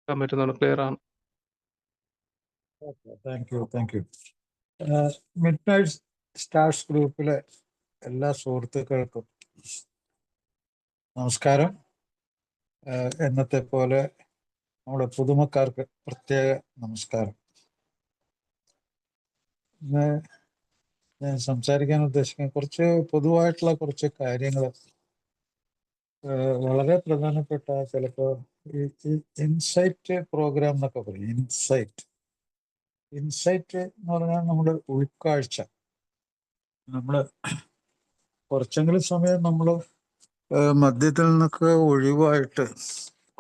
പറ്റുന്നുണ്ട്, ക്ലിയർ ആണ്. Thank you. Mid night stars ഗ്രൂപ്പിലെ എല്ലാ സുഹൃത്തുക്കൾക്കും നമസ്കാരം. എന്നത്തെ പോലെ നമ്മുടെ പുതുമക്കാർക്ക് പ്രത്യേക നമസ്കാരം. ഇന്ന് ഞാൻ സംസാരിക്കാൻ ഉദ്ദേശിക്കുന്ന കുറച്ച് പൊതുവായിട്ടുള്ള കുറച്ച് കാര്യങ്ങൾ, വളരെ പ്രധാനപ്പെട്ട, ചിലപ്പോൾ ഈ ഇൻസൈറ്റ് പ്രോഗ്രാം എന്നൊക്കെ പറയും. ഇൻസൈറ്റ് എന്ന് പറഞ്ഞാൽ നമ്മുടെ ഉൾക്കാഴ്ച. നമ്മൾ കുറച്ചെങ്കിലും സമയം നമ്മൾ മദ്യത്തിൽ നിന്നൊക്കെ ഒഴിവായിട്ട്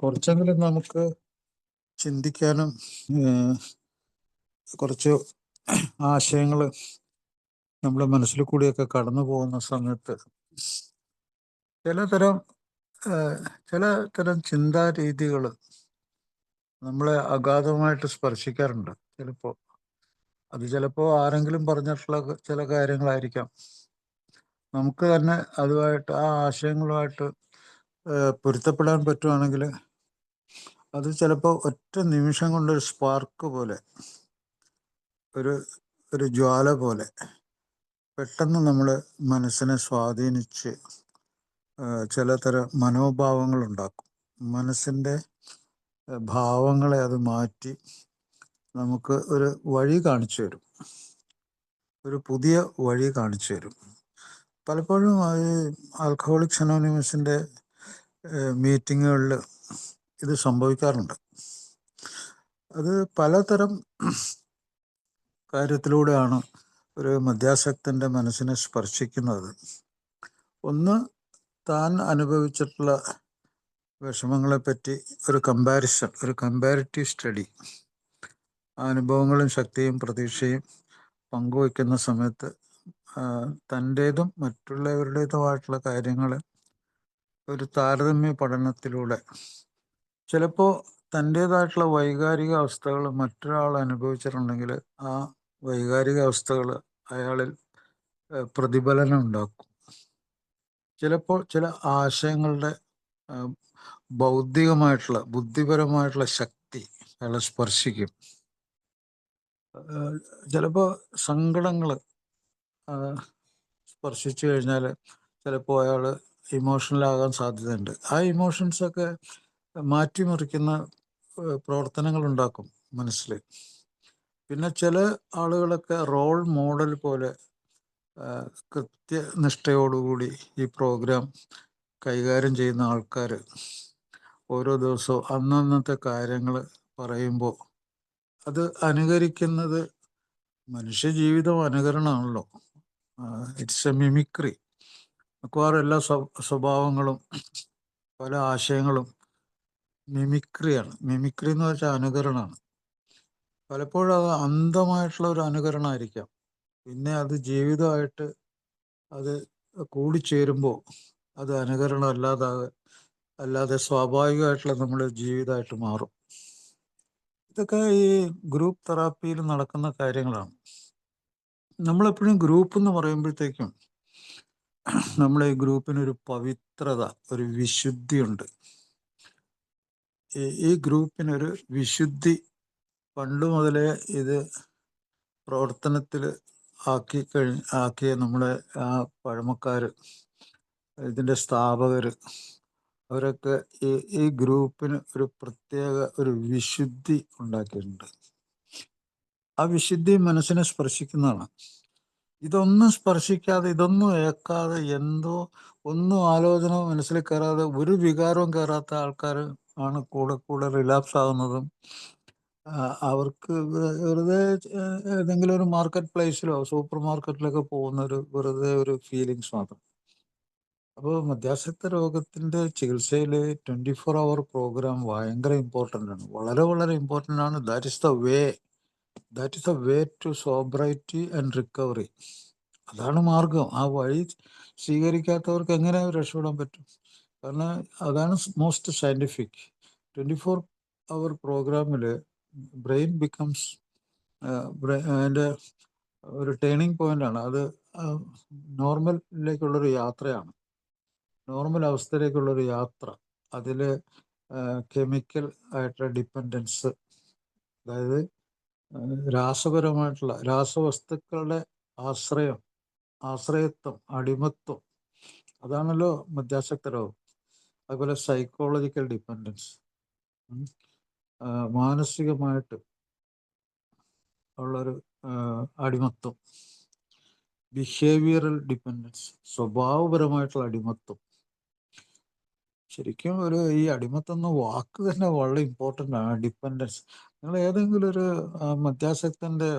കുറച്ചെങ്കിലും നമുക്ക് ചിന്തിക്കാനും കുറച്ച് ആശയങ്ങൾ നമ്മുടെ മനസ്സിൽ കൂടിയൊക്കെ കടന്നു പോകുന്ന സമയത്ത് ചിലതരം ചിന്താരീതികൾ നമ്മളെ അഗാധമായിട്ട് സ്പർശിക്കാറുണ്ട്. ചിലപ്പോൾ ആരെങ്കിലും പറഞ്ഞിട്ടുള്ള ചില കാര്യങ്ങളായിരിക്കാം. നമുക്ക് തന്നെ അതുമായിട്ട്, ആ ആശയങ്ങളുമായിട്ട് പൊരുത്തപ്പെടാൻ പറ്റുവാണെങ്കിൽ അത് ചിലപ്പോൾ ഒറ്റ നിമിഷം കൊണ്ടൊരു സ്പാർക്ക് പോലെ, ഒരു ജ്വാല പോലെ പെട്ടെന്ന് നമ്മുടെ മനസ്സിനെ സ്വാധീനിച്ച് ചിലതരം മനോഭാവങ്ങൾ ഉണ്ടാക്കും. മനസ്സിൻ്റെ ഭാവങ്ങളെ അത് മാറ്റി നമുക്ക് ഒരു വഴി കാണിച്ചു തരും, ഒരു പുതിയ വഴി കാണിച്ചു തരും. പലപ്പോഴും ഈ ആൽക്കഹോളിക്സ് അനോണിമസിൻ്റെ മീറ്റിങ്ങുകളിൽ ഇത് സംഭവിക്കാറുണ്ട്. അത് പലതരം കാര്യത്തിലൂടെയാണ് ഒരു മദ്യാസക്തൻ്റെ മനസ്സിനെ സ്പർശിക്കുന്നത്. ഒന്ന്, താൻ അനുഭവിച്ചിട്ടുള്ള വിഷമങ്ങളെപ്പറ്റി ഒരു കമ്പാരിറ്റീവ് സ്റ്റഡി, അനുഭവങ്ങളും ശക്തിയും പ്രതീക്ഷയും പങ്കുവയ്ക്കുന്ന സമയത്ത് തൻ്റേതും മറ്റുള്ളവരുടേതുമായിട്ടുള്ള കാര്യങ്ങൾ ഒരു താരതമ്യ പഠനത്തിലൂടെ ചിലപ്പോൾ തൻ്റേതായിട്ടുള്ള വൈകാരിക അവസ്ഥകൾ മറ്റൊരാൾ അനുഭവിച്ചിട്ടുണ്ടെങ്കിൽ ആ വൈകാരിക അവസ്ഥകൾ അയാളിൽ പ്രതിഫലനം ഉണ്ടാക്കും. ചിലപ്പോൾ ചില ആശയങ്ങളുടെ ബൗദ്ധികമായിട്ടുള്ള, ബുദ്ധിപരമായിട്ടുള്ള ശക്തി അയാളെ സ്പർശിക്കും. ചിലപ്പോൾ സങ്കടങ്ങൾ സ്പർശിച്ചു കഴിഞ്ഞാൽ ചിലപ്പോൾ അയാൾ ഇമോഷണലാകാൻ സാധ്യതയുണ്ട്. ആ ഇമോഷൻസൊക്കെ മാറ്റിമറിക്കുന്ന പ്രവർത്തനങ്ങളുണ്ടാക്കും മനസ്സിൽ. പിന്നെ ചില ആളുകളൊക്കെ റോൾ മോഡൽ പോലെ കൃത്യനിഷ്ഠയോടുകൂടി ഈ പ്രോഗ്രാം കൈകാര്യം ചെയ്യുന്ന ആൾക്കാർ ഓരോ ദിവസവും അന്നന്നത്തെ കാര്യങ്ങൾ പറയുമ്പോൾ അത് അനുകരിക്കുന്നത്, മനുഷ്യജീവിതം അനുകരണമാണല്ലോ. It's A mimicry. മിക്കവാറും എല്ലാ സ്വഭാവങ്ങളും പല ആശയങ്ങളും മിമിക്രിയാണ്. മിമിക്രി എന്ന് വെച്ചാൽ അനുകരണമാണ്. പലപ്പോഴും അത് അന്ധമായിട്ടുള്ള ഒരു അനുകരണമായിരിക്കാം. പിന്നെ അത് ജീവിതമായിട്ട് അത് കൂടിച്ചേരുമ്പോൾ അത് അനുകരണം അല്ലാതെ സ്വാഭാവികമായിട്ടുള്ള നമ്മുടെ ജീവിതമായിട്ട് മാറും. ഇതൊക്കെ ഈ ഗ്രൂപ്പ് തെറാപ്പിയിൽ നടക്കുന്ന കാര്യങ്ങളാണ്. നമ്മളെപ്പോഴും ഗ്രൂപ്പ് എന്ന് പറയുമ്പോഴത്തേക്കും നമ്മളെ ഈ ഗ്രൂപ്പിനൊരു പവിത്രത, ഒരു വിശുദ്ധിയുണ്ട്. ഈ ഗ്രൂപ്പിനൊരു വിശുദ്ധി പണ്ട് മുതലേ ഇത് പ്രവർത്തനത്തിൽ ആക്കിയ നമ്മളെ ആ പഴമക്കാർ, ഇതിൻ്റെ സ്ഥാപകർ, അവരൊക്കെ ഈ ഗ്രൂപ്പിന് ഒരു പ്രത്യേക ഒരു വിശുദ്ധി ഉണ്ടാക്കിയിട്ടുണ്ട്. ആ വിശുദ്ധി മനസ്സിനെ സ്പർശിക്കുന്നതാണ്. ഇതൊന്നും സ്പർശിക്കാതെ, ഇതൊന്നും ഏക്കാതെ, ഒന്നും ആലോചന മനസ്സിൽ കയറാതെ, ഒരു വികാരവും കയറാത്ത ആൾക്കാർ ആണ് കൂടെ റിലാപ്സ് ആകുന്നതും അവർക്ക് വെറുതെ ഏതെങ്കിലും ഒരു മാർക്കറ്റ് പ്ലേസിലോ സൂപ്പർ മാർക്കറ്റിലൊക്കെ പോകുന്ന വെറുതെ ഒരു ഫീലിങ്സ് മാത്രം. അപ്പോൾ മദ്യാസക്ത രോഗത്തിൻ്റെ ചികിത്സയിൽ 24 hour പ്രോഗ്രാം ഭയങ്കര ഇമ്പോർട്ടൻ്റ് ആണ്, വളരെ വളരെ ഇമ്പോർട്ടൻ്റ് ആണ്. That is the way to sobriety and recovery. അതാണ് മാർഗം. ആ വഴി സ്വീകരിക്കാത്തവർക്ക് എങ്ങനെ രക്ഷപ്പെടാൻ പറ്റും? കാരണം അതാണ് മോസ്റ്റ് സയൻറ്റിഫിക്. 24 hour പ്രോഗ്രാമിൽ ബ്രെയിൻ ബിക്കംസ് അതിൻ്റെ ഒരു ടേണിംഗ് പോയിൻ്റാണ്. അത് നോർമലിലേക്കുള്ളൊരു യാത്രയാണ്, നോർമൽ അവസ്ഥയിലേക്കുള്ളൊരു യാത്ര. അതിൽ കെമിക്കൽ ആയിട്ടുള്ള ഡിപ്പെൻഡൻസ്, അതായത് രാസപരമായിട്ടുള്ള രാസവസ്തുക്കളുടെ ആശ്രയത്വം, അടിമത്വം, അതാണല്ലോ മദ്യാസക്ത രോഗം. അതുപോലെ സൈക്കോളജിക്കൽ ഡിപ്പെൻഡൻസ്, മാനസികമായിട്ട് ഉള്ളൊരു അടിമത്വം, ബിഹേവിയറൽ ഡിപ്പെൻഡൻസ്, സ്വഭാവപരമായിട്ടുള്ള അടിമത്വം. ശരിക്കും ഈ അടിമത്തം എന്ന വാക്ക് തന്നെ വളരെ ഇമ്പോർട്ടൻ്റ് ആണ്. ഡിപ്പെൻഡൻസ്. നിങ്ങൾ ഏതെങ്കിലും ഒരു മദ്യാസക്തൻ്റെ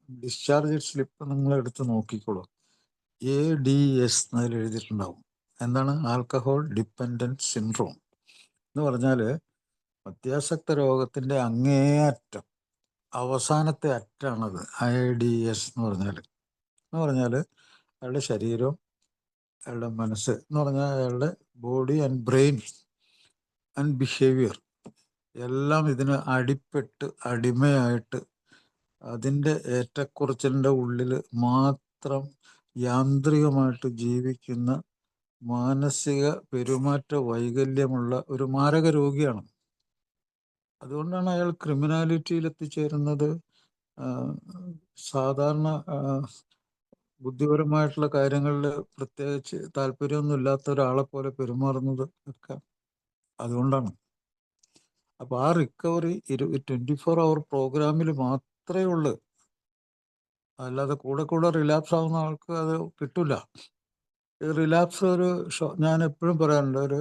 ഡിസ്ചാർജ് സ്ലിപ്പ് നിങ്ങൾ എടുത്ത് നോക്കിക്കോളൂ. ADS എന്നതിൽ എഴുതിയിട്ടുണ്ടാവും. എന്താണ്? ആൽക്കഹോൾ ഡിപ്പെൻഡൻറ്റ് സിൻഡ്രോം എന്ന് പറഞ്ഞാൽ മദ്യാസക്ത രോഗത്തിൻ്റെ അങ്ങേയറ്റം, അവസാനത്തെ അറ്റാണത്. IDS എന്ന് പറഞ്ഞാൽ അയാളുടെ ശരീരം, അയാളുടെ മനസ്സ് എന്ന് പറഞ്ഞാൽ അയാളുടെ body and brain and behaviour എല്ലാം ഇതിന് അടിമയായിട്ട് അതിൻ്റെ ഏറ്റക്കുറച്ചിലിൻ്റെ ഉള്ളിൽ മാത്രം യാന്ത്രികമായിട്ട് ജീവിക്കുന്ന മാനസിക പെരുമാറ്റ വൈകല്യമുള്ള ഒരു മാരക രോഗിയാണ്. അതുകൊണ്ടാണ് അയാൾ ക്രിമിനാലിറ്റിയിൽ എത്തിച്ചേരുന്നത്. സാധാരണ ബുദ്ധിപരമായിട്ടുള്ള കാര്യങ്ങളിൽ പ്രത്യേകിച്ച് താല്പര്യമൊന്നും ഇല്ലാത്ത ഒരാളെ പോലെ പെരുമാറുന്നത് ഒക്കെ അതുകൊണ്ടാണ്. അപ്പോൾ ആ റിക്കവറി 24 hour പ്രോഗ്രാമിൽ മാത്രമേ ഉള്ളൂ. അല്ലാതെ കൂടെ റിലാപ്സ് ആവുന്ന ആൾക്ക് അത് കിട്ടില്ല. റിലാപ്സ് ഞാൻ എപ്പോഴും പറയാറുണ്ട്, ഒരു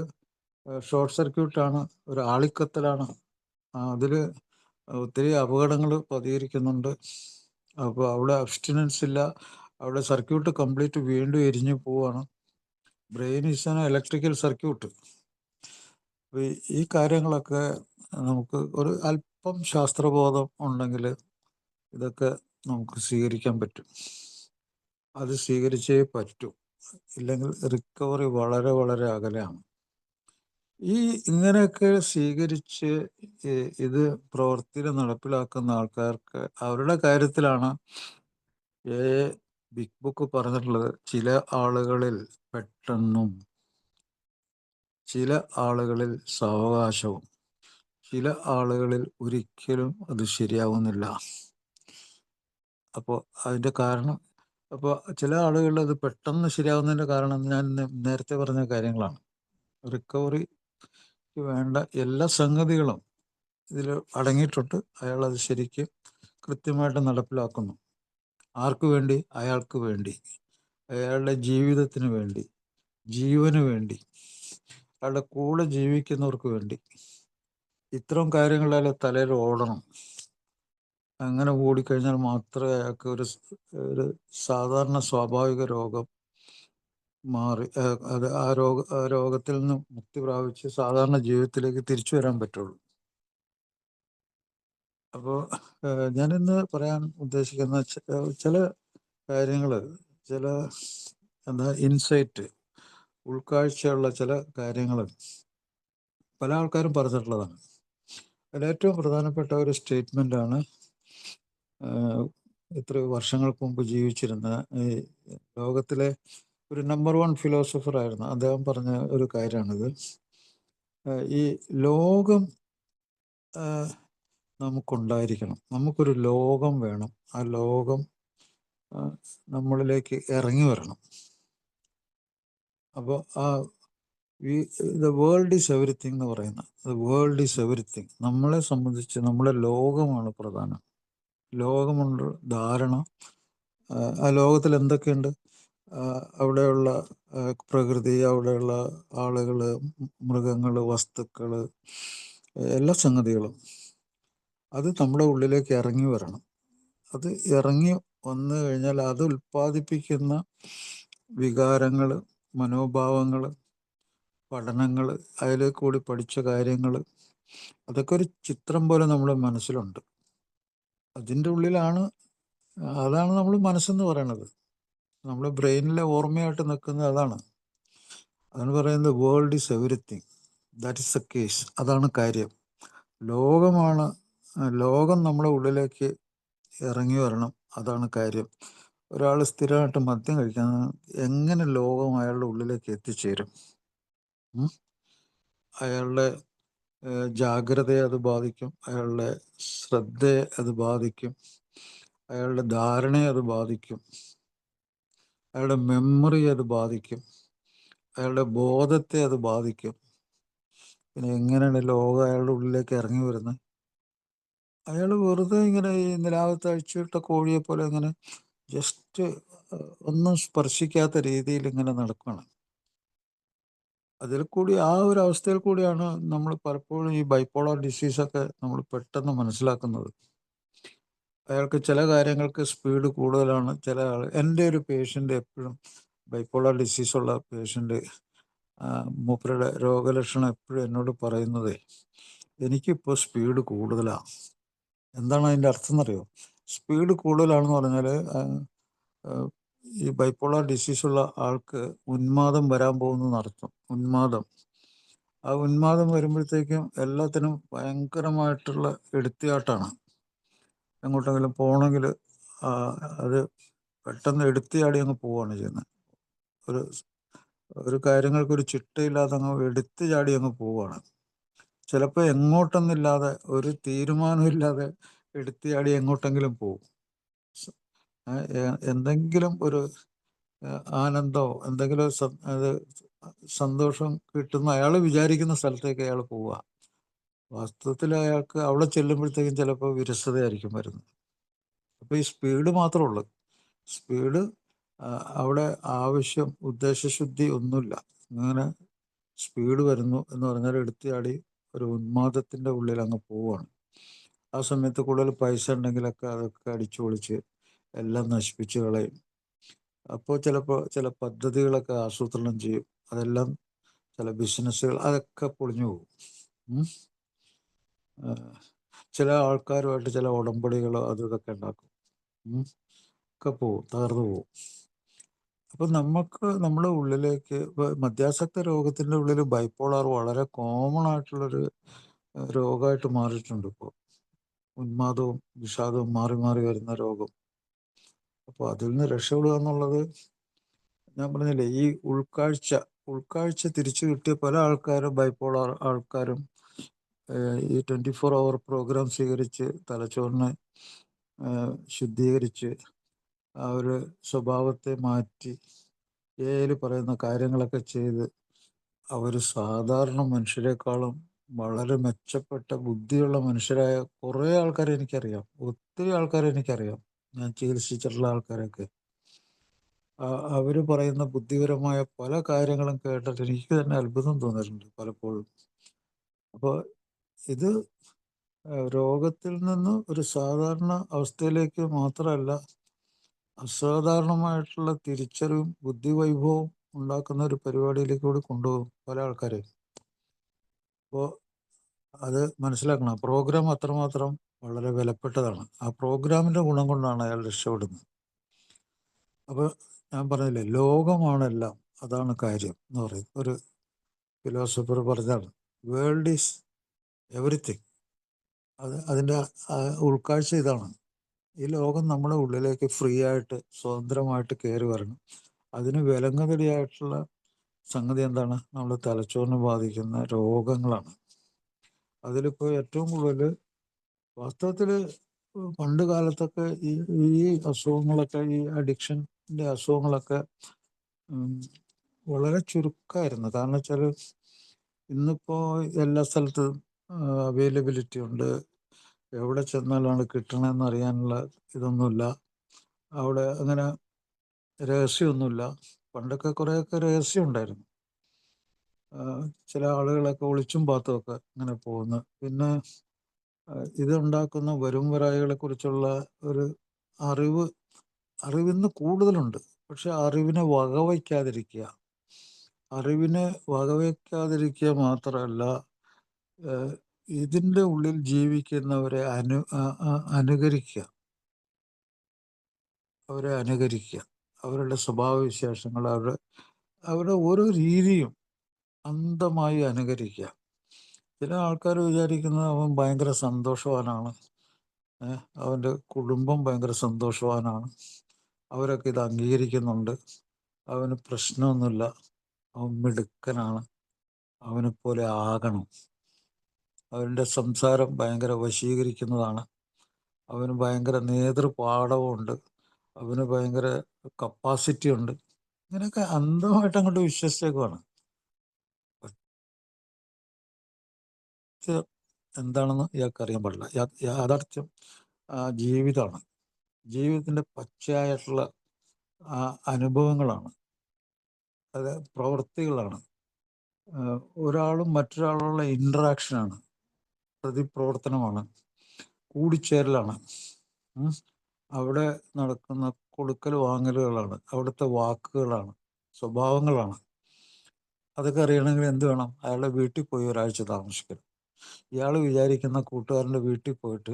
ഷോർട്ട് സർക്യൂട്ടാണ്, ഒരു ആളിക്കത്തലാണ്. അതിൽ ഒത്തിരി അപകടങ്ങൾ പതിയിരിക്കുന്നുണ്ട്. അപ്പോൾ അവിടെ അബ്സ്റ്റിനൻസ് ഇല്ല, അവിടെ സർക്യൂട്ട് കംപ്ലീറ്റ് വീണ്ടും എരിഞ്ഞു പോവാണ്. Brain is an electrical circuit. അപ്പോൾ ഈ കാര്യങ്ങളൊക്കെ നമുക്ക് ഒരു അല്പം ശാസ്ത്രബോധം ഉണ്ടെങ്കിൽ ഇതൊക്കെ നമുക്ക് സ്വീകരിക്കാൻ പറ്റും. അത് സ്വീകരിച്ചേ പറ്റൂ, ഇല്ലെങ്കിൽ റിക്കവറി വളരെ വളരെ അകലെയാണ്. ഇങ്ങനെയൊക്കെ സ്വീകരിച്ച് ഇത് പ്രവൃത്തിയിൽ നടപ്പിലാക്കുന്ന ആൾക്കാർക്ക് അവരുടെ കാര്യത്തിലാണ് ബിഗ് ബുക്ക് പറഞ്ഞിട്ടുള്ളത്. ചില ആളുകളിൽ പെട്ടെന്നും, ചില ആളുകളിൽ സാവകാശവും, ചില ആളുകളിൽ ഒരിക്കലും അത് ശരിയാവുന്നില്ല. അപ്പോൾ അതിൻ്റെ കാരണം, അപ്പോൾ ചില ആളുകളിൽ അത് പെട്ടെന്ന് ശരിയാവുന്നതിൻ്റെ കാരണം ഞാൻ നേരത്തെ പറഞ്ഞ കാര്യങ്ങളാണ്. റിക്കവറിക്ക് വേണ്ട എല്ലാ സംഗതികളും ഇതിൽ അടങ്ങിയിട്ടുണ്ട്. അയാൾ അത് ശരിക്കും കൃത്യമായിട്ട് നടപ്പിലാക്കുന്നു. ആർക്ക് വേണ്ടി? അയാൾക്ക് വേണ്ടി, അയാളുടെ ജീവിതത്തിന് വേണ്ടി, ജീവന് വേണ്ടി, അയാളുടെ കൂടെ ജീവിക്കുന്നവർക്ക് വേണ്ടി. ഇത്തരം കാര്യങ്ങൾ അയാളെ തലയിൽ ഓടണം. അങ്ങനെ ഓടിക്കഴിഞ്ഞാൽ മാത്രമേ അയാൾക്ക് ഒരു സാധാരണ സ്വാഭാവിക രോഗം മാറി അത് ആ രോഗത്തിൽ നിന്ന് മുക്തി പ്രാപിച്ച് സാധാരണ ജീവിതത്തിലേക്ക് തിരിച്ചു വരാൻ പറ്റുള്ളൂ. അപ്പോൾ ഞാനിന്ന് പറയാൻ ഉദ്ദേശിക്കുന്ന ചില കാര്യങ്ങൾ, ചില ഇൻസൈറ്റ്, ഉൾക്കാഴ്ചയുള്ള ചില കാര്യങ്ങൾ പല ആൾക്കാരും പറഞ്ഞിട്ടുള്ളതാണ്. അതിൽ ഏറ്റവും പ്രധാനപ്പെട്ട ഒരു സ്റ്റേറ്റ്മെൻ്റാണ് എത്രയോ വർഷങ്ങൾക്ക് മുമ്പ് ജീവിച്ചിരുന്ന ലോകത്തിലെ ഒരു നമ്പർ 1 ഫിലോസഫർ ആയിരുന്നു അദ്ദേഹം പറഞ്ഞ ഒരു കാര്യമാണിത്. ഈ ലോകം നമുക്കുണ്ടായിരിക്കണം, നമുക്കൊരു ലോകം വേണം, ആ ലോകം നമ്മളിലേക്ക് ഇറങ്ങി വരണം. അപ്പോൾ ദ വേൾഡ് ഈസ് എവറിത്തിങ് എന്ന് പറയുന്ന, ദ വേൾഡ് ഈസ് എവറിത്തിങ് നമ്മളെ സംബന്ധിച്ച് നമ്മളെ ലോകമാണ് പ്രധാനം. ലോകമുണ്ട് ധാരണ. ആ ലോകത്തിൽ എന്തൊക്കെയുണ്ട്? അവിടെയുള്ള പ്രകൃതി, അവിടെയുള്ള ആളുകൾ, മൃഗങ്ങൾ, വസ്തുക്കൾ, എല്ലാ സംഗതികളും അത് നമ്മുടെ ഉള്ളിലേക്ക് ഇറങ്ങി വരണം. അത് ഇറങ്ങി വന്നു കഴിഞ്ഞാൽ അത് ഉൽപ്പാദിപ്പിക്കുന്ന വികാരങ്ങൾ, മനോഭാവങ്ങൾ, പഠനങ്ങൾ, അതിൽ കൂടി പഠിച്ച കാര്യങ്ങൾ, അതൊക്കെ ഒരു ചിത്രം പോലെ നമ്മുടെ മനസ്സിലുണ്ട്. അതിൻ്റെ ഉള്ളിലാണ്, അതാണ് നമ്മൾ മനസ്സെന്ന് പറയണത്. നമ്മുടെ ബ്രെയിനിലെ ഓർമ്മയായിട്ട് നിൽക്കുന്നത് അതാണ്. പറയുന്നത് world is everything, that is A case. അതാണ് കാര്യം. ലോകം നമ്മുടെ ഉള്ളിലേക്ക് ഇറങ്ങി വരണം, അതാണ് കാര്യം. ഒരാൾ സ്ഥിരമായിട്ട് മദ്യം കഴിക്കാൻ എങ്ങനെ ലോകം അയാളുടെ ഉള്ളിലേക്ക് എത്തിച്ചേരും? അയാളുടെ ജാഗ്രതയെ അത് ബാധിക്കും, അയാളുടെ ശ്രദ്ധയെ അത് ബാധിക്കും, അയാളുടെ ധാരണയെ അത് ബാധിക്കും, അയാളുടെ മെമ്മറി അത് ബാധിക്കും, അയാളുടെ ബോധത്തെ അത് ബാധിക്കും. പിന്നെ എങ്ങനെയാണ് ലോകം അയാളുടെ ഉള്ളിലേക്ക് ഇറങ്ങി വരുന്നത്? അയാൾ വെറുതെ ഇങ്ങനെ ഈ നിലാവത്ത് അഴിച്ചുവിട്ട കോഴിയെ പോലെ ഇങ്ങനെ ജസ്റ്റ് ഒന്നും സ്പർശിക്കാത്ത രീതിയിൽ ഇങ്ങനെ നടക്കുകയാണ്. അതിൽ കൂടി ആ ഒരു അവസ്ഥയിൽ കൂടിയാണ് നമ്മൾ പലപ്പോഴും ഈ ബൈപ്പോളർ ഡിസീസൊക്കെ നമ്മൾ പെട്ടെന്ന് മനസ്സിലാക്കുന്നത്. അയാൾക്ക് ചില കാര്യങ്ങൾക്ക് സ്പീഡ് കൂടുതലാണ്. എൻ്റെ ഒരു പേഷ്യൻ്റ് എപ്പോഴും ബൈപ്പോളർ ഡിസീസുള്ള പേഷ്യൻ്റ്, മൂപ്പരുടെ രോഗലക്ഷണം എപ്പോഴും എന്നോട് പറയുന്നത്, എനിക്കിപ്പോൾ സ്പീഡ് കൂടുതലാണ്. എന്താണ് അതിൻ്റെ അർത്ഥം എന്നറിയോ? സ്പീഡ് കൂടുതലാണെന്ന് പറഞ്ഞാൽ ഈ ബൈപ്പോളർ ഡിസീസുള്ള ആൾക്ക് ഉന്മാദം വരാൻ പോകുന്നതെന്ന് അർത്ഥം. ആ ഉന്മാദം വരുമ്പോഴത്തേക്കും എല്ലാത്തിനും ഭയങ്കരമായിട്ടുള്ള എടുത്തിയാട്ടാണ്. എങ്ങോട്ടെങ്കിലും പോകണമെങ്കിൽ അത് പെട്ടെന്ന് എടുത്തിയാടി അങ്ങ് പോവുകയാണ് ചെയ്യുന്നത്. ഒരു കാര്യങ്ങൾക്കൊരു ചിട്ടയില്ലാതെ അങ്ങ് എടുത്തു ചാടി അങ്ങ് പോവുകയാണ്. ചിലപ്പോൾ എങ്ങോട്ടൊന്നില്ലാതെ ഒരു തീരുമാനമില്ലാതെ എടുത്തിയാടി എങ്ങോട്ടെങ്കിലും പോകും. എന്തെങ്കിലും ഒരു ആനന്ദമോ എന്തെങ്കിലും അത് സന്തോഷം കിട്ടുന്ന അയാൾ വിചാരിക്കുന്ന സ്ഥലത്തേക്ക് അയാൾ പോവുക. വാസ്തവത്തിൽ അയാൾക്ക് അവിടെ ചെല്ലുമ്പോഴത്തേക്കും ചിലപ്പോൾ വിരസതയായിരിക്കും വരുന്നത്. അപ്പോൾ ഈ സ്പീഡ് മാത്രമേ ഉള്ളൂ. സ്പീഡ് അവിടെ ആവശ്യം ഉദ്ദേശശുദ്ധി ഒന്നുമില്ല. അങ്ങനെ സ്പീഡ് വരുന്നു എന്ന് പറഞ്ഞാൽ എടുത്തിയാടി ഒരു ഉന്മാദത്തിൻ്റെ ഉള്ളിൽ അങ്ങ് പോവുകയാണ്. ആ സമയത്ത് കൂടുതൽ പൈസ ഉണ്ടെങ്കിലൊക്കെ അതൊക്കെ അടിച്ചു പൊളിച്ച് എല്ലാം നശിപ്പിച്ച് കളയും. അപ്പോൾ ചിലപ്പോൾ ചില പദ്ധതികളൊക്കെ ആസൂത്രണം ചെയ്യും. അതെല്ലാം ചില ബിസിനസ്സുകൾ അതൊക്കെ പൊളിഞ്ഞു പോകും. ചില ആൾക്കാരുമായിട്ട് ചില ഉടമ്പടികളോ അതും ഇതൊക്കെ ഉണ്ടാക്കും. ഒക്കെ പോവും, തകർന്നു പോവും. അപ്പം നമ്മുടെ ഉള്ളിലേക്ക് മദ്യാസക്ത രോഗത്തിൻ്റെ ഉള്ളിൽ ബൈപ്പോളാർ വളരെ കോമൺ ആയിട്ടുള്ളൊരു രോഗമായിട്ട് മാറിയിട്ടുണ്ട് ഇപ്പോൾ. ഉന്മാദവും വിഷാദവും മാറി മാറി വരുന്ന രോഗം. അപ്പോൾ അതിൽ നിന്ന് രക്ഷപ്പെടുക എന്നുള്ളത്, ഞാൻ പറഞ്ഞില്ലേ, ഈ ഉൾക്കാഴ്ച തിരിച്ചു കിട്ടിയ പല ആൾക്കാരും ബൈപ്പോളർ ആൾക്കാരും ഈ 24 hour പ്രോഗ്രാം സ്വീകരിച്ച് തലച്ചോറിനെ ശുദ്ധീകരിച്ച് ആ ഒരു സ്വഭാവത്തെ മാറ്റി ഏല് പറയുന്ന കാര്യങ്ങളൊക്കെ ചെയ്ത് അവർ സാധാരണ മനുഷ്യരെക്കാളും വളരെ മെച്ചപ്പെട്ട ബുദ്ധിയുള്ള മനുഷ്യരായ കുറേ ആൾക്കാരെ എനിക്കറിയാം. ഒത്തിരി ആൾക്കാരെ എനിക്കറിയാം. ഞാൻ ചികിത്സിച്ചിട്ടുള്ള ആൾക്കാരൊക്കെ അവർ പറയുന്ന ബുദ്ധിപരമായ പല കാര്യങ്ങളും കേട്ടിട്ട് എനിക്ക് തന്നെ അത്ഭുതം തോന്നിയിട്ടുണ്ട് പലപ്പോഴും. അപ്പോൾ ഇത് രോഗത്തിൽ നിന്ന് ഒരു സാധാരണ അവസ്ഥയിലേക്ക് മാത്രമല്ല, അസാധാരണമായിട്ടുള്ള തിരിച്ചറിവും ബുദ്ധിവൈഭവവും ഉണ്ടാക്കുന്ന ഒരു പരിപാടിയിലേക്ക് കൂടി കൊണ്ടുപോകും പല ആൾക്കാരെയും. അപ്പോൾ അത് മനസ്സിലാക്കണം. പ്രോഗ്രാം അത്രമാത്രം വളരെ വിലപ്പെട്ടതാണ്. ആ പ്രോഗ്രാമിൻ്റെ ഗുണം കൊണ്ടാണ് അയാൾ രക്ഷപ്പെടുന്നത്. അപ്പോൾ ഞാൻ പറഞ്ഞില്ലേ, ലോകമാണെല്ലാം, അതാണ് കാര്യം എന്ന് പറയും. ഒരു ഫിലോസഫർ പറഞ്ഞാണ്, വേൾഡ് ഈസ് എവറിത്തിങ്. അതിൻ്റെ ഉൾക്കാഴ്ച ഇതാണ്. ഈ ലോകം നമ്മുടെ ഉള്ളിലേക്ക് ഫ്രീ ആയിട്ട് സ്വതന്ത്രമായിട്ട് കയറി വരണം. അതിന് വിലങ്ങുതടിയായിട്ടുള്ള സംഗതി എന്താണ്? നമ്മുടെ തലച്ചോറിനെ ബാധിക്കുന്ന രോഗങ്ങളാണ്. അതിലിപ്പോൾ ഏറ്റവും കൂടുതൽ വാസ്തവത്തിൽ പണ്ട് കാലത്തൊക്കെ ഈ അസുഖങ്ങളൊക്കെ, ഈ അഡിക്ഷൻ്റെ അസുഖങ്ങളൊക്കെ വളരെ ചുരുക്കമായിരുന്നു. കാരണം വെച്ചാൽ ഇന്നിപ്പോൾ എല്ലാ സ്ഥലത്തും അവൈലബിലിറ്റി ഉണ്ട്. എവിടെ ചെന്നാലാണ് കിട്ടണമെന്ന് അറിയാനുള്ള ഇതൊന്നുമില്ല. അവിടെ അങ്ങനെ രഹസ്യമൊന്നുമില്ല. പണ്ടൊക്കെ കുറേയൊക്കെ രഹസ്യം ഉണ്ടായിരുന്നു. ചില ആളുകളൊക്കെ ഒളിച്ചും പാത്തുമൊക്കെ ഇങ്ങനെ പോകുന്നു. പിന്നെ ഇതുണ്ടാക്കുന്ന വരായികളെ കുറിച്ചുള്ള ഒരു അറിവിന്ന് കൂടുതലുണ്ട്. പക്ഷെ അറിവിനെ വകവയ്ക്കാതിരിക്കുക മാത്രമല്ല, ഇതിൻ്റെ ഉള്ളിൽ ജീവിക്കുന്നവരെ അനുകരിക്കുക, അവരുടെ സ്വഭാവവിശേഷങ്ങൾ, അവരുടെ ഓരോ രീതിയും അന്ധമായി അനുകരിക്കുക. ചില ആൾക്കാർ വിചാരിക്കുന്നത് അവൻ ഭയങ്കര സന്തോഷവാനാണ്, അവൻ്റെ കുടുംബം ഭയങ്കര സന്തോഷവാനാണ്, അവരൊക്കെ ഇത് അംഗീകരിക്കുന്നുണ്ട്, അവന് പ്രശ്നമൊന്നുമില്ല, അവൻ മിടുക്കനാണ്, അവനെ പോലെ ആകണം. അവൻ്റെ സംസാരം ഭയങ്കര വശീകരിക്കുന്നതാണ്. അവന് ഭയങ്കര നേതൃപാടവമുണ്ട്. അവന് ഭയങ്കര കപ്പാസിറ്റി ഉണ്ട്. ഇങ്ങനെയൊക്കെ അന്ധമായിട്ട് അങ്ങോട്ട് വിശ്വസിച്ചേക്കുവാണ്. സത്യം എന്താണെന്ന് ഇയാൾക്ക് അറിയാൻ പാടില്ല. യാഥാർത്ഥ്യം ജീവിതമാണ്. ജീവിതത്തിൻ്റെ പച്ചയായിട്ടുള്ള അനുഭവങ്ങളാണ്, അത് പ്രവൃത്തികളാണ്. ഒരാളും മറ്റൊരാളുള്ള ഇൻട്രാക്ഷനാണ്, പ്രതിപ്രവർത്തനമാണ്, കൂടിച്ചേരലാണ്. അവിടെ നടക്കുന്ന കൊടുക്കൽ വാങ്ങലുകളാണ്, അവിടുത്തെ വാക്കുകളാണ്, സ്വഭാവങ്ങളാണ്. അതൊക്കെ അറിയണമെങ്കിൽ എന്ത് വേണം? അയാളുടെ വീട്ടിൽ പോയി ഒരാഴ്ച താമസിക്കണം. ഇയാൾ വിചാരിക്കുന്ന കൂട്ടുകാരൻ്റെ വീട്ടിൽ പോയിട്ട്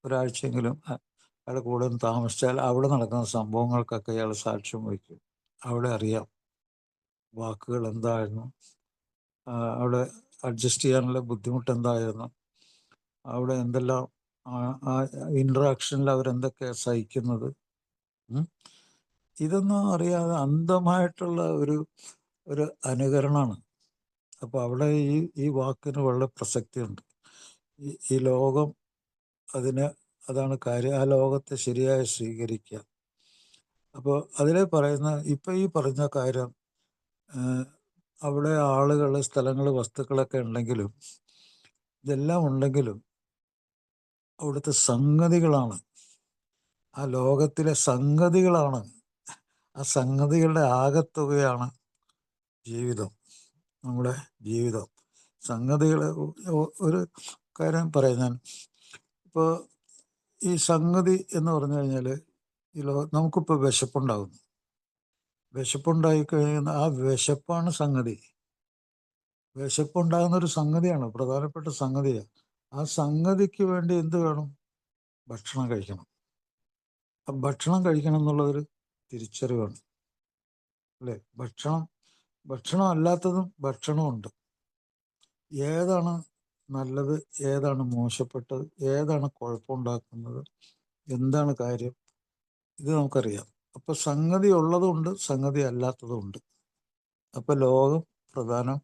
ഒരാഴ്ചയെങ്കിലും അയാളുടെ കൂടെ ഒന്ന് താമസിച്ചാൽ അവിടെ നടക്കുന്ന സംഭവങ്ങൾക്കൊക്കെ ഇയാൾ സാക്ഷ്യം വഹിക്കും. അവിടെ അറിയാം വാക്കുകൾ എന്തായിരുന്നു, അവിടെ അഡ്ജസ്റ്റ് ചെയ്യാനുള്ള ബുദ്ധിമുട്ട് എന്തായിരുന്നു, അവിടെ എന്തെല്ലാം ഇൻട്രാക്ഷനിൽ അവരെന്തൊക്കെയാണ് സഹിക്കുന്നത്. ഇതൊന്നും അറിയാതെ അന്ധമായിട്ടുള്ള ഒരു അനുകരണമാണ്. അപ്പോൾ അവിടെ ഈ വാക്കിന് വളരെ പ്രസക്തിയുണ്ട്. ഈ ലോകം അതാണ് കാര്യം. ആ ലോകത്തെ ശരിയായി സ്വീകരിക്കുക. അപ്പോൾ അതിലെ പറയുന്ന ഇപ്പം ഈ പറഞ്ഞ കാര്യം, അവിടെ ആളുകൾ, സ്ഥലങ്ങൾ, വസ്തുക്കളൊക്കെ ഉണ്ടെങ്കിലും, ഇതെല്ലാം ഉണ്ടെങ്കിലും അവിടുത്തെ സംഗതികളാണ്, ആ ലോകത്തിലെ സംഗതികളാണ്, ആ സംഗതികളുടെ ആകത്തുകയാണ് ജീവിതം, നമ്മുടെ ജീവിതം. സംഗതികൾ, ഒരു കാര്യം പറയാം ഞാൻ. ഇപ്പോൾ ഈ സംഗതി എന്ന് പറഞ്ഞു കഴിഞ്ഞാൽ, നമുക്കിപ്പോൾ വിശപ്പുണ്ടാകുന്നു. വിശപ്പുണ്ടായി കഴിയുന്ന ആ വിശപ്പാണ് സംഗതി. വിശപ്പുണ്ടാകുന്ന ഒരു സംഗതിയാണ്, പ്രധാനപ്പെട്ട സംഗതിയാണ്. ആ സംഗതിക്ക് വേണ്ടി എന്ത് വേണം? ഭക്ഷണം കഴിക്കണം. ആ ഭക്ഷണം കഴിക്കണം എന്നുള്ളതൊരു തിരിച്ചറിവാണ്, അല്ലേ? ഭക്ഷണം അല്ലാത്തതും ഭക്ഷണമുണ്ട്. ഏതാണ് നല്ലത്, ഏതാണ് മോശപ്പെട്ടത്, ഏതാണ് കുഴപ്പമുണ്ടാക്കുന്നത്, എന്താണ് കാര്യം, ഇത് നമുക്കറിയാം. അപ്പൊ സംഗതി ഉള്ളതുണ്ട്, സംഗതി അല്ലാത്തതുണ്ട്. അപ്പൊ ലോകം പ്രധാനം.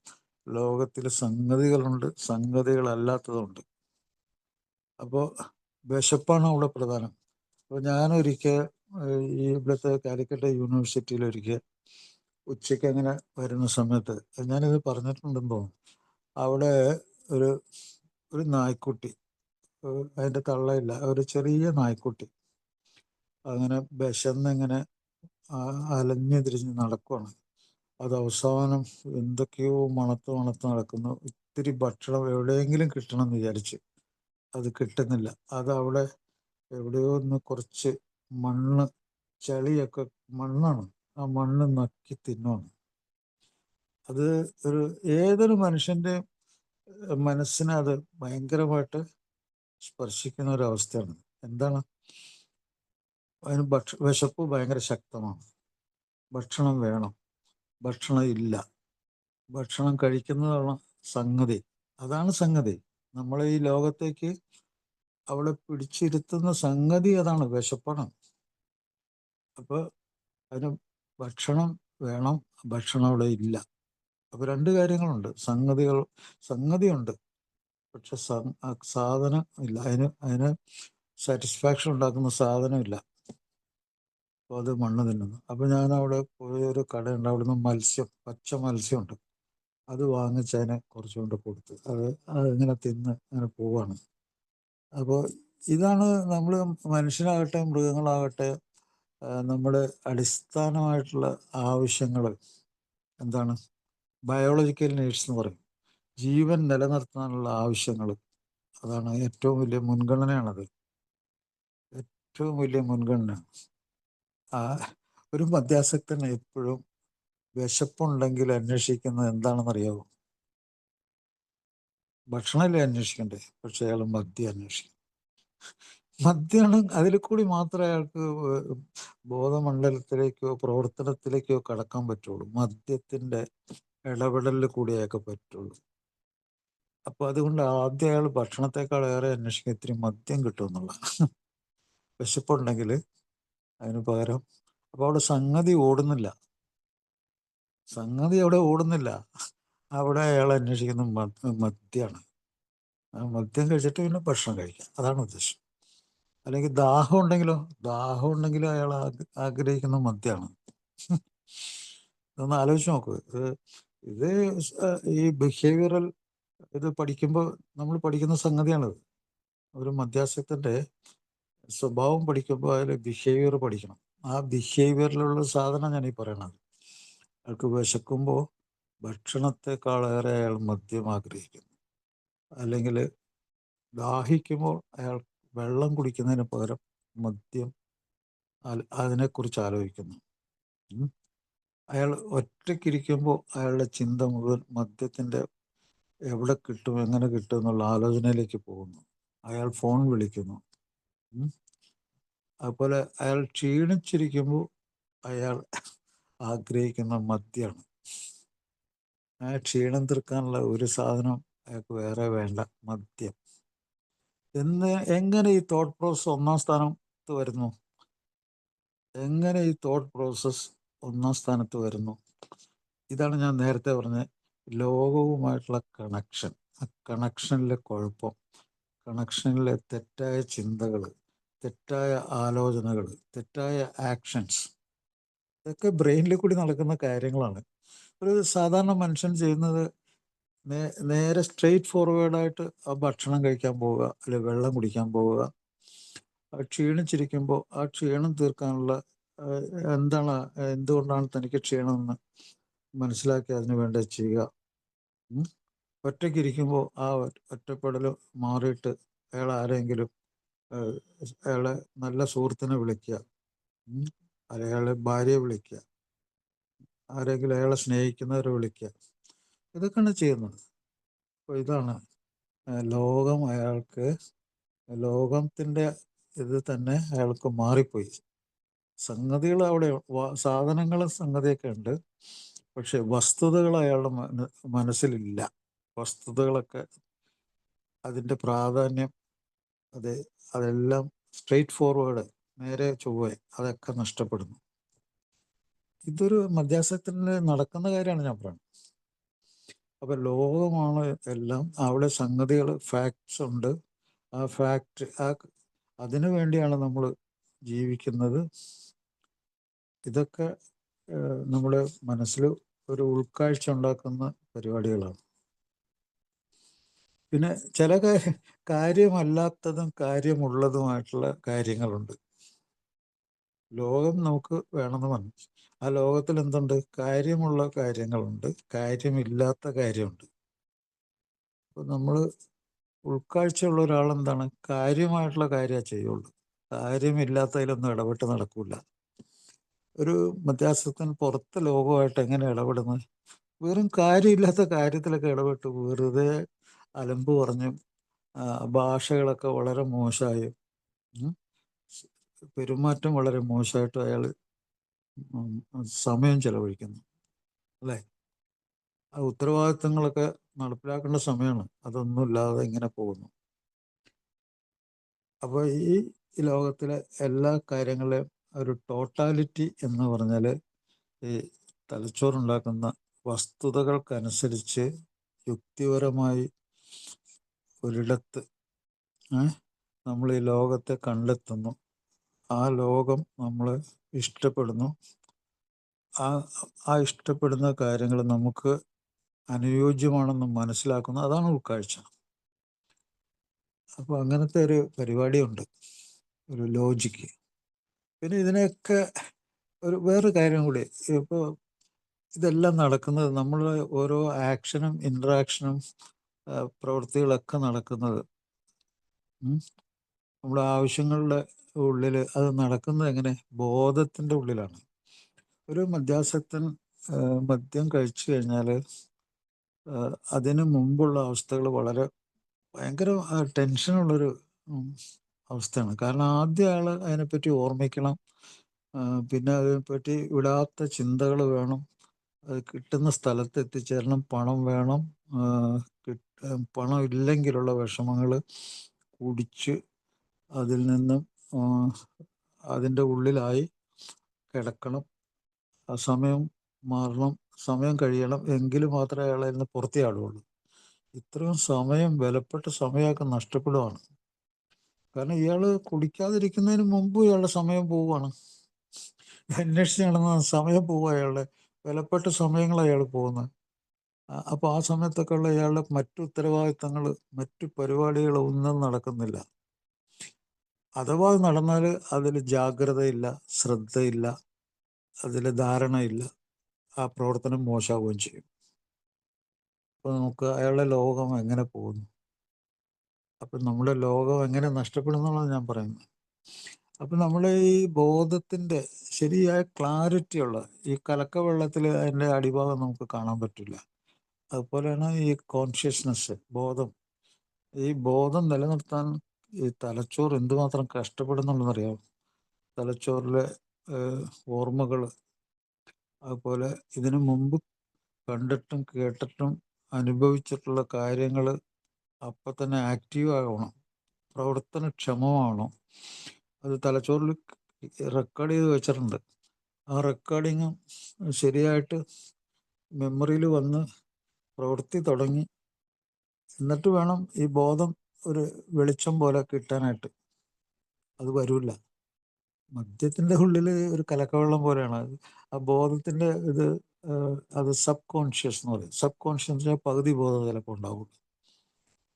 ലോകത്തിൽ സംഗതികളുണ്ട്, സംഗതികളല്ലാത്തതുണ്ട്. അപ്പോൾ വിശപ്പാണ് അവിടെ പ്രധാനം. അപ്പോൾ ഞാനൊരിക്കൽ ഈ ഇവിടുത്തെ കാലിക്കറ്റ് യൂണിവേഴ്സിറ്റിയിൽ ഒരിക്കൽ ഉച്ചയ്ക്ക് അങ്ങനെ വരുന്ന സമയത്ത്, ഞാനിത് പറഞ്ഞിട്ടുണ്ടെന്ന് തോന്നുന്നു, അവിടെ ഒരു നായ്ക്കുട്ടി, അതിൻ്റെ തള്ളയില്ല, ഒരു ചെറിയ നായ്ക്കുട്ടി അങ്ങനെ വിശന്നിങ്ങനെ അലഞ്ഞു തിരിഞ്ഞ് നടക്കുവാണ്. അത് അവസാനം എന്തൊക്കെയോ മണത്ത് നടക്കുന്നു. ഇത്തിരി ഭക്ഷണം എവിടെയെങ്കിലും കിട്ടണം എന്ന് വിചാരിച്ച്, അത് കിട്ടുന്നില്ല. അതവിടെ എവിടെയോ ഒന്ന് കുറച്ച് മണ്ണ്, ചളിയൊക്കെ മണ്ണാണ്, ആ മണ്ണ് നക്കി തിന്നുവാണ്. അത് ഏതൊരു മനുഷ്യൻ്റെ മനസ്സിനെ അത് ഭയങ്കരമായിട്ട് സ്പർശിക്കുന്ന ഒരവസ്ഥയാണ്. എന്താണ്? അതിന് വിശപ്പ് ഭയങ്കര ശക്തമാണ്. ഭക്ഷണം വേണം, ഭക്ഷണം ഇല്ല, ഭക്ഷണം കഴിക്കുന്നതാണ് സംഗതി. അതാണ് സംഗതി. നമ്മളെ ഈ ലോകത്തേക്ക് അവിടെ പിടിച്ചിരുത്തുന്ന സംഗതി അതാണ്, വിശപ്പാണ്. അപ്പോൾ അതിന് ഭക്ഷണം വേണം, ഭക്ഷണം അവിടെ ഇല്ല. അപ്പോൾ രണ്ട് കാര്യങ്ങളുണ്ട്. സംഗതിയുണ്ട്, പക്ഷെ സാധനം ഇല്ല. അതിന് സാറ്റിസ്ഫാക്ഷൻ ഉണ്ടാക്കുന്ന സാധനമില്ല. അപ്പോൾ അത് മണ്ണ് തിന്നുന്നു. അപ്പോൾ ഞാൻ അവിടെ പോയ ഒരു കടയുണ്ട്, അവിടുന്ന് പച്ച മത്സ്യമുണ്ട്. അത് വാങ്ങിച്ച് അതിനെ കുറച്ചുകൊണ്ട് കൊടുത്ത് അതിങ്ങനെ തിന്ന് അങ്ങനെ പോവാണ്. അപ്പോൾ ഇതാണ് നമ്മൾ, മനുഷ്യനാകട്ടെ മൃഗങ്ങളാകട്ടെ, നമ്മുടെ അടിസ്ഥാനമായിട്ടുള്ള ആവശ്യങ്ങൾ എന്താണ്? ബയോളജിക്കൽ നീഡ്സ് എന്ന് പറയും. ജീവൻ നിലനിർത്താനുള്ള ആവശ്യങ്ങൾ, അതാണ് ഏറ്റവും വലിയ മുൻഗണനയാണത്. ഏറ്റവും വലിയ മുൻഗണന. ഒരു മദ്യാസക്തൻ എപ്പോഴും വിശപ്പുണ്ടെങ്കിൽ അന്വേഷിക്കുന്നത് എന്താണെന്നറിയാവോ? ഭക്ഷണമല്ലേ അന്വേഷിക്കണ്ടേ? പക്ഷെ അയാൾ മദ്യം അന്വേഷിക്കും. മദ്യമാണ്. അതിൽ കൂടി മാത്രമേ അയാൾക്ക് ബോധമണ്ഡലത്തിലേക്കോ പ്രവർത്തനത്തിലേക്കോ കടക്കാൻ പറ്റുള്ളൂ. മദ്യത്തിൻ്റെ ഇടപെടലിൽ കൂടി അയാൾക്ക് പറ്റുള്ളൂ. അപ്പോൾ അതുകൊണ്ട് ആദ്യം അയാൾ ഭക്ഷണത്തെക്കാൾ ഏറെ അന്വേഷിക്കുക ഇത്തിരി മദ്യം കിട്ടുമെന്നുള്ള. വിശപ്പുണ്ടെങ്കിൽ അതിന് പകരം. അപ്പോൾ അവിടെ സംഗതി ഓടുന്നില്ല. അവിടെ ഓടുന്നില്ല. അവിടെ അയാൾ അന്വേഷിക്കുന്ന മദ്യമാണ്. മദ്യം കഴിച്ചിട്ട് പിന്നെ ഭക്ഷണം കഴിക്കാം, അതാണ് ഉദ്ദേശം. അല്ലെങ്കിൽ ദാഹം ഉണ്ടെങ്കിലോ, ദാഹം ഉണ്ടെങ്കിലും അയാൾ ആഗ്രഹിക്കുന്ന മദ്യമാണ്. ഇതൊന്ന് ആലോചിച്ച് നോക്കൂ. ഇത് ഈ ബിഹേവിയറൽ ഇത് പഠിക്കുമ്പോൾ നമ്മൾ പഠിക്കുന്ന സംഗതിയാണിത്. ഒരു മദ്യാസക്തന്റെ സ്വഭാവം പഠിക്കുമ്പോൾ അതിൽ ബിഹേവിയർ പഠിക്കണം. ആ ബിഹേവിയറിലുള്ള സാധനം ഞാൻ ഈ പറയണത്. അയാൾക്ക് വിശക്കുമ്പോൾ ഭക്ഷണത്തെക്കാളേറെ അയാൾ മദ്യം ആഗ്രഹിക്കുന്നു. അല്ലെങ്കിൽ ദാഹിക്കുമ്പോൾ അയാൾ വെള്ളം കുടിക്കുന്നതിന് പകരം മദ്യം അതിനെക്കുറിച്ച് ആലോചിക്കുന്നു. അയാൾ ഒറ്റയ്ക്കിരിക്കുമ്പോൾ അയാളുടെ ചിന്ത മുഴുവൻ മദ്യത്തിൻ്റെ എവിടെ കിട്ടും, എങ്ങനെ കിട്ടും എന്നുള്ള ആലോചനയിലേക്ക് പോകുന്നു. അയാൾ ഫോൺ വിളിക്കുന്നു. അതുപോലെ അയാൾ ക്ഷീണിച്ചിരിക്കുമ്പോൾ അയാൾ ആഗ്രഹിക്കുന്ന മദ്യമാണ്. ആ ക്ഷീണം തീർക്കാനുള്ള ഒരു സാധനം അയാൾക്ക് വേറെ വേണ്ട, മദ്യം. എങ്ങനെ ഈ തോട്ട് പ്രോസസ് ഒന്നാം സ്ഥാനത്ത് വരുന്നു? എങ്ങനെ ഈ തോട്ട് പ്രോസസ് ഒന്നാം സ്ഥാനത്ത് വരുന്നു? ഇതാണ് ഞാൻ നേരത്തെ പറഞ്ഞ ലോകവുമായിട്ടുള്ള കണക്ഷൻ. ആ കണക്ഷനിലെ കുഴപ്പം, കണക്ഷനിലെ തെറ്റായ ചിന്തകൾ, തെറ്റായ ആലോചനകൾ, തെറ്റായ ആക്ഷൻസ്, ഇതൊക്കെ ബ്രെയിനിൽ കൂടി നടക്കുന്ന കാര്യങ്ങളാണ്. ഒരു സാധാരണ മനുഷ്യൻ ചെയ്യുന്നത് നേരെ സ്ട്രെയിറ്റ് ഫോർവേഡായിട്ട് ആ ഭക്ഷണം കഴിക്കാൻ പോവുക, അല്ലെങ്കിൽ വെള്ളം കുടിക്കാൻ പോവുക. ക്ഷീണിച്ചിരിക്കുമ്പോൾ ആ ക്ഷീണം തീർക്കാനുള്ള എന്തുകൊണ്ടാണ് തനിക്ക് ക്ഷീണമെന്ന് മനസ്സിലാക്കി അതിന് വേണ്ടി ചെയ്യുക. ഒറ്റയ്ക്കിരിക്കുമ്പോൾ ആ ഒറ്റപ്പെടൽ മാറിയിട്ട് അയാൾ ആരെങ്കിലും, അയാളെ നല്ല സുഹൃത്തിനെ വിളിക്കുക, അല്ലെങ്കിൽ അയാളെ ഭാര്യയെ വിളിക്കുക, ആരെങ്കിലും അയാളെ സ്നേഹിക്കുന്നവരെ വിളിക്കുക, ഇതൊക്കെയാണ് ചെയ്യുന്നത്. അപ്പോൾ ഇതാണ് ലോകം. അയാൾക്ക് ലോകത്തിൻ്റെ ഇത് തന്നെ അയാൾക്ക് മാറിപ്പോയി. സംഗതികൾ അവിടെ, സാധനങ്ങളും സംഗതിയൊക്കെ ഉണ്ട്, പക്ഷെ വസ്തുതകൾ അയാളുടെ മനസ്സിലില്ല. വസ്തുതകളൊക്കെ, അതിൻ്റെ പ്രാധാന്യം, അതെല്ലാം സ്ട്രെയിറ്റ് ഫോർവേഡ്, നേരെ ചൊവ്വ, അതൊക്കെ നഷ്ടപ്പെടുന്നു. ഇതൊരു മധ്യാസക്തന് നടക്കുന്ന കാര്യമാണ് ഞാൻ പറയുന്നത്. അപ്പം ലോകമാണ് എല്ലാം. അവിടെ സംഗതികൾ, ഫാക്ട്സ് ഉണ്ട്. ആ ഫാക്ട്, അതിനു വേണ്ടിയാണ് നമ്മൾ ജീവിക്കുന്നത്. ഇതൊക്കെ നമ്മുടെ മനസ്സിൽ ഒരു ഉൾക്കാഴ്ച ഉണ്ടാക്കുന്ന പരിപാടികളാണ്. പിന്നെ ചില കാര്യമല്ലാത്തതും കാര്യമുള്ളതുമായിട്ടുള്ള കാര്യങ്ങളുണ്ട്. ലോകം നമുക്ക് വേണമെന്ന് പറഞ്ഞു. ആ ലോകത്തിൽ എന്തുണ്ട്? കാര്യമുള്ള കാര്യങ്ങളുണ്ട്, കാര്യമില്ലാത്ത കാര്യമുണ്ട്. അപ്പോൾ നമ്മൾ ഉൾക്കാഴ്ചയുള്ള ഒരാളെന്താണ്? കാര്യമായിട്ടുള്ള കാര്യമേ ചെയ്യുള്ളൂ. കാര്യമില്ലാത്തതിലൊന്നും ഇടപെട്ട് നടക്കില്ല. ഒരു മധ്യാസക്തൻ പുറത്തെ ലോകമായിട്ട് എങ്ങനെ ഇടപെടുന്നത്? വെറും കാര്യമില്ലാത്ത കാര്യത്തിലൊക്കെ ഇടപെട്ട് വെറുതെ അലമ്പ് പറഞ്ഞും ഭാഷകളൊക്കെ വളരെ മോശമായും പെരുമാറ്റം വളരെ മോശമായിട്ടും അയാൾ സമയം ചെലവഴിക്കുന്നു, അല്ലേ? ആ ഉത്തരവാദിത്തങ്ങളൊക്കെ നടപ്പിലാക്കേണ്ട സമയമാണ്, അതൊന്നുമില്ലാതെ ഇങ്ങനെ പോകുന്നു. അപ്പോൾ ഈ ലോകത്തിലെ എല്ലാ കാര്യങ്ങളെയും ഒരു ടോട്ടാലിറ്റി എന്ന് പറഞ്ഞാൽ ഈ തലച്ചോറുണ്ടാക്കുന്ന വസ്തുതകൾക്കനുസരിച്ച് യുക്തിപരമായി ഒരിടത്ത് നമ്മൾ ഈ ലോകത്തെ കണ്ടെത്തുന്നു. ആ ലോകം നമ്മൾ ഇഷ്ടപ്പെടുന്നു. ആ ഇഷ്ടപ്പെടുന്ന കാര്യങ്ങൾ നമുക്ക് അനുയോജ്യമാണെന്ന് മനസ്സിലാക്കുന്നു. അതാണ് ഉൾക്കാഴ്ച. അപ്പോൾ അങ്ങനത്തെ ഒരു പരിപാടിയുണ്ട്, ഒരു ലോജിക്ക്. പിന്നെ ഇതിനെയൊക്കെ വേറൊരു കാര്യം കൂടി, ഇപ്പോൾ ഇതെല്ലാം നടക്കുന്നത്, നമ്മൾ ഓരോ ആക്ഷനും ഇൻട്രാക്ഷനും പ്രവൃത്തികളൊക്കെ നടക്കുന്നത് നമ്മുടെ ആവശ്യങ്ങളുടെ ഉള്ളിൽ, അത് നടക്കുന്നത് എങ്ങനെ? ബോധത്തിൻ്റെ ഉള്ളിലാണ്. ഒരു മദ്യാസക്തൻ മദ്യം കഴിച്ചു കഴിഞ്ഞാൽ അതിന് മുമ്പുള്ള അവസ്ഥകൾ വളരെ ഭയങ്കര ടെൻഷനുള്ളൊരു അവസ്ഥയാണ്. കാരണം ആദ്യം ആൾ അതിനെപ്പറ്റി ഓർമ്മിക്കണം, പിന്നെ അതിനെപ്പറ്റി വിടാത്ത ചിന്തകൾ വേണം, അത് കിട്ടുന്ന സ്ഥലത്ത് എത്തിച്ചേരണം, പണം വേണം, പണം ഇല്ലെങ്കിലുള്ള വിഷമങ്ങൾ കുടിച്ച് അതിൽ നിന്നും അതിൻ്റെ ഉള്ളിലായി കിടക്കണം, സമയം മാറണം, സമയം കഴിയണം, എങ്കിലും മാത്രമേ അയാൾ അതിൽ നിന്ന് പുറത്തേ ആടുകയുള്ളൂ. ഇത്രയും സമയം, വിലപ്പെട്ട സമയമൊക്കെ നഷ്ടപ്പെടുവാണ്. കാരണം ഇയാൾ കുടിക്കാതിരിക്കുന്നതിന് മുമ്പ് ഇയാളുടെ സമയം പോവുകയാണ്. അന്വേഷിച്ച് നടന്ന സമയം പോവുക, അയാളുടെ വിലപ്പെട്ട സമയങ്ങളാണ് അയാൾ പോകുന്നത്. അപ്പോൾ ആ സമയത്തൊക്കെ ഉള്ള ഇയാളുടെ മറ്റു ഉത്തരവാദിത്തങ്ങൾ, മറ്റു പരിപാടികൾ ഒന്നും നടക്കുന്നില്ല. അഥവാ നടന്നാൽ അതിൽ ജാഗ്രതയില്ല, ശ്രദ്ധയില്ല, അതിൽ ധാരണയില്ല, ആ പ്രവർത്തനം മോശമാവുകയും ചെയ്യും. അപ്പോൾ നമുക്ക് അയാളുടെ ലോകം എങ്ങനെ പോകുന്നു, അപ്പം നമ്മുടെ ലോകം എങ്ങനെ നഷ്ടപ്പെടുന്നുള്ളത് ഞാൻ പറയുന്നത്. അപ്പം നമ്മൾ ഈ ബോധത്തിൻ്റെ ശരിയായ ക്ലാരിറ്റിയുള്ള ഈ കലക്കവെള്ളത്തിൽ അതിൻ്റെ അടിഭാഗം നമുക്ക് കാണാൻ പറ്റില്ല. അതുപോലെയാണ് ഈ കോൺഷ്യസ്നെസ്, ബോധം. ഈ ബോധം നിലനിർത്താൻ ഈ തലച്ചോർ എന്തുമാത്രം കഷ്ടപ്പെടുന്നുണ്ടെന്നറിയാം. തലച്ചോറിലെ ഓർമ്മകൾ, അതുപോലെ ഇതിനു മുമ്പ് കണ്ടിട്ടും കേട്ടിട്ടും അനുഭവിച്ചിട്ടുള്ള കാര്യങ്ങൾ അപ്പം തന്നെ ആക്റ്റീവ് ആവണം, പ്രവർത്തനക്ഷമമാവണം. അത് തലച്ചോറിൽ റെക്കോർഡ് ചെയ്ത് വെച്ചിട്ടുണ്ട്. ആ റെക്കോർഡിങ് ശരിയായിട്ട് മെമ്മറിയിൽ വന്ന് പ്രവൃത്തി തുടങ്ങി, എന്നിട്ട് വേണം ഈ ബോധം ഒരു വെളിച്ചം പോലെ കിട്ടാനായിട്ട്. അത് വരില്ല. മദ്യത്തിൻ്റെ ഉള്ളിൽ ഒരു കലക്കവെള്ളം പോലെയാണ് അത്. ആ ബോധത്തിൻ്റെ ഇത് അത് സബ് കോൺഷ്യസ് എന്ന് പറയും. സബ് കോൺഷ്യസ് പകുതി ബോധം ചിലപ്പോൾ ഉണ്ടാവും,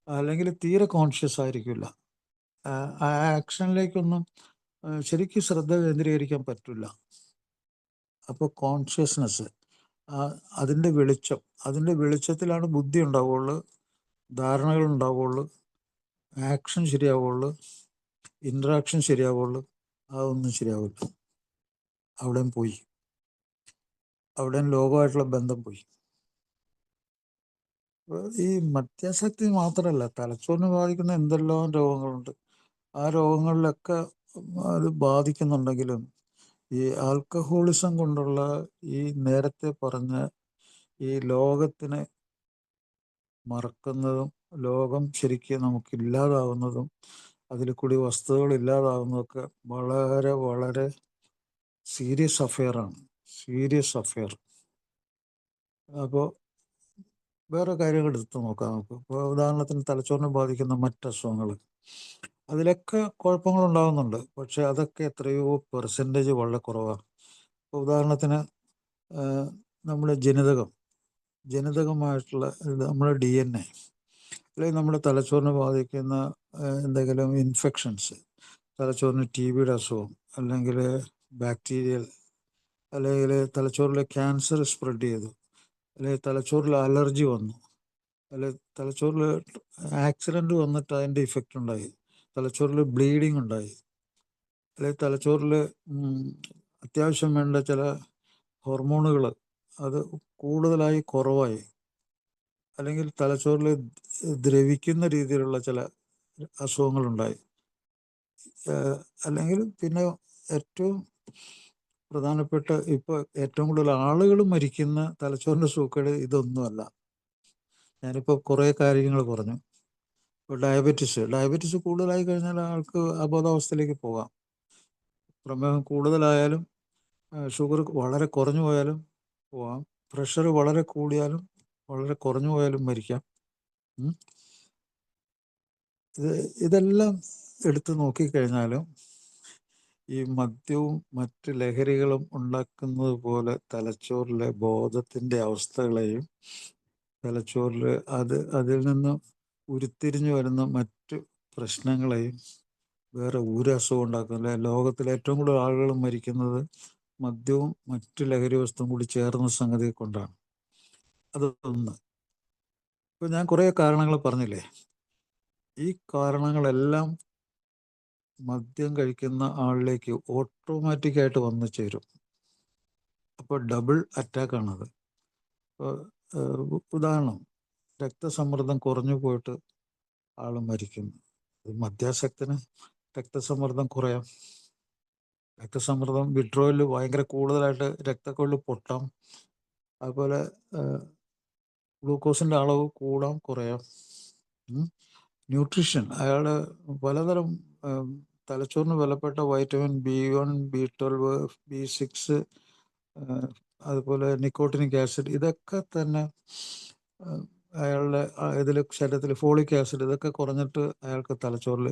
അല്ലെങ്കിൽ തീരെ കോൺഷ്യസ് ആയിരിക്കില്ല. ആ ആക്ഷനിലേക്കൊന്നും ശരിക്കും ശ്രദ്ധ കേന്ദ്രീകരിക്കാൻ പറ്റില്ല. അപ്പോൾ കോൺഷ്യസ്നെസ്, അതിൻ്റെ വെളിച്ചം, അതിൻ്റെ വെളിച്ചത്തിലാണ് ബുദ്ധി ഉണ്ടാവുള്ളൂ, ധാരണകൾ ഉണ്ടാവുള്ളൂ, ആക്ഷൻ ശരിയാവുള്ളൂ, ഇൻട്രാക്ഷൻ ശരിയാവുള്ളൂ. അതൊന്നും ശരിയാവില്ല. അവിടെയും പോയി, അവിടെയും ലോകമായിട്ടുള്ള ബന്ധം പോയി. ഈ മദ്യാസക്തി മാത്രമല്ല, തലച്ചോറിനെ ബാധിക്കുന്ന എന്തെല്ലാം രോഗങ്ങളുണ്ട്. ആ രോഗങ്ങളിലൊക്കെ അത് ബാധിക്കുന്നുണ്ടെങ്കിലും ഈ ആൽക്കഹോളിസം കൊണ്ടുള്ള ഈ നേരത്തെ പറഞ്ഞ ഈ ലോകത്തിനെ മറക്കുന്നതും, ലോകം ശരിക്കും നമുക്ക് ഇല്ലാതാവുന്നതും, അതിൽ കൂടി വസ്തുക്കൾ ഇല്ലാതാവുന്നതൊക്കെ വളരെ വളരെ സീരിയസ് അഫെയറാണ്. Serious affair. അപ്പോൾ വേറെ കാര്യങ്ങൾ എടുത്ത് നോക്കാം നമുക്ക്. ഇപ്പോൾ ഉദാഹരണത്തിന് തലച്ചോറിനെ ബാധിക്കുന്ന മറ്റ് അസുഖങ്ങൾ, അതിലൊക്കെ കുഴപ്പങ്ങളുണ്ടാകുന്നുണ്ട്. പക്ഷെ അതൊക്കെ എത്രയോ പെർസെൻറ്റേജ് വളരെ കുറവാണ്. ഇപ്പോൾ ഉദാഹരണത്തിന് നമ്മുടെ ജനിതകമായിട്ടുള്ള നമ്മുടെ DNA, അല്ലെങ്കിൽ നമ്മുടെ തലച്ചോറിനെ ബാധിക്കുന്ന എന്തെങ്കിലും ഇൻഫെക്ഷൻസ്, തലച്ചോറിന് TBയുടെ അസുഖം, അല്ലെങ്കിൽ ബാക്ടീരിയൽ, അല്ലെങ്കിൽ തലച്ചോറിലെ ക്യാൻസർ സ്പ്രെഡ് ചെയ്തു, അല്ലെങ്കിൽ തലച്ചോറിൽ അലർജി വന്നു, അല്ലെങ്കിൽ തലച്ചോറിൽ ആക്സിഡൻറ്റ് വന്നിട്ട് അതിൻ്റെ ഇഫക്റ്റ് ഉണ്ടായി, തലച്ചോറിൽ ബ്ലീഡിങ് ഉണ്ടായി, അല്ലെങ്കിൽ തലച്ചോറിൽ അത്യാവശ്യം വേണ്ട ചില ഹോർമോണുകൾ അത് കൂടുതലായി കുറവായി, അല്ലെങ്കിൽ തലച്ചോറിൽ ദ്രവിക്കുന്ന രീതിയിലുള്ള ചില അസുഖങ്ങളുണ്ടായി, അല്ലെങ്കിൽ പിന്നെ ഏറ്റവും പ്രധാനപ്പെട്ട ഇപ്പോൾ ഏറ്റവും കൂടുതൽ ആളുകൾ മരിക്കുന്ന തലച്ചോറിൻ്റെ സൂക്കേട് ഇതൊന്നുമല്ല. ഞാനിപ്പോൾ കുറേ കാര്യങ്ങൾ പറഞ്ഞു. ഇപ്പോൾ ഡയബറ്റീസ് കൂടുതലായി കഴിഞ്ഞാൽ ആൾക്ക് അബോധാവസ്ഥയിലേക്ക് പോകാം. പ്രമേഹം കൂടുതലായാലും, ഷുഗർ വളരെ കുറഞ്ഞു പോയാലും പോകാം, പ്രഷർ വളരെ കൂടിയാലും വളരെ കുറഞ്ഞു പോയാലും മരിക്കാം. ഇതെല്ലാം എടുത്തു നോക്കിക്കഴിഞ്ഞാലും ഈ മദ്യവും മറ്റ് ലഹരികളും ഉണ്ടാക്കുന്നത് പോലെ തലച്ചോറിലെ ബോധത്തിൻ്റെ അവസ്ഥകളെയും, തലച്ചോറിൽ അതിൽ നിന്ന് ഉരുത്തിരിഞ്ഞു വരുന്ന മറ്റ് പ്രശ്നങ്ങളെയും വേറെ ഒരു അസുഖം ഉണ്ടാക്കുന്നില്ല. ലോകത്തിലെ ഏറ്റവും കൂടുതൽ ആളുകൾ മരിക്കുന്നത് മദ്യവും മറ്റു ലഹരി വസ്തുവും കൂടി ചേർന്ന സംഗതി കൊണ്ടാണ്. അതൊന്ന്. ഇപ്പോൾ ഞാൻ കുറേ കാരണങ്ങൾ പറഞ്ഞില്ലേ, ഈ കാരണങ്ങളെല്ലാം മദ്യം കഴിക്കുന്ന ആളിലേക്ക് ഓട്ടോമാറ്റിക്കായിട്ട് വന്നു ചേരും. അപ്പോൾ ഡബിൾ അറ്റാക്കാണത്. ഇപ്പോൾ ഉദാഹരണം, രക്തസമ്മർദ്ദം കുറഞ്ഞു പോയിട്ട് ആൾ മരിക്കുന്നു. മദ്യാസക്തന് രക്തസമ്മർദ്ദം കുറയാം, രക്തസമ്മർദ്ദം വിഡ്രോയിൽ ഭയങ്കര കൂടുതലായിട്ട് രക്തക്കൊള്ളു പൊട്ടാം, അതുപോലെ ഗ്ലൂക്കോസിൻ്റെ അളവ് കൂടാം കുറയാം. ന്യൂട്രീഷൻ, അയാൾ പലതരം തലച്ചോറിന് വിലപ്പെട്ട വൈറ്റമിൻ B1, B12, B6, അതുപോലെ നിക്കോട്ടിനിക് ആസിഡ്, ഇതൊക്കെ തന്നെ അയാളുടെ ഇതിൽ ശരീരത്തിൽ ഫോളിക് ആസിഡ് ഇതൊക്കെ കുറഞ്ഞിട്ട് അയാൾക്ക് തലച്ചോറിൽ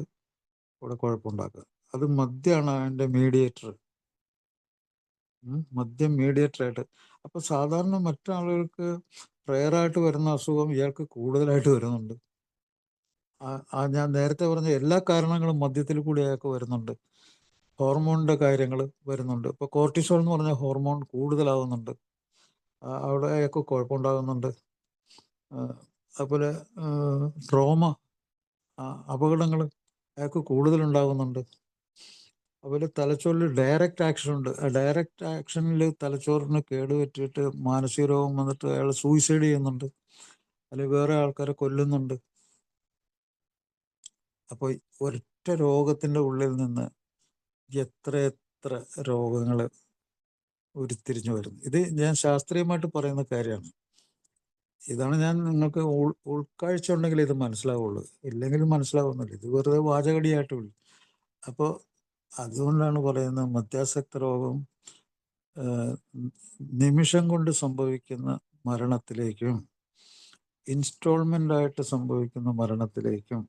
ഇവിടെ കുഴപ്പമുണ്ടാക്കുക. അത് മദ്യമാണ് അതിൻ്റെ മീഡിയേറ്റർ. മദ്യം മീഡിയേറ്റർ ആയിട്ട്. അപ്പോൾ സാധാരണ മറ്റാളുകൾക്ക് റെയറായിട്ട് വരുന്ന അസുഖം ഇയാൾക്ക് കൂടുതലായിട്ട് വരുന്നുണ്ട്. ഞാൻ നേരത്തെ പറഞ്ഞ എല്ലാ കാരണങ്ങളും മദ്യത്തിൽ കൂടി അയാൾക്ക് വരുന്നുണ്ട്. ഹോർമോണിൻ്റെ കാര്യങ്ങൾ വരുന്നുണ്ട്. ഇപ്പോൾ കോർട്ടിസോൾ എന്ന് പറഞ്ഞ ഹോർമോൺ കൂടുതലാകുന്നുണ്ട്, അവിടെ അയാൾക്ക് കുഴപ്പമുണ്ടാകുന്നുണ്ട്. അതുപോലെ ട്രോമ, അപകടങ്ങൾ അയാൾക്ക് കൂടുതലുണ്ടാകുന്നുണ്ട്. അതുപോലെ തലച്ചോറിൽ ഡയറക്റ്റ് ആക്ഷൻ ഉണ്ട്. ആ ഡയറക്റ്റ് ആക്ഷനിൽ തലച്ചോറിന് കേടുപറ്റിയിട്ട് മാനസിക രോഗം വന്നിട്ട് അയാൾ സൂയിസൈഡ് ചെയ്യുന്നുണ്ട്, അല്ലെങ്കിൽ വേറെ ആൾക്കാരെ കൊല്ലുന്നുണ്ട്. അപ്പോൾ ഒരൊറ്റ രോഗത്തിൻ്റെ ഉള്ളിൽ നിന്ന് എത്ര രോഗങ്ങൾ ഉരുത്തിരിഞ്ഞു വരുന്നു. ഇത് ഞാൻ ശാസ്ത്രീയമായിട്ട് പറയുന്ന കാര്യമാണ്. ഇതാണ് ഞാൻ നിങ്ങൾക്ക് ഉൾക്കാഴ്ച ഉണ്ടെങ്കിൽ ഇത് മനസ്സിലാവുള്ളൂ, ഇല്ലെങ്കിൽ മനസ്സിലാവുന്നില്ല. ഇത് വെറുതെ വാചകടിയായിട്ടുള്ളൂ. അപ്പോൾ അതുകൊണ്ടാണ് പറയുന്നത് മദ്യാസക്ത രോഗം നിമിഷം കൊണ്ട് സംഭവിക്കുന്ന മരണത്തിലേക്കും ഇൻസ്റ്റോൾമെൻ്റായിട്ട് സംഭവിക്കുന്ന മരണത്തിലേക്കും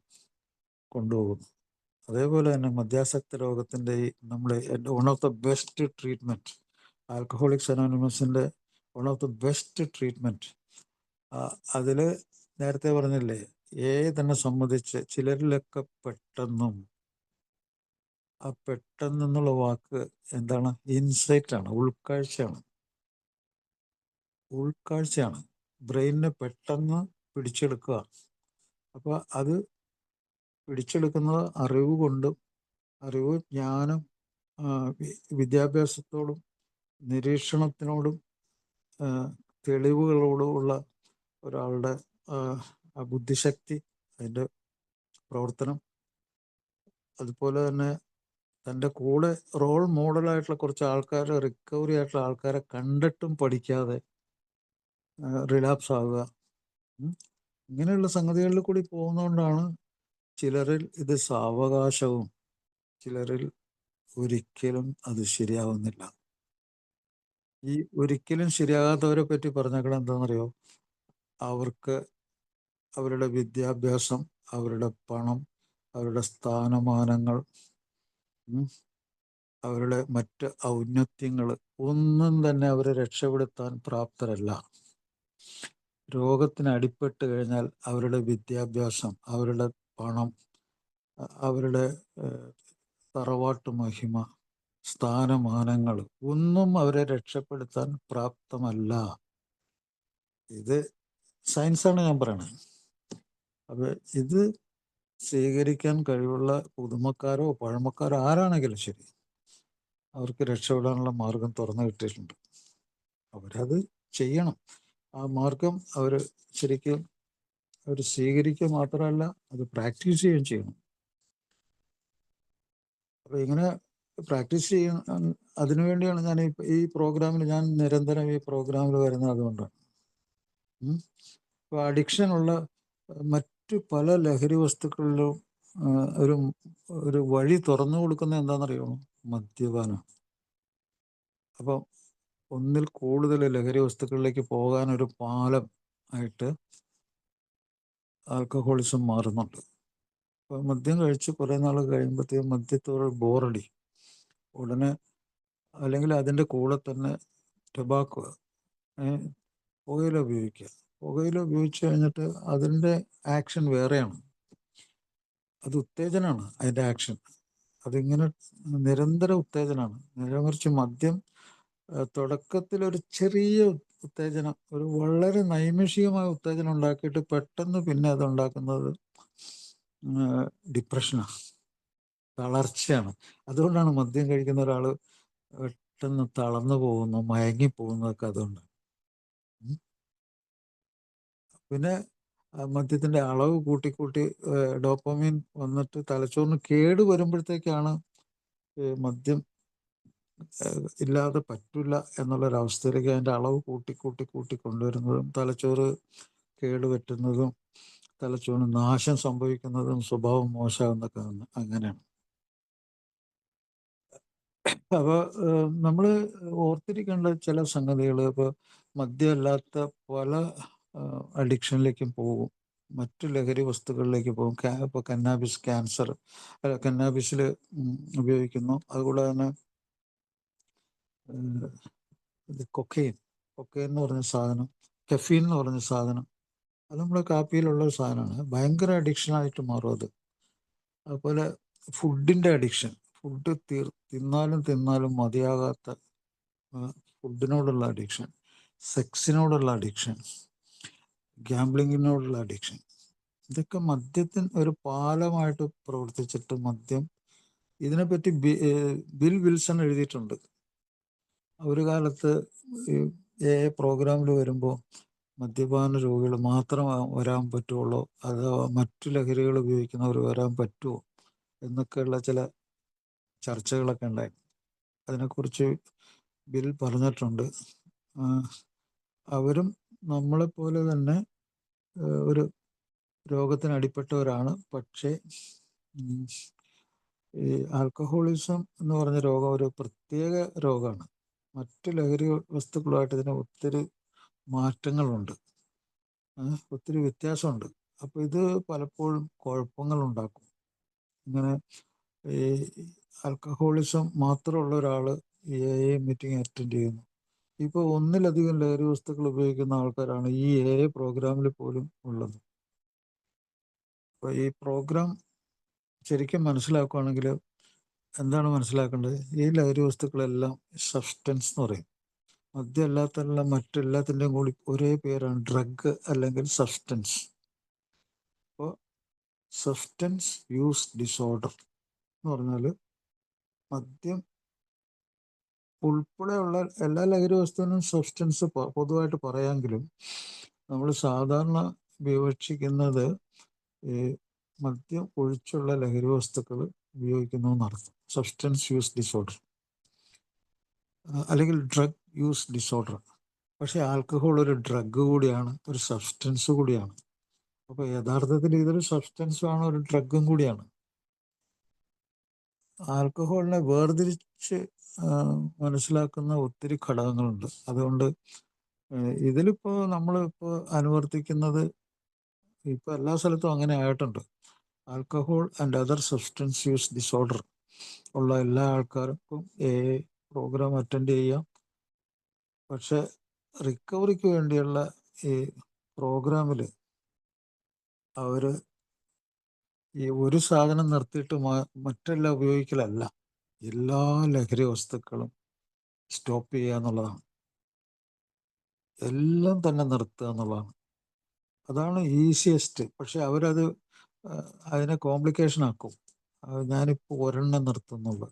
കൊണ്ടുപോകുന്നു. അതേപോലെ തന്നെ മദ്യാസക്ത രോഗത്തിൻ്റെ one of the best treatment, alcoholics അനോണിമസിൻ്റെ one of the best treatment, അതിൽ നേരത്തെ പറഞ്ഞില്ലേ, തന്നെ സംബന്ധിച്ച് ചിലരിലൊക്കെ പെട്ടെന്നും, ആ പെട്ടെന്നുള്ള വാക്ക് എന്താണ്? ഇൻസൈറ്റാണ്, ഉൾക്കാഴ്ചയാണ്. ബ്രെയിനിനെ പെട്ടെന്ന് പിടിച്ചെടുക്കുക. അപ്പോൾ അത് പിടിച്ചെടുക്കുന്നത് അറിവ്, ജ്ഞാനം, വിദ്യാഭ്യാസത്തോടും നിരീക്ഷണത്തിനോടും തെളിവുകളോടുമുള്ള ഒരാളുടെ ബുദ്ധിശക്തി, അതിൻ്റെ പ്രവർത്തനം, അതുപോലെ തന്നെ തൻ്റെ കൂടെ റോൾ മോഡലായിട്ടുള്ള കുറച്ച് ആൾക്കാരെ, റിക്കവറി ആയിട്ടുള്ള ആൾക്കാരെ കണ്ടിട്ടും പഠിക്കാതെ റിലാപ്സ് ആവുക, ഇങ്ങനെയുള്ള സംഗതികളിൽ കൂടി പോകുന്നതുകൊണ്ടാണ് ചിലരിൽ ഇത് സാവകാശവും ചിലരിൽ ഒരിക്കലും അത് ശരിയാവുന്നില്ല. ഈ ഒരിക്കലും ശരിയാകാത്തവരെ പറ്റി പറഞ്ഞേക്കണം എന്താണെന്നറിയോ? അവർക്ക് അവരുടെ വിദ്യാഭ്യാസം, അവരുടെ പണം, അവരുടെ സ്ഥാനമാനങ്ങൾ, അവരുടെ മറ്റ് ഔന്നത്യങ്ങൾ ഒന്നും തന്നെ അവരെ രക്ഷപ്പെടുത്താൻ പ്രാപ്തരല്ല. രോഗത്തിന് അടിപ്പെട്ട് കഴിഞ്ഞാൽ അവരുടെ വിദ്യാഭ്യാസം, അവരുടെ പണം, അവരുടെ തറവാട്ട് മഹിമ, സ്ഥാനമാനങ്ങൾ ഒന്നും അവരെ രക്ഷപ്പെടുത്താൻ പ്രാപ്തമല്ല. ഇത് സയൻസാണ് ഞാൻ പറയണത്. അപ്പോൾ ഇത് സ്വീകരിക്കാൻ കഴിവുള്ള പുതുമക്കാരോ പഴമക്കാരോ ആരാണെങ്കിലും ശരി, അവർക്ക് രക്ഷപ്പെടാനുള്ള മാർഗം തുറന്നു കിട്ടിയിട്ടുണ്ട്. അവരത് ചെയ്യണം. ആ മാർഗം അവർ ശരിക്കും അവർ സ്വീകരിക്കുക മാത്രമല്ല, അത് പ്രാക്ടീസ് ചെയ്യുകയും ചെയ്യണം. അപ്പോൾ ഇങ്ങനെ പ്രാക്ടീസ് ചെയ്യാൻ, അതിനുവേണ്ടിയാണ് ഞാൻ ഈ പ്രോഗ്രാമിൽ, ഞാൻ നിരന്തരം ഈ പ്രോഗ്രാമിൽ വരുന്നത് അതുകൊണ്ടാണ്. ഇപ്പോൾ അഡിക്ഷനുള്ള മറ്റു പല ലഹരി വസ്തുക്കളിലും ഒരു വഴി തുറന്നു കൊടുക്കുന്നത് എന്താണെന്നറിയുമോ? മദ്യപാനം. അപ്പം ഒന്നിൽ കൂടുതൽ ലഹരി വസ്തുക്കളിലേക്ക് പോകാൻ ഒരു പാലം ആയിട്ട് ആൽക്കഹോളിസം മാറുന്നുണ്ട്. അപ്പോൾ മദ്യം കഴിച്ച് കുറേ നാൾ കഴിയുമ്പോഴത്തേക്കും മദ്യത്തോട് ബോറടി, ഉടനെ അല്ലെങ്കിൽ അതിൻ്റെ കൂടെ തന്നെ ടൊബാക്കോ, പുകയില ഉപയോഗിക്കുക. പുകയില ഉപയോഗിച്ച് കഴിഞ്ഞിട്ട് അതിൻ്റെ ആക്ഷൻ വേറെയാണ്. അത് ഉത്തേജനമാണ്, അതിൻ്റെ ആക്ഷൻ. അതിങ്ങനെ നിരന്തര ഉത്തേജനമാണ്. നേരെമറിച്ച് മദ്യം തുടക്കത്തിൽ ഒരു ചെറിയ ഉത്തേജനം, ഒരു വളരെ നൈമിഷികമായ ഉത്തേജനം ഉണ്ടാക്കിയിട്ട് പെട്ടെന്ന് പിന്നെ അതുണ്ടാക്കുന്നത് ഡിപ്രഷനാണ്, തളർച്ചയാണ്. അതുകൊണ്ടാണ് മദ്യം കഴിക്കുന്ന ഒരാൾ പെട്ടെന്ന് തളർന്നു പോകുന്നു, മയങ്ങിപ്പോകുന്നതൊക്കെ അതുകൊണ്ട്. പിന്നെ മദ്യത്തിൻ്റെ അളവ് കൂട്ടി ഡോപ്പമീൻ വന്നിട്ട് തലച്ചോറിന് കേട് വരുമ്പോഴത്തേക്കാണ് മദ്യം ഇല്ലാതെ പറ്റില്ല എന്നുള്ളൊരവസ്ഥയിലേക്ക് അതിൻ്റെ അളവ് കൂട്ടി കൊണ്ടുവരുന്നതും തലച്ചോറ് കേടുപറ്റുന്നതും തലച്ചോറിന് നാശം സംഭവിക്കുന്നതും സ്വഭാവം മോശമാകുന്നതൊക്കെ അങ്ങനെയാണ്. അപ്പോൾ നമ്മൾ ഓർത്തിരിക്കേണ്ട ചില സംഗതികൾ, ഇപ്പോൾ മദ്യമല്ലാത്ത പല അഡിക്ഷനിലേക്കും പോകും, മറ്റു ലഹരി വസ്തുക്കളിലേക്ക് പോകും. ഇപ്പോൾ കന്നാബിസ് ക്യാൻസർ, കന്നാബിസിൽ ഉപയോഗിക്കുന്നു. അതുകൂടെ തന്നെ ഇത് കൊക്കൈൻ എന്ന് പറഞ്ഞ സാധനം, കെഫീൻ എന്ന് പറഞ്ഞ സാധനം, അത് നമ്മുടെ കാപ്പിയിലുള്ള ഒരു സാധനമാണ്. ഭയങ്കര അഡിക്ഷനായിട്ട് മാറും അത്. അതുപോലെ ഫുഡിൻ്റെ അഡിക്ഷൻ, ഫുഡ് തിന്നാലും മതിയാകാത്ത ഫുഡിനോടുള്ള അഡിക്ഷൻ, സെക്സിനോടുള്ള അഡിക്ഷൻ, ഗാംബ്ലിങ്ങിനോടുള്ള അഡിക്ഷൻ, ഇതൊക്കെ മദ്യത്തിന് ഒരു പാലമായിട്ട് പ്രവർത്തിച്ചിട്ട് മദ്യം. ഇതിനെപ്പറ്റി ബിൽ വിൽസൺ എഴുതിയിട്ടുണ്ട്. ഒരു കാലത്ത് പ്രോഗ്രാമിൽ വരുമ്പോൾ മദ്യപാന രോഗികൾ മാത്രം വരാൻ പറ്റുള്ളൂ, അതോ മറ്റു ലഹരികൾ ഉപയോഗിക്കുന്നവർ വരാൻ പറ്റുമോ എന്നൊക്കെയുള്ള ചില ചർച്ചകളൊക്കെ ഉണ്ടായി. അതിനെക്കുറിച്ച് ബിൽ പറഞ്ഞിട്ടുണ്ട്. അവരും നമ്മളെപ്പോലെ തന്നെ ഒരു രോഗത്തിന് അടിപ്പെട്ടവരാണ്. പക്ഷേ ഈ ആൽക്കഹോളിസം എന്ന് പറഞ്ഞ രോഗം ഒരു പ്രത്യേക രോഗമാണ്. മറ്റു ലഹരി വസ്തുക്കളുമായിട്ട് ഇതിന് ഒത്തിരി മാറ്റങ്ങളുണ്ട്, ഒത്തിരി വ്യത്യാസമുണ്ട്. അപ്പോൾ ഇത് പലപ്പോഴും കുഴപ്പങ്ങളുണ്ടാക്കും. ഇങ്ങനെ ഈ ആൽക്കഹോളിസം മാത്രമുള്ള ഒരാൾ മീറ്റിംഗ് അറ്റൻഡ് ചെയ്യുന്നു. ഇപ്പോൾ ഒന്നിലധികം ലഹരി വസ്തുക്കൾ ഉപയോഗിക്കുന്ന ആൾക്കാരാണ് ഈ പ്രോഗ്രാമിൽ പോലും ഉള്ളത്. അപ്പോൾ ഈ പ്രോഗ്രാം ശരിക്കും മനസ്സിലാക്കുകയാണെങ്കിൽ എന്താണ് മനസ്സിലാക്കേണ്ടത്? ഈ ലഹരി വസ്തുക്കളെല്ലാം സബ്സ്റ്റൻസ് എന്ന് പറയും. മദ്യം അല്ലാത്തുള്ള മറ്റെല്ലാത്തിൻ്റെയും കൂടി ഒരേ പേരാണ് ഡ്രഗ് അല്ലെങ്കിൽ സബ്സ്റ്റൻസ്. അപ്പോൾ സബ്സ്റ്റൻസ് യൂസ് ഡിസോർഡർ എന്ന് പറഞ്ഞാൽ മദ്യം ഉൾപ്പെടെയുള്ള എല്ലാ ലഹരി വസ്തുവിനും സബ്സ്റ്റൻസ് പൊതുവായിട്ട് പറയാമെങ്കിലും നമ്മൾ സാധാരണ വിവക്ഷിക്കുന്നത് ഈ മദ്യം ഒഴിച്ചുള്ള ലഹരി വസ്തുക്കൾ ഉപയോഗിക്കുന്നു എന്നർത്ഥം. സബ്സ്റ്റൻസ് യൂസ് ഡിസോർഡർ അല്ലെങ്കിൽ ഡ്രഗ് യൂസ് ഡിസോർഡർ. പക്ഷേ ആൽക്കഹോൾ ഒരു ഡ്രഗ് കൂടിയാണ്, ഒരു സബ്സ്റ്റൻസ് കൂടിയാണ്. അപ്പോൾ യഥാർത്ഥത്തിൽ ഇതൊരു സബ്സ്റ്റൻസും ആണ്, ഒരു ഡ്രഗും കൂടിയാണ്. ആൽക്കഹോളിനെ വേർതിരിച്ച് മനസ്സിലാക്കുന്ന ഒത്തിരി ഘടകങ്ങളുണ്ട്. അതുകൊണ്ട് ഇതിലിപ്പോൾ നമ്മളിപ്പോൾ അനുവർത്തിക്കുന്നത് ഇപ്പോൾ എല്ലാ സ്ഥലത്തും അങ്ങനെ ആയിട്ടുണ്ട്. Alcohol and other substance use disorder ഉള്ള എല്ലാ ആൾക്കാർക്കും പ്രോഗ്രാം അറ്റൻഡ് ചെയ്യാം. പക്ഷെ റിക്കവറിക്ക് വേണ്ടിയുള്ള ഈ പ്രോഗ്രാമിൽ അവർ ഈ ഒരു സാധനം നിർത്തിയിട്ട് മറ്റെല്ലാം ഉപയോഗിക്കലല്ല, എല്ലാ ലഹരി വസ്തുക്കളും സ്റ്റോപ്പ് ചെയ്യുക എന്നുള്ളതാണ്. എല്ലാം തന്നെ നിർത്തുക എന്നുള്ളതാണ്. അതാണ് ഈസിയസ്റ്റ്. പക്ഷെ അവരത് അതിനെ കോംപ്ലിക്കേഷൻ ആക്കും. ഞാനിപ്പോൾ ഒരെണ്ണം നിർത്തുന്നുള്ളൂ,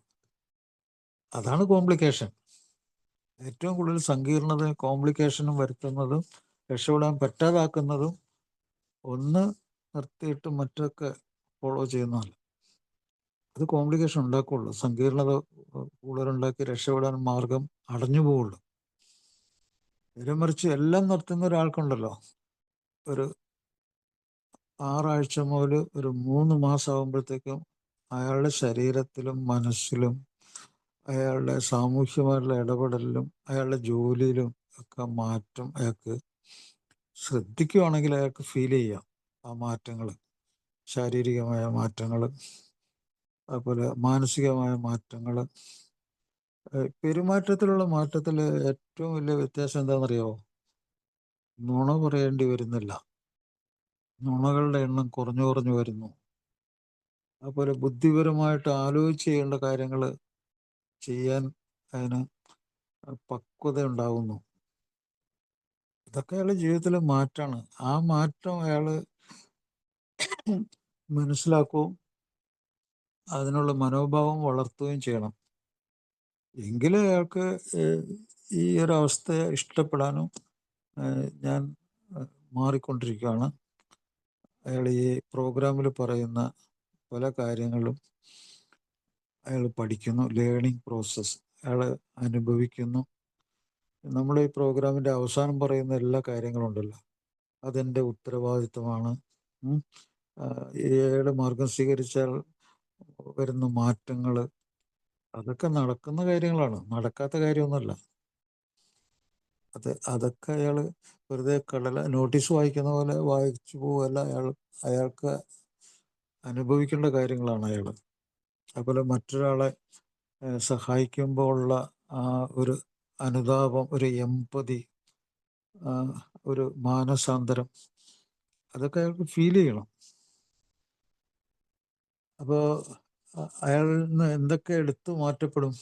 അതാണ് കോംപ്ലിക്കേഷൻ. ഏറ്റവും കൂടുതൽ സങ്കീർണത കോംപ്ലിക്കേഷനും വരുത്തുന്നതും രക്ഷപ്പെടാൻ പറ്റാതാക്കുന്നതും ഒന്ന് നിർത്തിയിട്ട് മറ്റൊക്കെ ഫോളോ ചെയ്യുന്നതല്ല. അത് കോംപ്ലിക്കേഷൻ ഉണ്ടാക്കുള്ളൂ. സങ്കീർണത കൂടുതലുണ്ടാക്കി രക്ഷപ്പെടാൻ മാർഗം അടഞ്ഞു പോവുള്ളൂ. നേരെ മറിച്ച് എല്ലാം നിർത്തുന്ന ഒരാൾക്കുണ്ടല്ലോ, ഒരു 6 ആഴ്ച മുതൽ ഒരു 3 മാസം ആകുമ്പോഴത്തേക്കും അയാളുടെ ശരീരത്തിലും മനസ്സിലും അയാളുടെ സാമൂഹ്യമായിട്ടുള്ള ഇടപെടലിലും അയാളുടെ ജോലിയിലും ഒക്കെ മാറ്റം അയാൾക്ക് ശ്രദ്ധിക്കുകയാണെങ്കിൽ അയാൾക്ക് ഫീൽ ചെയ്യാം. ആ മാറ്റങ്ങൾ, ശാരീരികമായ മാറ്റങ്ങൾ, അതുപോലെ മാനസികമായ മാറ്റങ്ങൾ. പെരുമാറ്റത്തിലുള്ള മാറ്റത്തിൽ ഏറ്റവും വലിയ വ്യത്യാസം എന്താണെന്നറിയാമോ? നുണ പറയേണ്ടി വരുന്നില്ല, നുണകളുടെ എണ്ണം കുറഞ്ഞു വരുന്നു. അതുപോലെ ബുദ്ധിപരമായിട്ട് ആലോചിച്ച് ചെയ്യേണ്ട കാര്യങ്ങൾ ചെയ്യാൻ അതിന് പക്വത ഉണ്ടാകുന്നു. ഇതൊക്കെ അയാളുടെ ജീവിതത്തിലെ മാറ്റമാണ്. ആ മാറ്റം അയാൾ മനസ്സിലാക്കുകയും അതിനുള്ള മനോഭാവം വളർത്തുകയും ചെയ്യണം. എങ്കിലും അയാൾക്ക് ഈ ഒരവസ്ഥയെ ഇഷ്ടപ്പെടാനും ഞാൻ മാറിക്കൊണ്ടിരിക്കുകയാണ്. അയാൾ ഈ പ്രോഗ്രാമിൽ പറയുന്ന പല കാര്യങ്ങളും അയാൾ പഠിക്കുന്നു, ലേണിംഗ് പ്രോസസ്സ് അയാൾ അനുഭവിക്കുന്നു. നമ്മുടെ ഈ പ്രോഗ്രാമിൻ്റെ അവസാനം പറയുന്ന എല്ലാ കാര്യങ്ങളുണ്ടല്ലോ, അതെൻ്റെ ഉത്തരവാദിത്വമാണ്. അയാൾ മാർഗം സ്വീകരിച്ചാൽ വരുന്ന മാറ്റങ്ങൾ, അതൊക്കെ നടക്കുന്ന കാര്യങ്ങളാണ്, നടക്കാത്ത കാര്യമൊന്നുമല്ല. അതൊക്കെ അയാൾ വെറുതെ നോട്ടീസ് വായിക്കുന്ന പോലെ വായിച്ചു പോവല്ല. അയാൾക്ക് അനുഭവിക്കേണ്ട കാര്യങ്ങളാണ് അയാൾ. അതുപോലെ മറ്റൊരാളെ സഹായിക്കുമ്പോൾ ഉള്ള ആ ഒരു അനുതാപം, ഒരു എമ്പതി, ഒരു മാനസാന്തരം, അതൊക്കെ അയാൾക്ക് ഫീൽ ചെയ്യണം. അപ്പോൾ അയാളിൽ നിന്ന് എന്തൊക്കെ എടുത്തു മാറ്റപ്പെടും?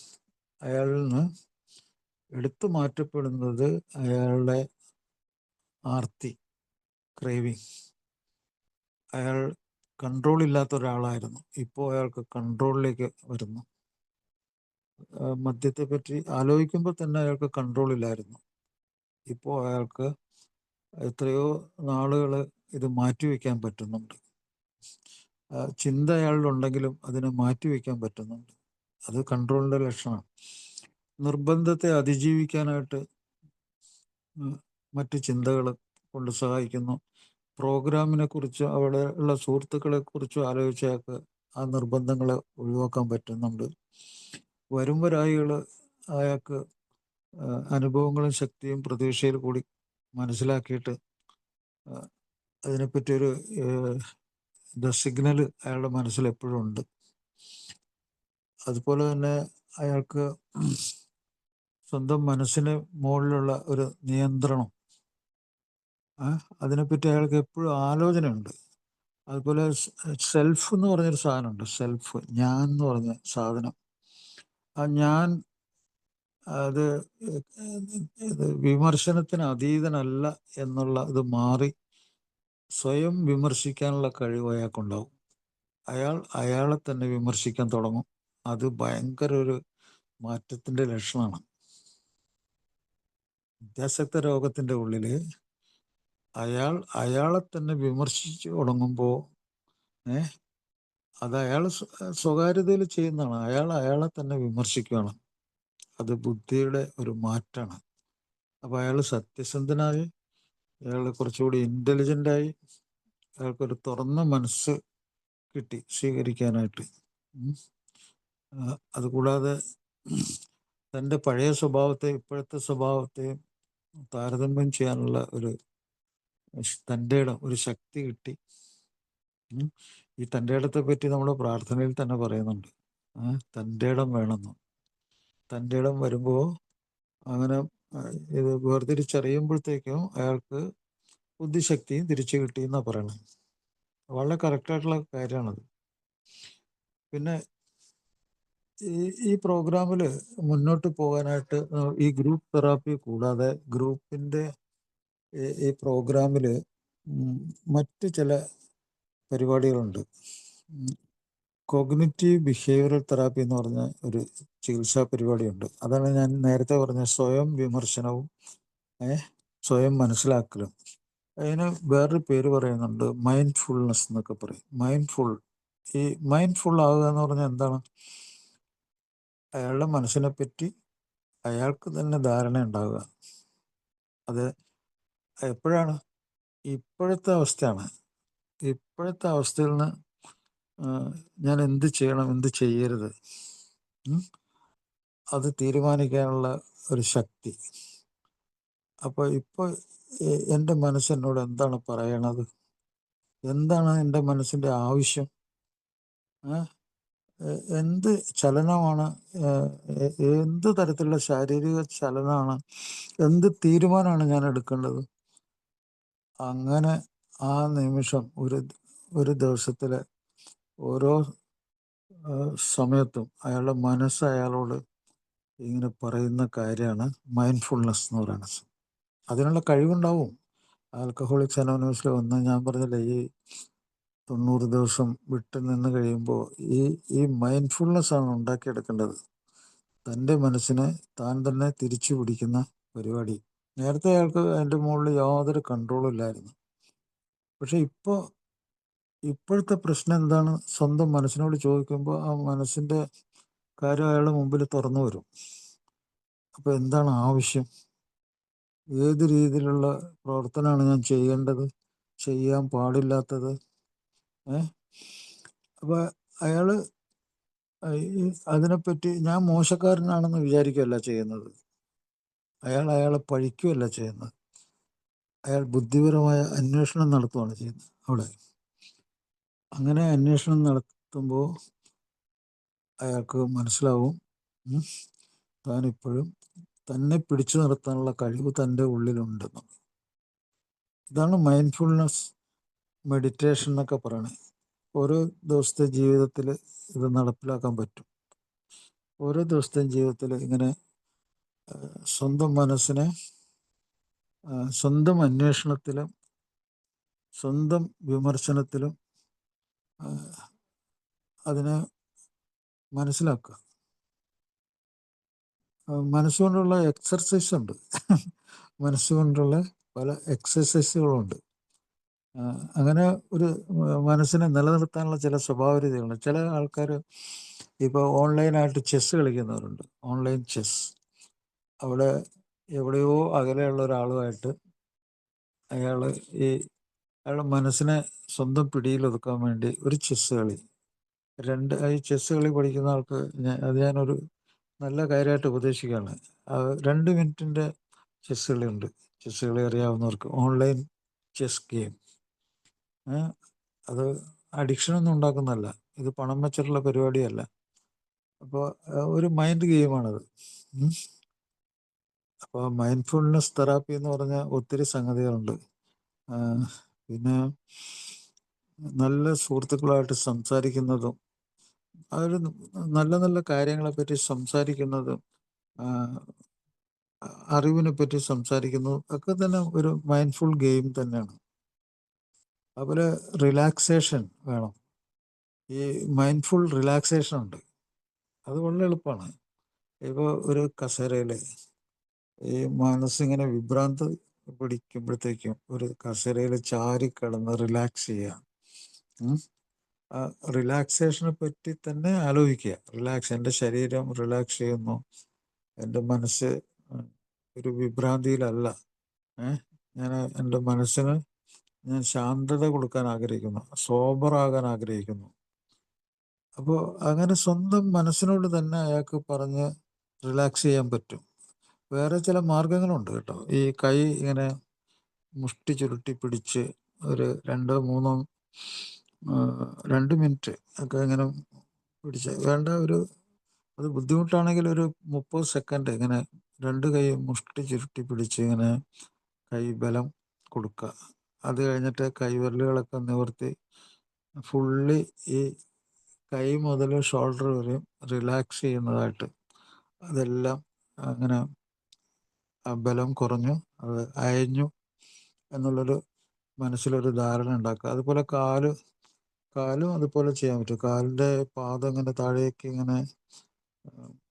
അയാളിൽ നിന്ന് എടുത്തു മാറ്റപ്പെടുന്നത് അയാളുടെ ആർത്തി, ക്രേവിങ്. അയാൾ കൺട്രോൾ ഇല്ലാത്ത ഒരാളായിരുന്നു, ഇപ്പോൾ അയാൾക്ക് കൺട്രോളിലേക്ക് വരുന്നു. മദ്യത്തെ പറ്റി ആലോചിക്കുമ്പോൾ തന്നെ അയാൾക്ക് കൺട്രോൾ ഇല്ലായിരുന്നു, ഇപ്പോൾ അയാൾക്ക് എത്രയോ നാളുകൾ ഇത് മാറ്റിവെക്കാൻ പറ്റുന്നുണ്ട്. ചിന്ത അയാളിലുണ്ടെങ്കിലും അതിനെ മാറ്റിവെക്കാൻ പറ്റുന്നുണ്ട്. അത് കൺട്രോളിൻ്റെ ലക്ഷണമാണ്. നിർബന്ധത്തെ അതിജീവിക്കാനായിട്ട് മറ്റ് ചിന്തകൾ കൊണ്ട് സഹായിക്കുന്നു. പ്രോഗ്രാമിനെ കുറിച്ച്, അവിടെ ഉള്ള സുഹൃത്തുക്കളെ കുറിച്ചും ആലോചിച്ച് അയാൾക്ക് ആ നിർബന്ധങ്ങളെ ഒഴിവാക്കാൻ പറ്റുന്നുണ്ട്. വരുംവരായികൾ അയാൾക്ക് അനുഭവങ്ങളും ശക്തിയും പ്രതീക്ഷയിൽ കൂടി മനസ്സിലാക്കിയിട്ട് അതിനെപ്പറ്റിയൊരു സിഗ്നൽ അയാളുടെ മനസ്സിൽ എപ്പോഴും ഉണ്ട്. അതുപോലെ തന്നെ അയാൾക്ക് സ്വന്തം മനസ്സിന് മുകളിലുള്ള ഒരു നിയന്ത്രണം, അതിനെപ്പറ്റി അയാൾക്ക് എപ്പോഴും ആലോചനയുണ്ട്. അതുപോലെ സെൽഫ് എന്ന് പറഞ്ഞൊരു സാധനമുണ്ട്. സെൽഫ്, ഞാൻ എന്ന് പറഞ്ഞ സാധനം. ആ ഞാൻ അത് വിമർശനത്തിന് അതീതനല്ല എന്നുള്ള ഇത് മാറി സ്വയം വിമർശിക്കാനുള്ള കഴിവ് അയാൾക്കുണ്ടാവും. അയാളെ തന്നെ വിമർശിക്കാൻ തുടങ്ങും. അത് ഭയങ്കര ഒരു മാറ്റത്തിൻ്റെ ലക്ഷണമാണ്. വിദ്യാസക്ത രോഗത്തിൻ്റെ ഉള്ളിൽ അയാളെ തന്നെ വിമർശിച്ചു തുടങ്ങുമ്പോൾ അത് അയാൾ സ്വകാര്യതയിൽ ചെയ്യുന്നതാണ്. അയാളെ തന്നെ വിമർശിക്കുകയാണ്. അത് ബുദ്ധിയുടെ ഒരു മാറ്റമാണ്. അപ്പോൾ അയാൾ സത്യസന്ധനായി, അയാൾ കുറച്ചുകൂടി ഇൻ്റലിജൻ്റായി, അയാൾക്കൊരു തുറന്ന മനസ്സ് കിട്ടി സ്വീകരിക്കാനായിട്ട്. അതുകൂടാതെ തൻ്റെ പഴയ സ്വഭാവത്തെ ഇപ്പോഴത്തെ സ്വഭാവത്തെയും താരതമ്യം ചെയ്യാനുള്ള തൻ്റെ ഇടം, ഒരു ശക്തി കിട്ടി. ഈ തൻ്റെ ഇടത്തെ പറ്റി നമ്മൾ പ്രാർത്ഥനയിൽ തന്നെ പറയുന്നുണ്ട്. തൻ്റെ ഇടം വേണമെന്ന്. തൻ്റെ ഇടം വരുമ്പോൾ അങ്ങനെ ഇത് വേർതിരിച്ചറിയുമ്പോഴത്തേക്കും അയാൾക്ക് ബുദ്ധിശക്തിയും തിരിച്ചു കിട്ടിയെന്നാണ് പറയണത്. വളരെ കറക്റ്റായിട്ടുള്ള കാര്യമാണത്. പിന്നെ ഈ പ്രോഗ്രാമിൽ മുന്നോട്ട് പോകാനായിട്ട് ഈ ഗ്രൂപ്പ് തെറാപ്പി കൂടാതെ ഗ്രൂപ്പിൻ്റെ ഈ പ്രോഗ്രാമിൽ മറ്റ് ചില പരിപാടികളുണ്ട്. കോഗ്നിറ്റീവ് ബിഹേവിയറൽ തെറാപ്പി എന്ന് പറഞ്ഞ ഒരു ചികിത്സാ പരിപാടിയുണ്ട്. അതാണ് ഞാൻ നേരത്തെ പറഞ്ഞ സ്വയം വിമർശനവും സ്വയം മനസ്സിലാക്കലും. അതിന് വേറൊരു പേര് പറയുന്നുണ്ട്, മൈൻഡ്ഫുൾനെസ് എന്നൊക്കെ പറയും. ഈ മൈൻഡ്ഫുൾ ആവുക എന്ന് പറഞ്ഞാൽ എന്താണ്? അയാളുടെ മനസ്സിനെ പറ്റി അയാൾക്ക് തന്നെ ധാരണ ഉണ്ടാവുക. അത് എപ്പോഴാണ്? ഇപ്പോഴത്തെ അവസ്ഥയാണ്. ഇപ്പോഴത്തെ അവസ്ഥയിൽ നിന്ന് ഞാൻ എന്ത് ചെയ്യണം, എന്ത് ചെയ്യരുത്, അത് തീരുമാനിക്കാനുള്ള ഒരു ശക്തി. അപ്പോൾ ഇപ്പോൾ എൻ്റെ മനസ്സെന്നോട് എന്താണ് പറയണത്, എന്താണ് എൻ്റെ മനസ്സിൻ്റെ ആവശ്യം, എന്ത് ചലനമാണ്, എന്ത് തരത്തിലുള്ള ശാരീരിക ചലനമാണ്, എന്ത് തീരുമാനമാണ് ഞാൻ എടുക്കേണ്ടത്. അങ്ങനെ ആ നിമിഷം ഒരു ദിവസത്തിലെ ഓരോ സമയത്തും അയാളുടെ മനസ്സ് അയാളോട് ഇങ്ങനെ പറയുന്ന കാര്യമാണ് മൈൻഡ്ഫുൾനെസ് എന്ന് പറയുന്നത്. അതിനുള്ള കഴിവുണ്ടാവും. ആൽക്കഹോളിക്സ് അനോണിമസിൽ വന്ന് ഞാൻ പറഞ്ഞില്ലേ, ഈ 90 ദിവസം വിട്ട് നിന്ന് കഴിയുമ്പോൾ ഈ മൈൻഡ്ഫുൾനെസ് ആണ് ഉണ്ടാക്കിയെടുക്കേണ്ടത്. തൻ്റെ മനസ്സിനെ താൻ തന്നെ തിരിച്ചു പിടിക്കുന്ന പരിപാടി. നേരത്തെ അയാൾക്ക് അതിൻ്റെ മുകളിൽ യാതൊരു കൺട്രോളും ഇല്ലായിരുന്നു. പക്ഷെ ഇപ്പോഴത്തെ പ്രശ്നം എന്താണ്? സ്വന്തം മനസ്സിനോട് ചോദിക്കുമ്പോൾ ആ മനസ്സിൻ്റെ കാര്യം അയാളുടെ മുമ്പിൽ തുറന്നു വരും. അപ്പോൾ എന്താണ് ആവശ്യം, ഏത് രീതിയിലുള്ള പ്രവർത്തനമാണ് ഞാൻ ചെയ്യേണ്ടത്, ചെയ്യാൻ പാടില്ലാത്തത്. അപ്പോൾ അയാൾ അതിനെപ്പറ്റി ഞാൻ മോശക്കാരനാണെന്ന് വിചാരിക്കുകയല്ല ചെയ്യുന്നത്. അയാളെ പഴിക്കുകയല്ല ചെയ്യുന്നത്, അയാൾ ബുദ്ധിപരമായ അന്വേഷണം നടത്തുകയാണ് ചെയ്യുന്നത് അവിടെ. അങ്ങനെ അന്വേഷണം നടത്തുമ്പോൾ അയാൾക്ക് മനസ്സിലാവും താനിപ്പോഴും തന്നെ പിടിച്ചു നിർത്താനുള്ള കഴിവ് തൻ്റെ ഉള്ളിലുണ്ടെന്ന്. ഇതാണ് മൈൻഡ്ഫുൾനെസ് മെഡിറ്റേഷൻ എന്നൊക്കെ പറയണത്. ഓരോ ദിവസത്തെ ജീവിതത്തിൽ ഇത് നടപ്പിലാക്കാൻ പറ്റും. ഓരോ ദിവസത്തെയും ജീവിതത്തിൽ ഇങ്ങനെ സ്വന്തം മനസ്സിനെ സ്വന്തം അന്വേഷണത്തിലും സ്വന്തം വിമർശനത്തിലും അതിനെ മനസ്സിലാക്കുക. മനസ്സുകൊണ്ടുള്ള എക്സർസൈസ് ഉണ്ട്. മനസ്സുകൊണ്ടുള്ള പല എക്സർസൈസുകളുണ്ട്. അങ്ങനെ ഒരു മനസ്സിനെ നിലനിർത്താനുള്ള ചില സ്വഭാവരീതികളുണ്ട്. ചില ആൾക്കാർ ഇപ്പോൾ ഓൺലൈനായിട്ട് ചെസ്സ് കളിക്കുന്നവരുണ്ട്. Online chess. അവിടെ എവിടെയോ അകലെയുള്ള ഒരാളുമായിട്ട് അയാളുടെ മനസ്സിനെ സ്വന്തം പിടിയിലൊതുക്കാൻ വേണ്ടി ഒരു ചെസ്സ് കളി. ഈ ചെസ്സ് കളി പഠിക്കുന്ന ആൾക്ക് ഞാനൊരു നല്ല കാര്യമായിട്ട് ഉപദേശിക്കുകയാണ്. 2 മിനിറ്റിൻ്റെ ചെസ്സ് കളിയുണ്ട്. ചെസ്സ് കളി അറിയാവുന്നവർക്ക് ഓൺലൈൻ ചെസ് ഗെയിം. അത് അഡിക്ഷനൊന്നും ഉണ്ടാക്കുന്നതല്ല, ഇത് പണം വെച്ചിട്ടുള്ള പരിപാടിയല്ല. അപ്പോൾ ഒരു മൈൻഡ് ഗെയിമാണത്. അപ്പോൾ മൈൻഡ്ഫുൾനെസ് തെറാപ്പി എന്ന് പറഞ്ഞാൽ ഒത്തിരി സംഗതികളുണ്ട്. പിന്നെ നല്ല സുഹൃത്തുക്കളായിട്ട് സംസാരിക്കുന്നതും അതൊരു നല്ല നല്ല കാര്യങ്ങളെപ്പറ്റി സംസാരിക്കുന്നതും അറിവിനെ പറ്റി സംസാരിക്കുന്നതും ഒക്കെ തന്നെ ഒരു മൈൻഡ്ഫുൾ ഗെയിം തന്നെയാണ്. അതുപോലെ റിലാക്സേഷൻ വേണം. ഈ മൈൻഡ്ഫുൾ റിലാക്സേഷൻ ഉണ്ട്, അത് വളരെ എളുപ്പമാണ്. ഇപ്പോൾ ഒരു കസേരയിൽ ഈ മനസ്സിങ്ങനെ വിഭ്രാന്തി പിടിക്കുമ്പോഴത്തേക്കും ഒരു കസേരയിൽ ചാരി കിടന്ന് റിലാക്സ് ചെയ്യുക. റിലാക്സേഷനെ പറ്റി തന്നെ ആലോചിക്കുക. എൻ്റെ ശരീരം റിലാക്സ് ചെയ്യുന്നു, എൻ്റെ മനസ്സ് ഒരു വിഭ്രാന്തിയിലല്ല. ഞാൻ എൻ്റെ മനസ്സിന് ഞാൻ ശാന്തത കൊടുക്കാൻ ആഗ്രഹിക്കുന്നു, സോബറാകാൻ ആഗ്രഹിക്കുന്നു. അപ്പോൾ അങ്ങനെ സ്വന്തം മനസ്സിനോട് തന്നെ അയാൾക്ക് പറഞ്ഞ് റിലാക്സ് ചെയ്യാൻ പറ്റും. വേറെ ചില മാർഗങ്ങളുണ്ട് കേട്ടോ. ഈ കൈ ഇങ്ങനെ മുഷ്ടി ചുരുട്ടി പിടിച്ച് ഒരു 2 മിനിറ്റ് ഒക്കെ ഇങ്ങനെ പിടിച്ച് വേണ്ട. അത് ബുദ്ധിമുട്ടാണെങ്കിൽ ഒരു 30 സെക്കൻഡ് ഇങ്ങനെ 2 കൈ മുഷ്ടി ചുരുട്ടി പിടിച്ച് ഇങ്ങനെ കൈ ബലം കൊടുക്കുക. അത് കഴിഞ്ഞിട്ട് കൈവിരലുകളൊക്കെ നിവർത്തി ഫുള്ളി ഈ കൈ മുതൽ ഷോൾഡർ വരെ റിലാക്സ് ചെയ്യുന്നതായിട്ട്, അതെല്ലാം അങ്ങനെ ബലം കുറഞ്ഞു, അത് അയഞ്ഞു എന്നുള്ളൊരു മനസ്സിലൊരു ധാരണ ഉണ്ടാക്കുക. അതുപോലെ കാലും അതുപോലെ ചെയ്യാൻ പറ്റും. കാലിൻ്റെ പാദം ഇങ്ങനെ താഴേക്ക് ഇങ്ങനെ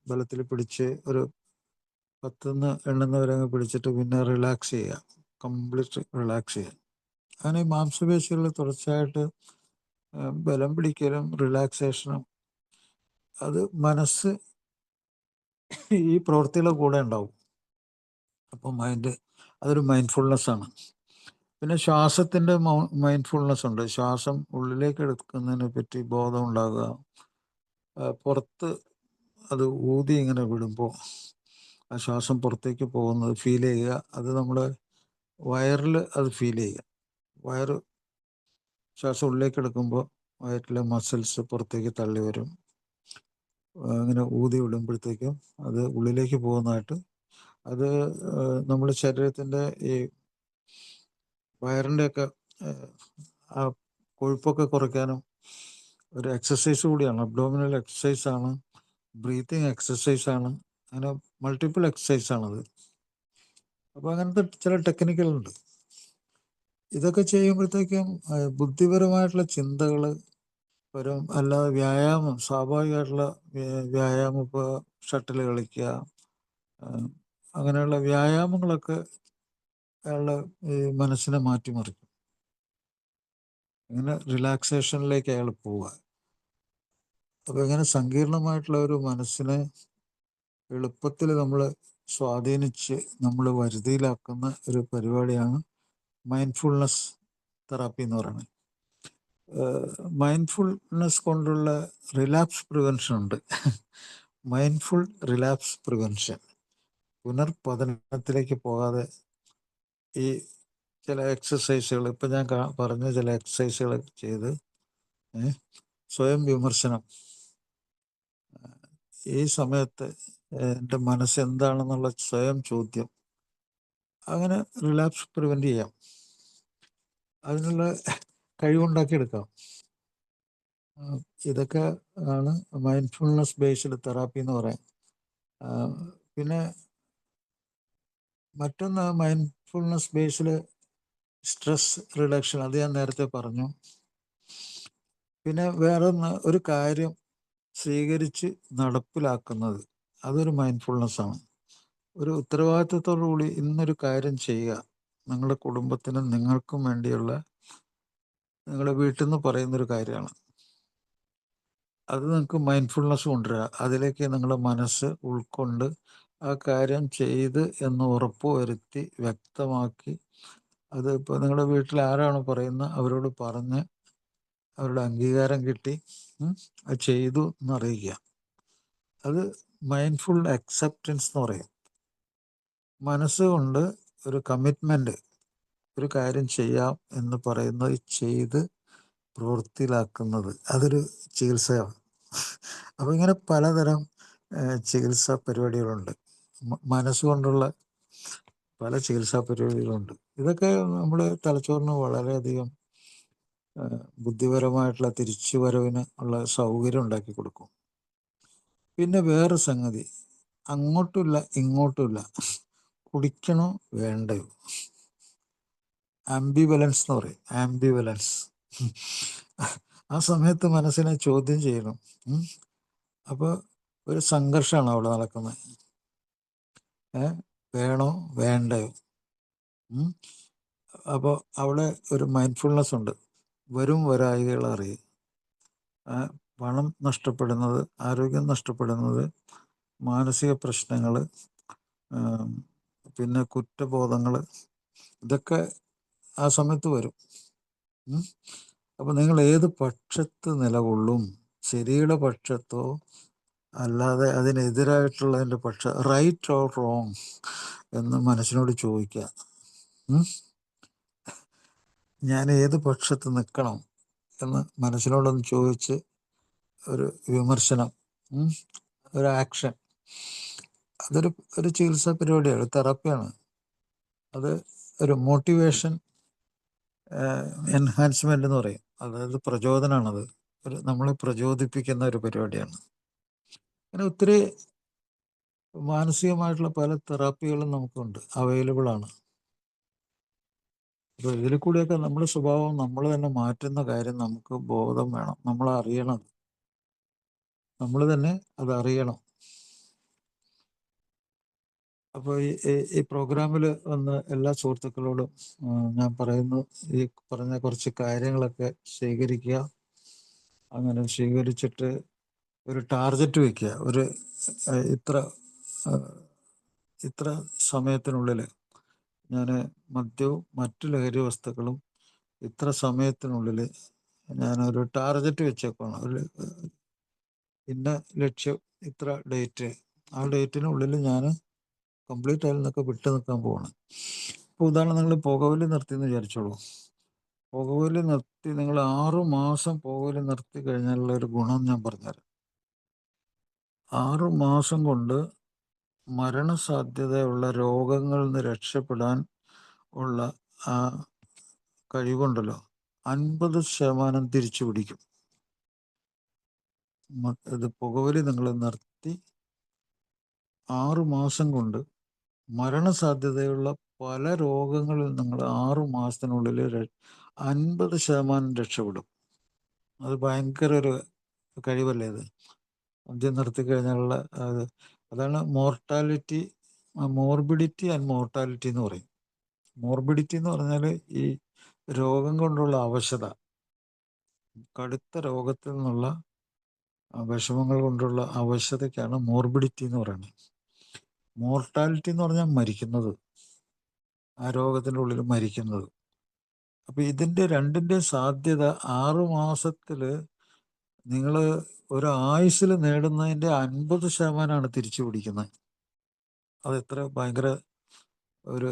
ബലത്തിൽ പിടിച്ച് ഒരു 10 എണ്ണുന്നവരെ അങ്ങ് പിടിച്ചിട്ട് പിന്നെ റിലാക്സ് ചെയ്യുക, കംപ്ലീറ്റ് റിലാക്സ് ചെയ്യുക. അങ്ങനെ ഈ മാംസപേശികൾ തുടർച്ചയായിട്ട് ബലം പിടിക്കലും റിലാക്സേഷനും, അത് മനസ്സ് ഈ പ്രവൃത്തിയുടെ കൂടെ ഉണ്ടാവും. അപ്പോൾ അതൊരു മൈൻഡ്ഫുൾനെസ് ആണ്. പിന്നെ ശ്വാസത്തിൻ്റെ മൈൻഡ്ഫുൾനെസ് ഉണ്ട്. ശ്വാസം ഉള്ളിലേക്ക് എടുക്കുന്നതിനെ പറ്റി ബോധം ഉണ്ടാകുക. പുറത്ത് അത് ഊതി ഇങ്ങനെ വിടുമ്പോൾ ആ ശ്വാസം പുറത്തേക്ക് പോകുന്നത് ഫീൽ ചെയ്യുക. അത് നമ്മുടെ വയറിൽ അത് ഫീൽ ചെയ്യുക. ശ്വാസം ഉള്ളിലേക്ക് എടുക്കുമ്പോൾ വയറ്റിലെ മസിൽസ് പുറത്തേക്ക് തള്ളി വരും. അങ്ങനെ ഊതി വിടുമ്പോഴത്തേക്കും അത് ഉള്ളിലേക്ക് പോകുന്നതായിട്ട്, അത് നമ്മുടെ ശരീരത്തിൻ്റെ ഈ വയറിൻ്റെയൊക്കെ ആ കൊഴുപ്പൊക്കെ കുറയ്ക്കാനും ഒരു എക്സസൈസ് കൂടിയാണ്. അബ്ഡോമിനൽ എക്സസൈസാണ്, ബ്രീത്തിങ് എക്സസൈസാണ്, അങ്ങനെ മൾട്ടിപ്പിൾ എക്സസൈസാണത്. അപ്പോൾ അങ്ങനത്തെ ചില ടെക്നിക്കുകളുണ്ട്. ഇതൊക്കെ ചെയ്യുമ്പോഴത്തേക്കും ബുദ്ധിപരമായിട്ടുള്ള ചിന്തകൾ വരും. അല്ലാതെ വ്യായാമം, സ്വാഭാവികമായിട്ടുള്ള വ്യായാമം, ഇപ്പോൾ ഷട്ടിൽ കളിക്കുക, അങ്ങനെയുള്ള വ്യായാമങ്ങളൊക്കെ അയാളുടെ ഈ മനസ്സിനെ മാറ്റിമറിക്കും. ഇങ്ങനെ റിലാക്സേഷനിലേക്ക് അയാൾ പോവുക. അപ്പോൾ ഇങ്ങനെ സങ്കീർണമായിട്ടുള്ള ഒരു മനസ്സിനെ എളുപ്പത്തിൽ നമ്മൾ സ്വാധീനിച്ച് നമ്മൾ വരുതിയിലാക്കുന്ന ഒരു പരിപാടിയാണ് മൈൻഡ്ഫുൾനെസ് തെറാപ്പി എന്ന് പറയുന്നത്. മൈൻഡ്ഫുൾനെസ് കൊണ്ടുള്ള റിലാപ്സ് പ്രിവെൻഷൻ ഉണ്ട്. Mindful relapse prevention. പുനർപതനത്തിലേക്ക് പോകാതെ ഈ ചില എക്സസൈസുകൾ, ഇപ്പം ഞാൻ പറഞ്ഞ ചില എക്സസൈസുകൾ ചെയ്ത് സ്വയം വിമർശനം, ഈ സമയത്ത് എൻ്റെ മനസ്സ് എന്താണെന്നുള്ള സ്വയം ചോദ്യം, അങ്ങനെ റിലാപ്സ് പ്രിവെൻറ്റ് ചെയ്യാം. അതിനുള്ള കഴിവുണ്ടാക്കിയെടുക്കാം. ഇതൊക്കെ ആണ് മൈൻഡ്ഫുൾനെസ് ബേസ്ഡ് തെറാപ്പി എന്ന് പറയാം. പിന്നെ മറ്റൊന്ന് മൈൻഡ്ഫുൾനെസ് ബേസ്ഡ് സ്ട്രെസ് റിഡക്ഷൻ, അത് ഞാൻ നേരത്തെ പറഞ്ഞു. പിന്നെ വേറൊന്ന്, ഒരു കാര്യം സ്വീകരിച്ച് നടപ്പിലാക്കുന്നത്, അതൊരു മൈൻഡ്ഫുൾനെസ് ആണ്. ഒരു ഉത്തരവാദിത്വത്തോടു കൂടി ഇന്നൊരു കാര്യം ചെയ്യുക, നിങ്ങളുടെ കുടുംബത്തിനും നിങ്ങൾക്കും വേണ്ടിയുള്ള, നിങ്ങളുടെ വീട്ടിൽ നിന്ന് പറയുന്നൊരു കാര്യമാണ്. അത് നിങ്ങൾക്ക് മൈൻഡ്ഫുൾനെസ് കൊണ്ടുവരിക, അതിലേക്ക് നിങ്ങളുടെ മനസ്സ് ഉൾക്കൊണ്ട് ആ കാര്യം ചെയ്ത് എന്ന് ഉറപ്പുവരുത്തി വ്യക്തമാക്കി, അത് ഇപ്പോൾ നിങ്ങളുടെ വീട്ടിൽ ആരാണ് പറയുന്നത് അവരോട് പറഞ്ഞ് അവരുടെ അംഗീകാരം കിട്ടി അത് ചെയ്തു എന്നറിയിക്കുക. അത് മൈൻഡ്ഫുൾ അക്സെപ്റ്റൻസ് എന്ന് പറയും. മനസ്സുകൊണ്ട് ഒരു കമ്മിറ്റ്മെൻറ്റ്, ഒരു കാര്യം ചെയ്യാം എന്ന് പറയുന്നത് ചെയ്ത് പ്രവൃത്തിയിലാക്കുന്നത്, അതൊരു ചികിത്സയാണ്. അപ്പോൾ ഇങ്ങനെ പലതരം ചികിത്സാ പരിപാടികളുണ്ട്. മനസ്സുകൊണ്ടുള്ള പല ചികിത്സാ പരിപാടികളുണ്ട്. ഇതൊക്കെ നമ്മുടെ തലച്ചോറിന് വളരെയധികം ബുദ്ധിപരമായിട്ടുള്ള തിരിച്ചുവരവിന് ഉള്ള സൗകര്യം ഉണ്ടാക്കി കൊടുക്കും. പിന്നെ വേറെ സംഗതി, അങ്ങോട്ടുമില്ല ഇങ്ങോട്ടുമില്ല, കുടിക്കണോ വേണ്ടയോ, ആംബിവലൻസ് എന്ന് പറയും. ആംബിവലൻസ്. ആ സമയത്ത് മനസ്സിനെ ചോദ്യം ചെയ്യണം. അപ്പോൾ ഒരു സംഘർഷമാണ് അവിടെ നടക്കുന്നത്. വേണോ വേണ്ടയോ. അപ്പോൾ അവിടെ ഒരു മൈൻഡ്ഫുൾനെസ് ഉണ്ട്. വരും വരായികൾ അറിയുക. പണം നഷ്ടപ്പെടുന്നത്, ആരോഗ്യം നഷ്ടപ്പെടുന്നത്, മാനസിക പ്രശ്നങ്ങൾ, പിന്നെ കുറ്റബോധങ്ങൾ, ഇതൊക്കെ ആ സമയത്ത് വരും. അപ്പോൾ നിങ്ങൾ ഏത് പക്ഷത്ത് നിലകൊള്ളും? ശരിയുടെ പക്ഷത്തോ അല്ലാതെ അതിനെതിരായിട്ടുള്ളതിൻ്റെ റൈറ്റ് ഓർ റോങ് എന്ന് മനസ്സിനോട് ചോദിക്കുക. ഞാൻ ഏത് പക്ഷത്ത് നിൽക്കണം എന്ന് മനസ്സിനോടൊന്ന് ചോദിച്ച് ഒരു വിമർശനം, ഒരു ആക്ഷൻ, അതൊരു ചികിത്സാ പരിപാടിയാണ്, തെറാപ്പിയാണ്. അത് ഒരു മോട്ടിവേഷൻ എൻഹാൻസ്മെൻ്റ് എന്ന് പറയും. അതായത് പ്രചോദനമാണത്. നമ്മളെ പ്രചോദിപ്പിക്കുന്ന ഒരു പരിപാടിയാണ്. അങ്ങനെ ഒത്തിരി മാനസികമായിട്ടുള്ള പല തെറാപ്പികളും നമുക്കുണ്ട്, അവൈലബിൾ ആണ്. അപ്പോൾ ഇതിൽ കൂടിയൊക്കെ നമ്മുടെ സ്വഭാവം നമ്മൾ തന്നെ മാറ്റുന്ന കാര്യം നമുക്ക് ബോധം വേണം. നമ്മൾ അറിയണം, നമ്മൾ തന്നെ അത് അറിയണം. അപ്പോൾ ഈ പ്രോഗ്രാമിൽ വന്ന് എല്ലാ സുഹൃത്തുക്കളോടും ഞാൻ പറയുന്നു, ഈ പറഞ്ഞ കുറച്ച് കാര്യങ്ങളൊക്കെ സ്വീകരിക്കുക. അങ്ങനെ സ്വീകരിച്ചിട്ട് ഒരു ടാർഗറ്റ് വയ്ക്കുക. ഒരു ഇത്ര സമയത്തിനുള്ളിൽ ഞാൻ മദ്യവും മറ്റു ലഹരി വസ്തുക്കളും ഇത്ര സമയത്തിനുള്ളിൽ ഞാനൊരു ടാർഗറ്റ് വെച്ചേക്കാണ്. ഒരു ഇന്ന ലക്ഷ്യം, ഇത്ര ഡേറ്റ്, ആ ഡേറ്റിനുള്ളിൽ ഞാൻ കംപ്ലീറ്റ് അതിൽ നിന്നൊക്കെ വിട്ടു നിൽക്കാൻ പോവാണ്. ഇപ്പോൾ ഉദാഹരണം, നിങ്ങൾ പുകവലി നിർത്തിയെന്ന് വിചാരിച്ചോളൂ. പുകവലി നിർത്തി നിങ്ങൾ 6 മാസം പുകവലി നിർത്തി കഴിഞ്ഞാലുള്ള ഒരു ഗുണം ഞാൻ പറഞ്ഞുതരാം. 6 മാസം കൊണ്ട് മരണസാധ്യതയുള്ള രോഗങ്ങളിൽ നിന്ന് രക്ഷപ്പെടാൻ ഉള്ള ആ കഴിവുണ്ടല്ലോ, 50% തിരിച്ചു പിടിക്കും. ഇത് പുകവലി നിങ്ങൾ നിർത്തി 6 മാസം കൊണ്ട് മരണസാധ്യതയുള്ള പല രോഗങ്ങളിൽ നിങ്ങൾ 6 മാസത്തിനുള്ളിൽ 50% രക്ഷപ്പെടും. അത് ഭയങ്കര ഒരു കഴിവല്ലേ ഇത്. മദ്യം നിർത്തി കഴിഞ്ഞാലുള്ള അതാണ് മോർബിഡിറ്റി ആൻഡ് മോർട്ടാലിറ്റി എന്ന് പറയും. മോർബിഡിറ്റി എന്ന് പറഞ്ഞാൽ ഈ രോഗം കൊണ്ടുള്ള അവശത, കടുത്ത രോഗത്തിൽ നിന്നുള്ള വിഷമങ്ങൾ കൊണ്ടുള്ള അവശതയ്ക്കാണ് മോർബിഡിറ്റി എന്ന് പറയുന്നത്. മോർട്ടാലിറ്റി എന്ന് പറഞ്ഞാൽ മരിക്കുന്നത്, ആ രോഗത്തിൻ്റെ ഉള്ളിൽ മരിക്കുന്നത്. അപ്പം ഇതിൻ്റെ രണ്ടിൻ്റെ സാധ്യത 6 മാസത്തിൽ നിങ്ങൾ ഒരു ആയുസ്സിൽ നേടുന്നതിൻ്റെ 50%ആണ് തിരിച്ചു പിടിക്കുന്നത്. അത് എത്ര ഭയങ്കര ഒരു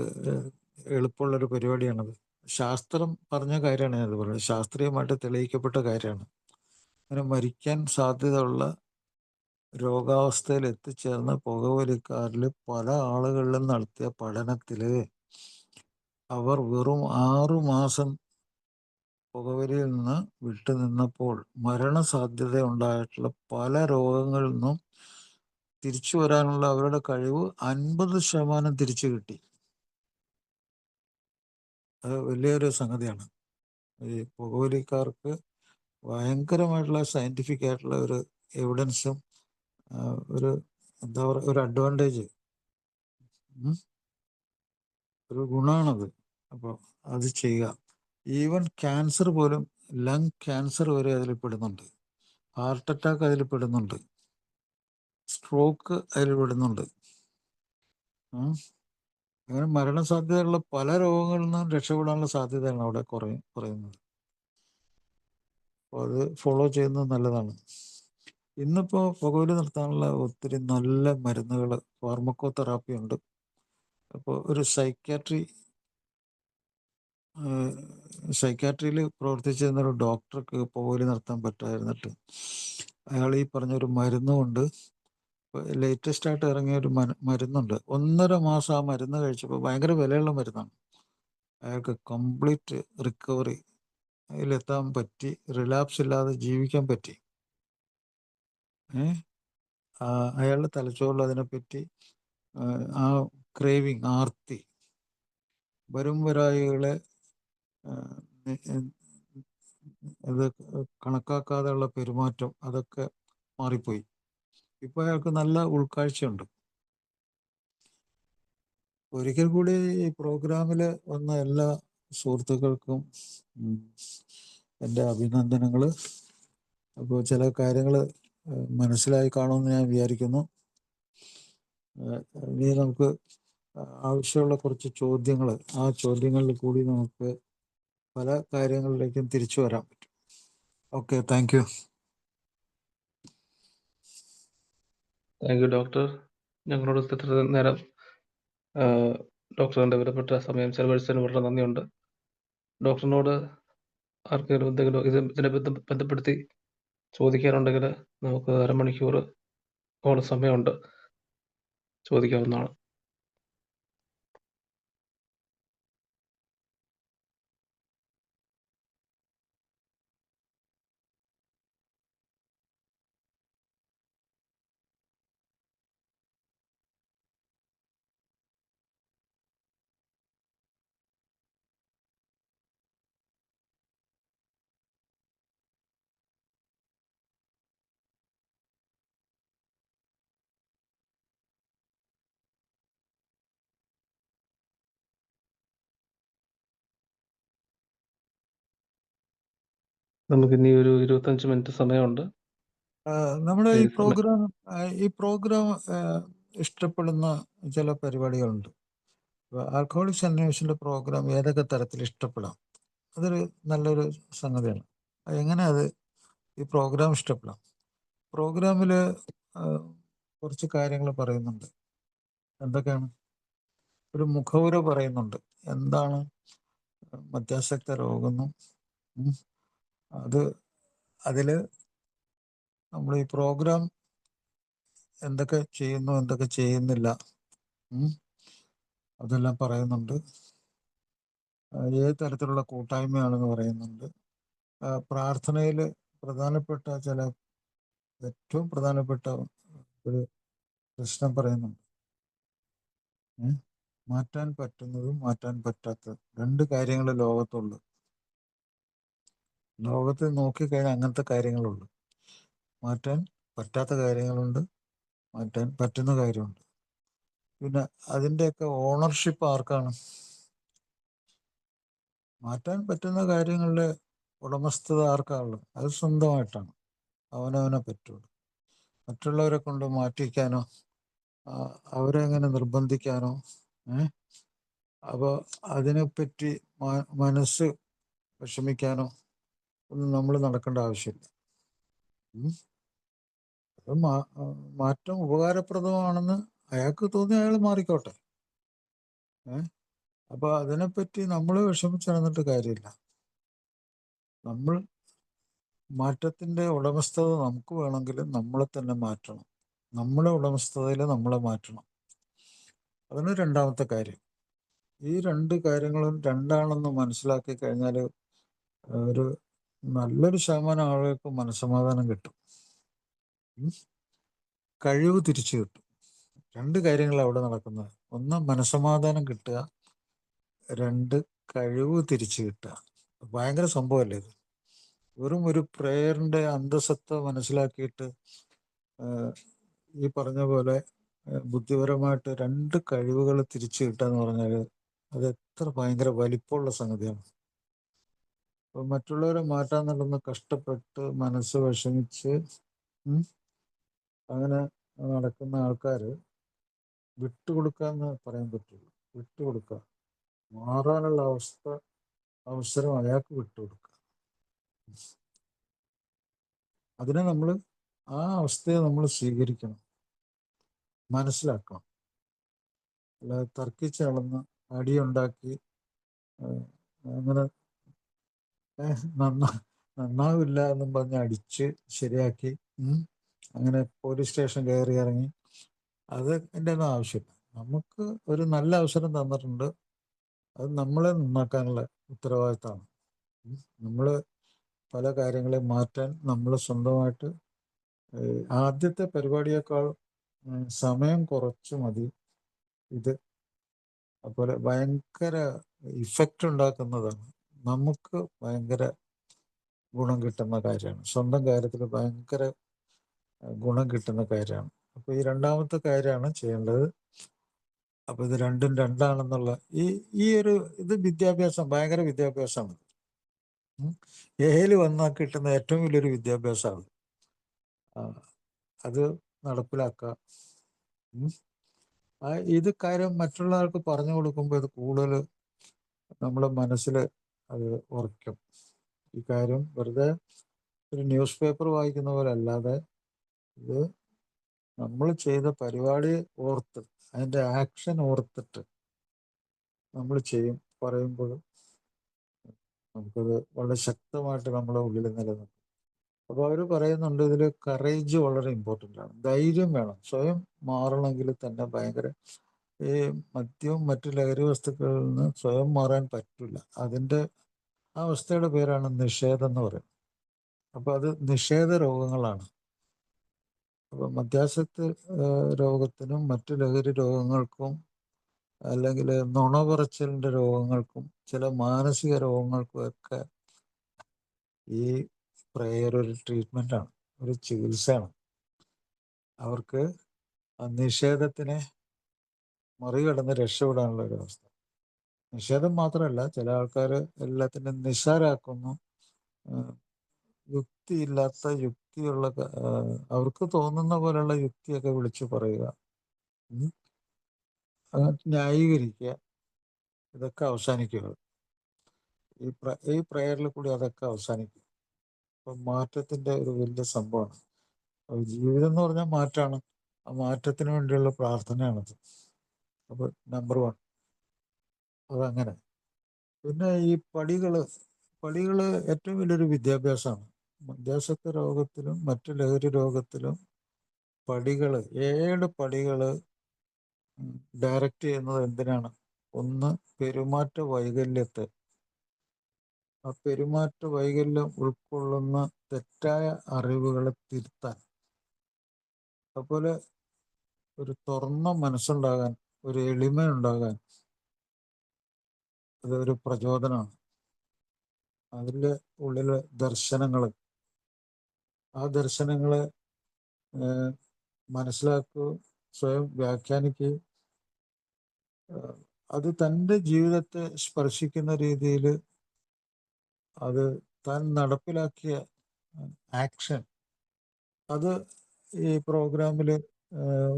എളുപ്പമുള്ളൊരു പരിപാടിയാണത്. ശാസ്ത്രം പറഞ്ഞ കാര്യമാണ് ഞാനത് പറയുന്നത്, ശാസ്ത്രീയമായിട്ട് തെളിയിക്കപ്പെട്ട കാര്യമാണ്. അങ്ങനെ മരിക്കാൻ സാധ്യതയുള്ള രോഗാവസ്ഥയിൽ എത്തിച്ചേർന്ന പുകവലിക്കാരിൽ പല ആളുകളിലും നടത്തിയ പഠനത്തിൽ അവർ വെറും 6 മാസം പുകവലിയിൽ നിന്ന് വിട്ടുനിന്നപ്പോൾ മരണസാധ്യത ഉണ്ടായിട്ടുള്ള പല രോഗങ്ങളിൽ നിന്നും തിരിച്ചു വരാനുള്ള അവരുടെ കഴിവ് 50% തിരിച്ചു കിട്ടി. അത് വലിയൊരു സംഗതിയാണ്. ഈ പുകവലിക്കാർക്ക് ഭയങ്കരമായിട്ടുള്ള സയൻറ്റിഫിക് ആയിട്ടുള്ള ഒരു എവിഡൻസും ഒരു എന്താ പറയുക, ഒരു അഡ്വാൻറ്റേജ്, ഒരു ഗുണമാണത്. അപ്പോൾ അത് ചെയ്യുക. ഈവൻ ക്യാൻസർ പോലും, ലങ് ക്യാൻസർ വരെ അതിൽ പെടുന്നുണ്ട്, ഹാർട്ട് അറ്റാക്ക് അതിൽ പെടുന്നുണ്ട്, സ്ട്രോക്ക് അതിൽ പെടുന്നുണ്ട്. അങ്ങനെ മരണസാധ്യതയുള്ള പല രോഗങ്ങളിൽ നിന്നും രക്ഷപ്പെടാനുള്ള സാധ്യതയാണ് അവിടെ കുറയുന്നത്. അപ്പോൾ അത് ഫോളോ ചെയ്യുന്നത് നല്ലതാണ്. ഇന്നിപ്പോൾ പുകവലി നിർത്താനുള്ള ഒത്തിരി നല്ല മരുന്നുകൾ, ഫാർമക്കോ തെറാപ്പി ഉണ്ട്. അപ്പോൾ ഒരു സൈക്കാട്രിയിൽ പ്രവർത്തിച്ചിരുന്നൊരു ഡോക്ടർക്ക് പുകവലി നിർത്താൻ പറ്റാതിരുന്നിട്ട് അയാൾ ഈ പറഞ്ഞൊരു മരുന്നുകൊണ്ട്, ലേറ്റസ്റ്റ് ആയിട്ട് ഇറങ്ങിയ ഒരു മരുന്നുണ്ട്, 1.5 മാസം ആ മരുന്ന് കഴിച്ചപ്പോൾ, ഭയങ്കര വിലയുള്ള മരുന്നാണ്, അയാൾക്ക് കംപ്ലീറ്റ് റിക്കവറി അതിലെത്താൻ പറ്റി, റിലാപ്സ് ഇല്ലാതെ ജീവിക്കാൻ പറ്റി. അയാളുടെ തലച്ചോറിൽ അതിനെപ്പറ്റി ആ ക്രേവിങ്, ആർത്തി, വരും വരായികളെ അത് കണക്കാക്കാതെയുള്ള പെരുമാറ്റം, അതൊക്കെ മാറിപ്പോയി. ഇപ്പോൾ അയാൾക്ക് നല്ല ഉൾക്കാഴ്ചയുണ്ട്. ഒരിക്കൽ കൂടി ഈ പ്രോഗ്രാമിൽ വന്ന എല്ലാ സുഹൃത്തുക്കൾക്കും എൻ്റെ അഭിനന്ദനങ്ങൾ. അപ്പോൾ ചില കാര്യങ്ങൾ മനസ്സിലായി കാണുമെന്ന് ഞാൻ വിചാരിക്കുന്നു. ഇനി നമുക്ക് ആവശ്യമുള്ള കുറച്ച് ചോദ്യങ്ങൾ, ആ ചോദ്യങ്ങളിൽ കൂടി നമുക്ക് പല കാര്യങ്ങളിലേക്കും തിരിച്ചു വരാൻ പറ്റും. Okay, thank you. Thank you doctor. ഞങ്ങളോട് ഇത്ര നേരം ഡോക്ടറിൻ്റെ വിലപ്പെട്ട സമയം ചെലവഴിച്ചതിന് വളരെ നന്ദിയുണ്ട്. ഡോക്ടറിനോട് ആർക്കെങ്കിലും എന്തെങ്കിലും ഇതിനെ ബന്ധപ്പെടുത്തി ചോദിക്കാനുണ്ടെങ്കിൽ നമുക്ക് അരമണിക്കൂർ ഓളം സമയമുണ്ട്, ചോദിക്കാവുന്നതാണ്. നമുക്ക് ഇനി ഒരു 25 മിനിറ്റ് സമയമുണ്ട്. നമ്മുടെ ഈ പ്രോഗ്രാം ഇഷ്ടപ്പെടുന്ന ചില പരിപാടികളുണ്ട്. ആൽക്കഹോളിക്സ് അന്വേഷണ പ്രോഗ്രാം ഏതൊക്കെ തരത്തിൽ ഇഷ്ടപ്പെടാം? അതൊരു നല്ലൊരു സംഗതിയാണ്. എങ്ങനെ അത് ഈ പ്രോഗ്രാം ഇഷ്ടപ്പെടാം? പ്രോഗ്രാമിൽ കുറച്ച് കാര്യങ്ങൾ പറയുന്നുണ്ട്. എന്തൊക്കെയാണ്? ഒരു മുഖവുര പറയുന്നുണ്ട്, എന്താണ് മദ്യാസക്ത രോഗമെന്നും അതിൽ നമ്മൾ ഈ പ്രോഗ്രാം എന്തൊക്കെ ചെയ്യുന്നു, എന്തൊക്കെ ചെയ്യുന്നില്ല, അതെല്ലാം പറയുന്നുണ്ട്. ഏത് തരത്തിലുള്ള കൂട്ടായ്മയാണെന്ന് പറയുന്നുണ്ട്. പ്രാർത്ഥനയിൽ പ്രധാനപ്പെട്ട ഏറ്റവും പ്രധാനപ്പെട്ട ഒരു പ്രശ്നം പറയുന്നുണ്ട്. മാറ്റാൻ പറ്റുന്നതും മാറ്റാൻ പറ്റാത്തതും 2 കാര്യങ്ങൾ ലോകത്തുള്ളൂ. ലോകത്ത് നോക്കിക്കഴിഞ്ഞാൽ അങ്ങനത്തെ കാര്യങ്ങളുള്ളൂ. മാറ്റാൻ പറ്റാത്ത കാര്യങ്ങളുണ്ട്, മാറ്റാൻ പറ്റുന്ന കാര്യമുണ്ട്. പിന്നെ അതിൻ്റെയൊക്കെ ഓണർഷിപ്പ് ആർക്കാണ്? മാറ്റാൻ പറ്റുന്ന കാര്യങ്ങളുടെ ഉടമസ്ഥത ആർക്കാണുള്ളത്? അത് സ്വന്തമായിട്ടാണ്, അവനവനെ പറ്റുള്ളൂ. മറ്റുള്ളവരെ കൊണ്ട് മാറ്റിക്കാനോ അവരെ എങ്ങനെ നിർബന്ധിക്കാനോ അപ്പോൾ അതിനെപ്പറ്റി മനസ്സ് വിഷമിക്കാനോ ഒന്നും നമ്മൾ നടക്കേണ്ട ആവശ്യമില്ല. അത് മാറ്റം ഉപകാരപ്രദമാണെന്ന് അയാൾക്ക് തോന്നി അയാൾ മാറിക്കോട്ടെ. അപ്പൊ അതിനെപ്പറ്റി നമ്മൾ വിഷമിച്ച് നടന്നിട്ട് കാര്യമില്ല. നമ്മൾ മാറ്റത്തിന്റെ ഉടമസ്ഥത നമുക്ക് വേണമെങ്കിൽ നമ്മളെ തന്നെ മാറ്റണം. നമ്മളെ ഉടമസ്ഥതയിൽ നമ്മളെ മാറ്റണം. അതാണ് രണ്ടാമത്തെ കാര്യം. ഈ രണ്ട് കാര്യങ്ങളും രണ്ടാണെന്ന് മനസ്സിലാക്കി കഴിഞ്ഞാൽ ഒരു നല്ലൊരു ശതമാനം ആളുകൾക്ക് മനസ്സമാധാനം കിട്ടും. കഴിവ് തിരിച്ചു കിട്ടും. രണ്ട് കാര്യങ്ങളാണ് അവിടെ നടക്കുന്നത്. ഒന്ന് മനസ്സമാധാനം കിട്ടുക, രണ്ട് കഴിവ് തിരിച്ചു കിട്ടുക. ഭയങ്കര സംഭവമല്ലേ ഇത്? വെറും ഒരു പ്രേയറിന്റെ അന്തസത്ത മനസ്സിലാക്കിയിട്ട് ഈ പറഞ്ഞ പോലെ ബുദ്ധിപരമായിട്ട് രണ്ട് കഴിവുകൾ തിരിച്ചു കിട്ടുക എന്ന് പറഞ്ഞാൽ അത് എത്ര ഭയങ്കര വലിപ്പമുള്ള സംഗതിയാണ്. അപ്പൊ മറ്റുള്ളവരെ മാറ്റാൻ നടന്ന് കഷ്ടപ്പെട്ട് മനസ്സ് വിഷമിച്ച് അങ്ങനെ നടക്കുന്ന ആൾക്കാർ വിട്ടുകൊടുക്കാന്ന് പറയാൻ പറ്റുള്ളൂ. വിട്ടുകൊടുക്കുക, മാറാനുള്ള അവസരം അയാൾക്ക് വിട്ടുകൊടുക്കുക. അതിനെ നമ്മൾ ആ അവസ്ഥയെ നമ്മൾ സ്വീകരിക്കണം, മനസ്സിലാക്കണം. അല്ലാതെ തർക്കിച്ച് നടന്ന് അടിയുണ്ടാക്കി അങ്ങനെ നന്നാവില്ല എന്നും പറഞ്ഞ് അടിച്ച് ശരിയാക്കി അങ്ങനെ പോലീസ് സ്റ്റേഷൻ കയറി ഇറങ്ങി അത് എൻ്റെ ഒന്നും ആവശ്യമില്ല. നമുക്ക് ഒരു നല്ല അവസരം തന്നിട്ടുണ്ട്, അത് നമ്മളെ നന്നാക്കാനുള്ള ഉത്തരവാദിത്തമാണ്. നമ്മൾ പല കാര്യങ്ങളെ മാറ്റാൻ നമ്മൾ സ്വന്തമായിട്ട് ആദ്യത്തെ പരിപാടിയേക്കാൾ സമയം കുറച്ച് മതി ഇത്. അതുപോലെ ഭയങ്കര ഇഫക്റ്റ് ഉണ്ടാക്കുന്നതാണ്. നമുക്ക് ഭയങ്കര ഗുണം കിട്ടുന്ന കാര്യമാണ്. സ്വന്തം കാര്യത്തിൽ ഭയങ്കര ഗുണം കിട്ടുന്ന കാര്യമാണ്. അപ്പൊ ഈ രണ്ടാമത്തെ കാര്യമാണ് ചെയ്യേണ്ടത്. അപ്പൊ ഇത് രണ്ടും രണ്ടാണെന്നുള്ള ഈ ഒരു ഇത് വിദ്യാഭ്യാസം, ഭയങ്കര വിദ്യാഭ്യാസമാണ്. വന്നാൽ കിട്ടുന്ന ഏറ്റവും വലിയൊരു വിദ്യാഭ്യാസമാണ്. അത് നടപ്പിലാക്കുക. ഇത് കാര്യം മറ്റുള്ള ആൾക്ക് പറഞ്ഞു കൊടുക്കുമ്പോൾ ഇത് കൂടുതൽ നമ്മുടെ മനസ്സിൽ അത് ഉറയ്ക്കും. ഈ കാര്യം വെറുതെ ഒരു ന്യൂസ് പേപ്പർ വായിക്കുന്ന പോലെ അല്ലാതെ ഇത് നമ്മൾ ചെയ്ത പരിപാടി ഓർത്ത് അതിൻ്റെ ആക്ഷൻ ഓർത്തിട്ട് നമ്മൾ പറയുമ്പോൾ നമുക്കത് വളരെ ശക്തമായിട്ട് നമ്മുടെ ഉള്ളിൽ നിലനിൽക്കും. അപ്പോൾ അവർ പറയുന്നുണ്ട് ഇതിൽ കറേജ് വളരെ ഇമ്പോർട്ടൻ്റ് ആണ്. ധൈര്യം വേണം. സ്വയം മാറണമെങ്കിൽ തന്നെ ഭയങ്കര ഈ മദ്യവും മറ്റു ലഹരി വസ്തുക്കളിൽ നിന്ന് സ്വയം മാറാൻ പറ്റില്ല. അതിൻ്റെ ആ അവസ്ഥയുടെ പേരാണ് നിഷേധം എന്ന് പറയുന്നത്. അപ്പോൾ അത് നിഷേധ രോഗങ്ങളാണ്. അപ്പോൾ മദ്യാസക്തി രോഗത്തിനും മറ്റു ലഹരി രോഗങ്ങൾക്കും അല്ലെങ്കിൽ നുണ പറച്ചിലിൻ്റെ രോഗങ്ങൾക്കും ചില മാനസിക രോഗങ്ങൾക്കും ഒക്കെ ഈ പ്രേയർ ഒരു ട്രീറ്റ്മെൻറ്റാണ്, ഒരു ചികിത്സയാണ്. അവർക്ക് ആ നിഷേധത്തിനെ മറികടന്ന് രക്ഷപ്പെടാനുള്ള ഒരു അവസ്ഥ. നിഷേധം മാത്രമല്ല, ചില ആൾക്കാർ എല്ലാത്തിനും നിസ്സാരാക്കുന്നു. യുക്തിയുള്ള അവർക്ക് തോന്നുന്ന പോലെയുള്ള യുക്തിയൊക്കെ വിളിച്ചു പറയുക, ന്യായീകരിക്കുക. ഇതൊക്കെ അവസാനിക്കുക. ഈ പ്രേയറിൽ കൂടി അതൊക്കെ അവസാനിക്കും. അപ്പം മാറ്റത്തിൻ്റെ ഒരു വലിയ സംഭവമാണ്. ജീവിതം എന്ന് പറഞ്ഞാൽ മാറ്റമാണ്. ആ മാറ്റത്തിന് വേണ്ടിയുള്ള പ്രാർത്ഥനയാണത്. അപ്പോൾ നമ്പർ 1 അതങ്ങനെ. പിന്നെ ഈ പടികൾ ഏറ്റവും വലിയൊരു വിദ്യാഭ്യാസമാണ്. മദ്യാസക്ത രോഗത്തിലും മറ്റു ലഹരി രോഗത്തിലും 7 പടികൾ ഡയറക്റ്റ് ചെയ്യുന്നത് എന്തിനാണ്? ഒന്ന്, പെരുമാറ്റ വൈകല്യത്തെ, ആ പെരുമാറ്റ വൈകല്യം ഉൾക്കൊള്ളുന്ന തെറ്റായ അറിവുകളെ തിരുത്താൻ. അതുപോലെ ഒരു തുറന്ന മനസ്സുണ്ടാകാൻ, ഒരു എളിമയുണ്ടാകാൻ അതൊരു പ്രചോദനമാണ്. അതിൻ്റെ ഉള്ളിൽ ദർശനങ്ങൾ, ആ ദർശനങ്ങളെ മനസ്സിലാക്കുകയും സ്വയം വ്യാഖ്യാനിക്കുകയും അത് തൻ്റെ ജീവിതത്തെ സ്പർശിക്കുന്ന രീതിയിൽ അത് താൻ നടപ്പിലാക്കിയ ആക്ഷൻ അത് ഈ പ്രോഗ്രാമിൽ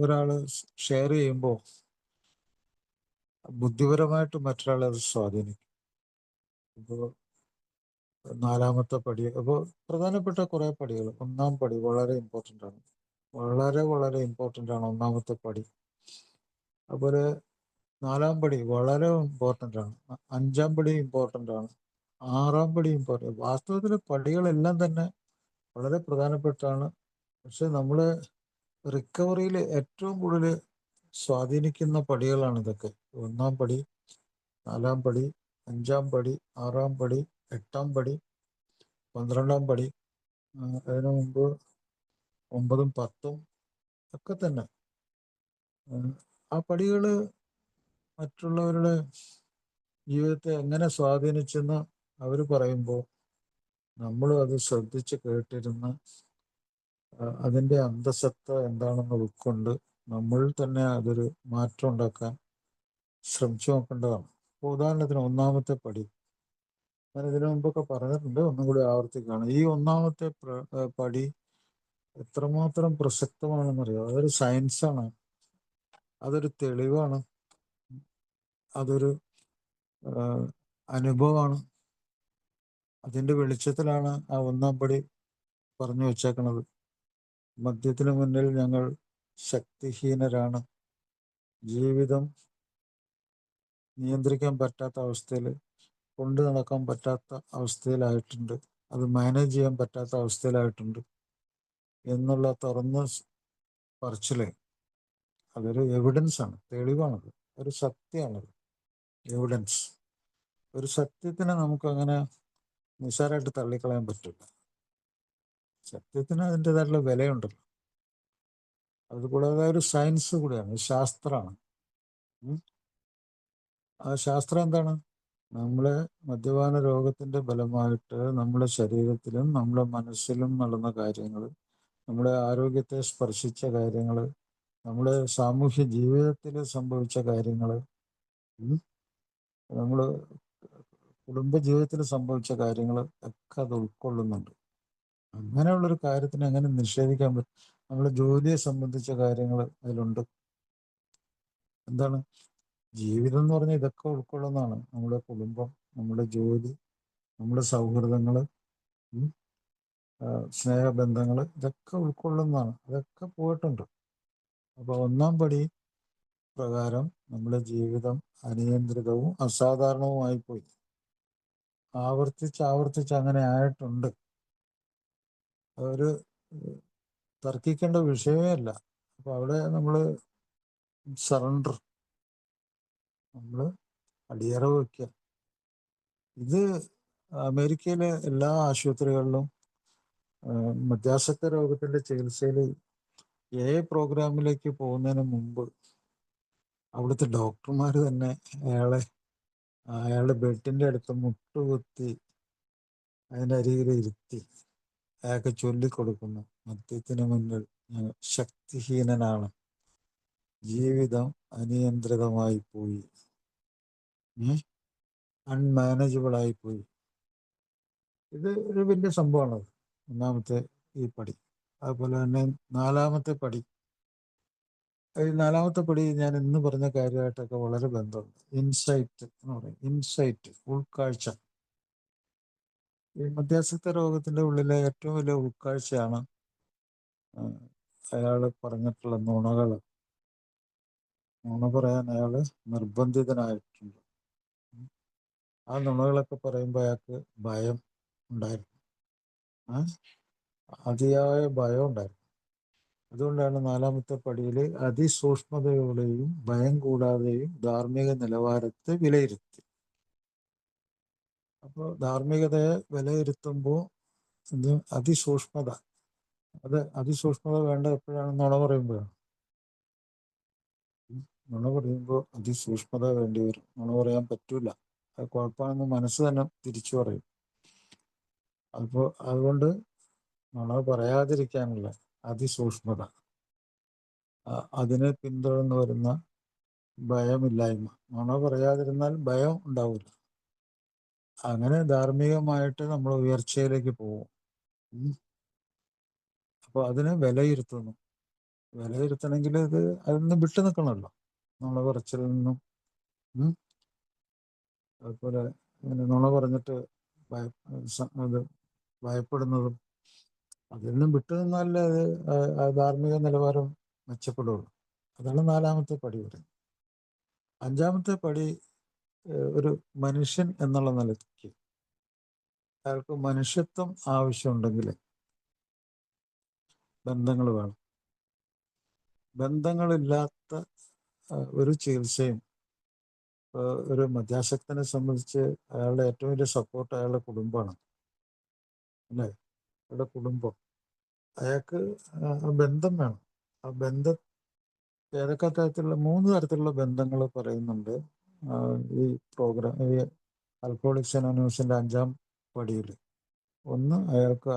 ഒരാൾ ഷെയർ ചെയ്യുമ്പോൾ ബുദ്ധിപരമായിട്ട് മറ്റൊരാളെ അത് സ്വാധീനിക്കും. ഇപ്പോൾ 4ാമത്തെ പടി, അപ്പോൾ പ്രധാനപ്പെട്ട കുറേ പടികൾ. 1ാം പടി വളരെ ഇമ്പോർട്ടൻ്റ് ആണ്. വളരെ വളരെ ഇമ്പോർട്ടൻ്റ് ആണ് 1ാമത്തെ പടി. അതുപോലെ 4-ാം പടി വളരെ ഇമ്പോർട്ടൻ്റ് ആണ്. 5-ാം പടി ഇമ്പോർട്ടൻ്റ് ആണ്. 6-ാം പടി ഇമ്പോർട്ടൻ്റ്. വാസ്തവത്തിൽ പടികളെല്ലാം തന്നെ വളരെ പ്രധാനപ്പെട്ടാണ്. പക്ഷെ നമ്മൾ റിക്കവറിയിൽ ഏറ്റവും കൂടുതൽ സ്വാധീനിക്കുന്ന പടികളാണ് ഇതൊക്കെ. 1-ാം പടി, 4-ാം പടി, 5-ാം പടി, 6-ാം പടി, 8-ാം പടി, 12-ാം പടി, അതിനു മുമ്പ് 9-ഉം 10-ഉം ഒക്കെ തന്നെ. ആ പടികൾ മറ്റുള്ളവരുടെ ജീവിതത്തെ എങ്ങനെ സ്വാധീനിച്ചെന്ന് അവർ പറയുമ്പോൾ നമ്മളും അത് ശ്രദ്ധിച്ച് കേട്ടിരുന്ന് അതിൻ്റെ അന്തസത്ത എന്താണെന്ന് ഉൾക്കൊണ്ട് നമ്മൾ തന്നെ അതൊരു മാറ്റം ഉണ്ടാക്കാൻ ശ്രമിച്ചു നോക്കേണ്ടതാണ്. ഇപ്പോൾ ഉദാഹരണത്തിന് 1-ാമത്തെ പടി ഞാൻ ഇതിനു മുമ്പൊക്കെ പറഞ്ഞിട്ടുണ്ട്, ഒന്നും കൂടി ആവർത്തിക്കുകയാണ്. ഈ 1-ാമത്തെ പടി എത്രമാത്രം പ്രസക്തമാണെന്നറിയോ? അതൊരു സയൻസാണ്, അതൊരു തെളിവാണ്, അതൊരു അനുഭവമാണ്. അതിൻ്റെ വെളിച്ചത്തിലാണ് ആ 1-ാം പടി പറഞ്ഞു വെച്ചേക്കണത്. മദ്യത്തിന് മുന്നിൽ ഞങ്ങൾ ശക്തിഹീനരാണ്. ജീവിതം നിയന്ത്രിക്കാൻ പറ്റാത്ത അവസ്ഥയിൽ, കൊണ്ടു നടക്കാൻ പറ്റാത്ത അവസ്ഥയിലായിട്ടുണ്ട്, അത് മാനേജ് ചെയ്യാൻ പറ്റാത്ത അവസ്ഥയിലായിട്ടുണ്ട് എന്നുള്ള തുറന്ന് പറച്ചില് അതൊരു എവിഡൻസ് ആണ്, തെളിവാണത്, ഒരു സത്യമാണത്. എവിഡൻസ്. ഒരു സത്യത്തിനെ നമുക്കങ്ങനെ നിസ്സാരമായിട്ട് തള്ളിക്കളയാൻ പറ്റില്ല. സത്യത്തിന് അതിൻ്റെതായിട്ടുള്ള വിലയുണ്ടല്ലോ. അതുകൂടാതെ ഒരു സയൻസ് കൂടിയാണ്, ശാസ്ത്രമാണ്. ആ ശാസ്ത്രം എന്താണ്? നമ്മളെ മദ്യപാന രോഗത്തിൻ്റെ ഫലമായിട്ട് നമ്മുടെ ശരീരത്തിലും നമ്മുടെ മനസ്സിലും നടന്ന കാര്യങ്ങൾ, നമ്മുടെ ആരോഗ്യത്തെ സ്പർശിച്ച കാര്യങ്ങൾ, നമ്മുടെ സാമൂഹ്യ ജീവിതത്തിൽ സംഭവിച്ച കാര്യങ്ങൾ, നമ്മൾ കുടുംബ ജീവിതത്തിൽ സംഭവിച്ച കാര്യങ്ങൾ ഒക്കെ അത് ഉൾക്കൊള്ളുന്നുണ്ട്. അങ്ങനെയുള്ളൊരു കാര്യത്തിന് എങ്ങനെ നിഷേധിക്കാൻ പറ്റും? നമ്മുടെ ജോലിയെ സംബന്ധിച്ച കാര്യങ്ങൾ അതിലുണ്ട്. എന്താണ് ജീവിതം എന്ന് പറഞ്ഞാൽ? ഇതൊക്കെ ഉൾക്കൊള്ളുന്നതാണ്. നമ്മുടെ കുടുംബം, നമ്മുടെ ജോലി, നമ്മുടെ സൗഹൃദങ്ങൾ, സ്നേഹബന്ധങ്ങൾ, ഇതൊക്കെ ഉൾക്കൊള്ളുന്നതാണ്. അതൊക്കെ പോയിട്ടുണ്ട്. അപ്പോൾ 1-ാം പടി പ്രകാരം നമ്മുടെ ജീവിതം അനിയന്ത്രിതവും അസാധാരണവുമായി പോയി. ആവർത്തിച്ച് അങ്ങനെ ആയിട്ടുണ്ട്. അതൊരു തർക്കിക്കേണ്ട വിഷയമേ അല്ല. അപ്പോൾ അവിടെ നമ്മൾ സറണ്ടർ, നമ്മൾ അടിയറ വയ്ക്കുക. ഇത് അമേരിക്കയിലെ എല്ലാ ആശുപത്രികളിലും മദ്യാസക്ത രോഗത്തിൻ്റെ ചികിത്സയിൽ പ്രോഗ്രാമിലേക്ക് പോകുന്നതിന് മുമ്പ് അവിടുത്തെ ഡോക്ടർമാർ തന്നെ അയാളുടെ ബെഡിൻ്റെ അടുത്ത് മുട്ടുകുത്തി അതിനരികിൽ ഇരുത്തി അയാൾക്ക് ചൊല്ലിക്കൊടുക്കുന്നു, മദ്യത്തിന് മുന്നിൽ ശക്തിഹീനനാണ്, ജീവിതം അനിയന്ത്രിതമായി പോയി, അൺമാനേജബിൾ ആയി പോയി. ഇത് ഒരു വലിയ സംഭവമാണ് 1-ാമത്തെ ഈ പടി. അതുപോലെ തന്നെ 4-ാമത്തെ പടി. ഈ 4-ാമത്തെ പടി ഞാൻ ഇന്ന് പറഞ്ഞ കാര്യമായിട്ടൊക്കെ വളരെ ബന്ധമുണ്ട്. ഇൻസൈറ്റ് എന്ന് പറയും. ഇൻസൈറ്റ്, ഉൾക്കാഴ്ച. ഈ മദ്യാസക്ത രോഗത്തിൻ്റെ ഉള്ളിലെ ഏറ്റവും വലിയ ഉൾക്കാഴ്ചയാണ് അയാൾ പറഞ്ഞിട്ടുള്ള നുണകൾ. നുണ പറയാൻ അയാൾ നിർബന്ധിതനായിട്ടുണ്ട്. ആ നുണകളൊക്കെ പറയുമ്പോൾ അയാൾക്ക് ഭയം ഉണ്ടായിരുന്നു, അതിയായ ഭയം ഉണ്ടായിരുന്നു. അതുകൊണ്ടാണ് 4-ാമത്തെ പടിയിൽ അതിസൂക്ഷ്മതയോടെയും ഭയം കൂടാതെയും ധാർമ്മിക നിലവാരത്തെ വിലയിരുത്തി. അപ്പോൾ ധാർമ്മികതയെ വിലയിരുത്തുമ്പോൾ ഇത് അതിസൂക്ഷ്മത, അതിസൂക്ഷ്മത വേണ്ട എപ്പോഴാണ്? നുണ പറയുമ്പോഴാണ്. നുണ പറയുമ്പോൾ അതിസൂക്ഷ്മത വേണ്ടി വരും. നുണ പറയാൻ പറ്റൂല, അത് കുഴപ്പമാണെന്ന് മനസ്സ് തന്നെ തിരിച്ചു പറയും. അപ്പോൾ അതുകൊണ്ട് നുണ പറയാതിരിക്കാനുള്ള അതിസൂക്ഷ്മത, അതിനെ പിന്തുടർന്ന് വരുന്ന ഭയമില്ലായ്മ. നുണ പറയാതിരുന്നാൽ ഭയം ഉണ്ടാവില്ല. അങ്ങനെ ധാർമ്മികമായിട്ട് നമ്മൾ ഉയർച്ചയിലേക്ക് പോകും. അപ്പോൾ അതിനെ വിലയിരുത്തണമെങ്കിൽ അതിൽ നിന്ന് വിട്ടു നിൽക്കണമല്ലോ, നുണ പറച്ചിൽ നിന്നും. അതുപോലെ നുണ പറഞ്ഞിട്ട് അത് ഭയപ്പെടുന്നതും, അതിൽ നിന്നും വിട്ടു നിന്നാലേ അത് ധാർമ്മിക നിലവാരം മെച്ചപ്പെടുള്ളൂ. അതാണ് 4-ാമത്തെ പടി പറയുന്നത്. അഞ്ചാമത്തെ പടി ഒരു മനുഷ്യൻ എന്നുള്ള നിലയ്ക്ക് അയാൾക്ക് മനുഷ്യത്വം ആവശ്യമുണ്ടെങ്കിൽ ബന്ധങ്ങൾ വേണം. ബന്ധങ്ങളില്ലാത്ത ഒരു ചികിത്സയും ഒരു മദ്യാസക്തനെ സംബന്ധിച്ച് അയാളുടെ ഏറ്റവും വലിയ സപ്പോർട്ട് അയാളുടെ കുടുംബമാണ്, അല്ലേ? അയാളുടെ കുടുംബം. അയാൾക്ക് ബന്ധം വേണം. ആ ബന്ധം ഏതൊക്കെ തരത്തിലുള്ള 3 തരത്തിലുള്ള ബന്ധങ്ങൾ പറയുന്നുണ്ട് ഈ പ്രോഗ്രാം, ഈ ആൽക്കഹോളിക്സ് അനോണിമസിന്റെ 5-ാം പടിയിൽ. ഒന്ന്,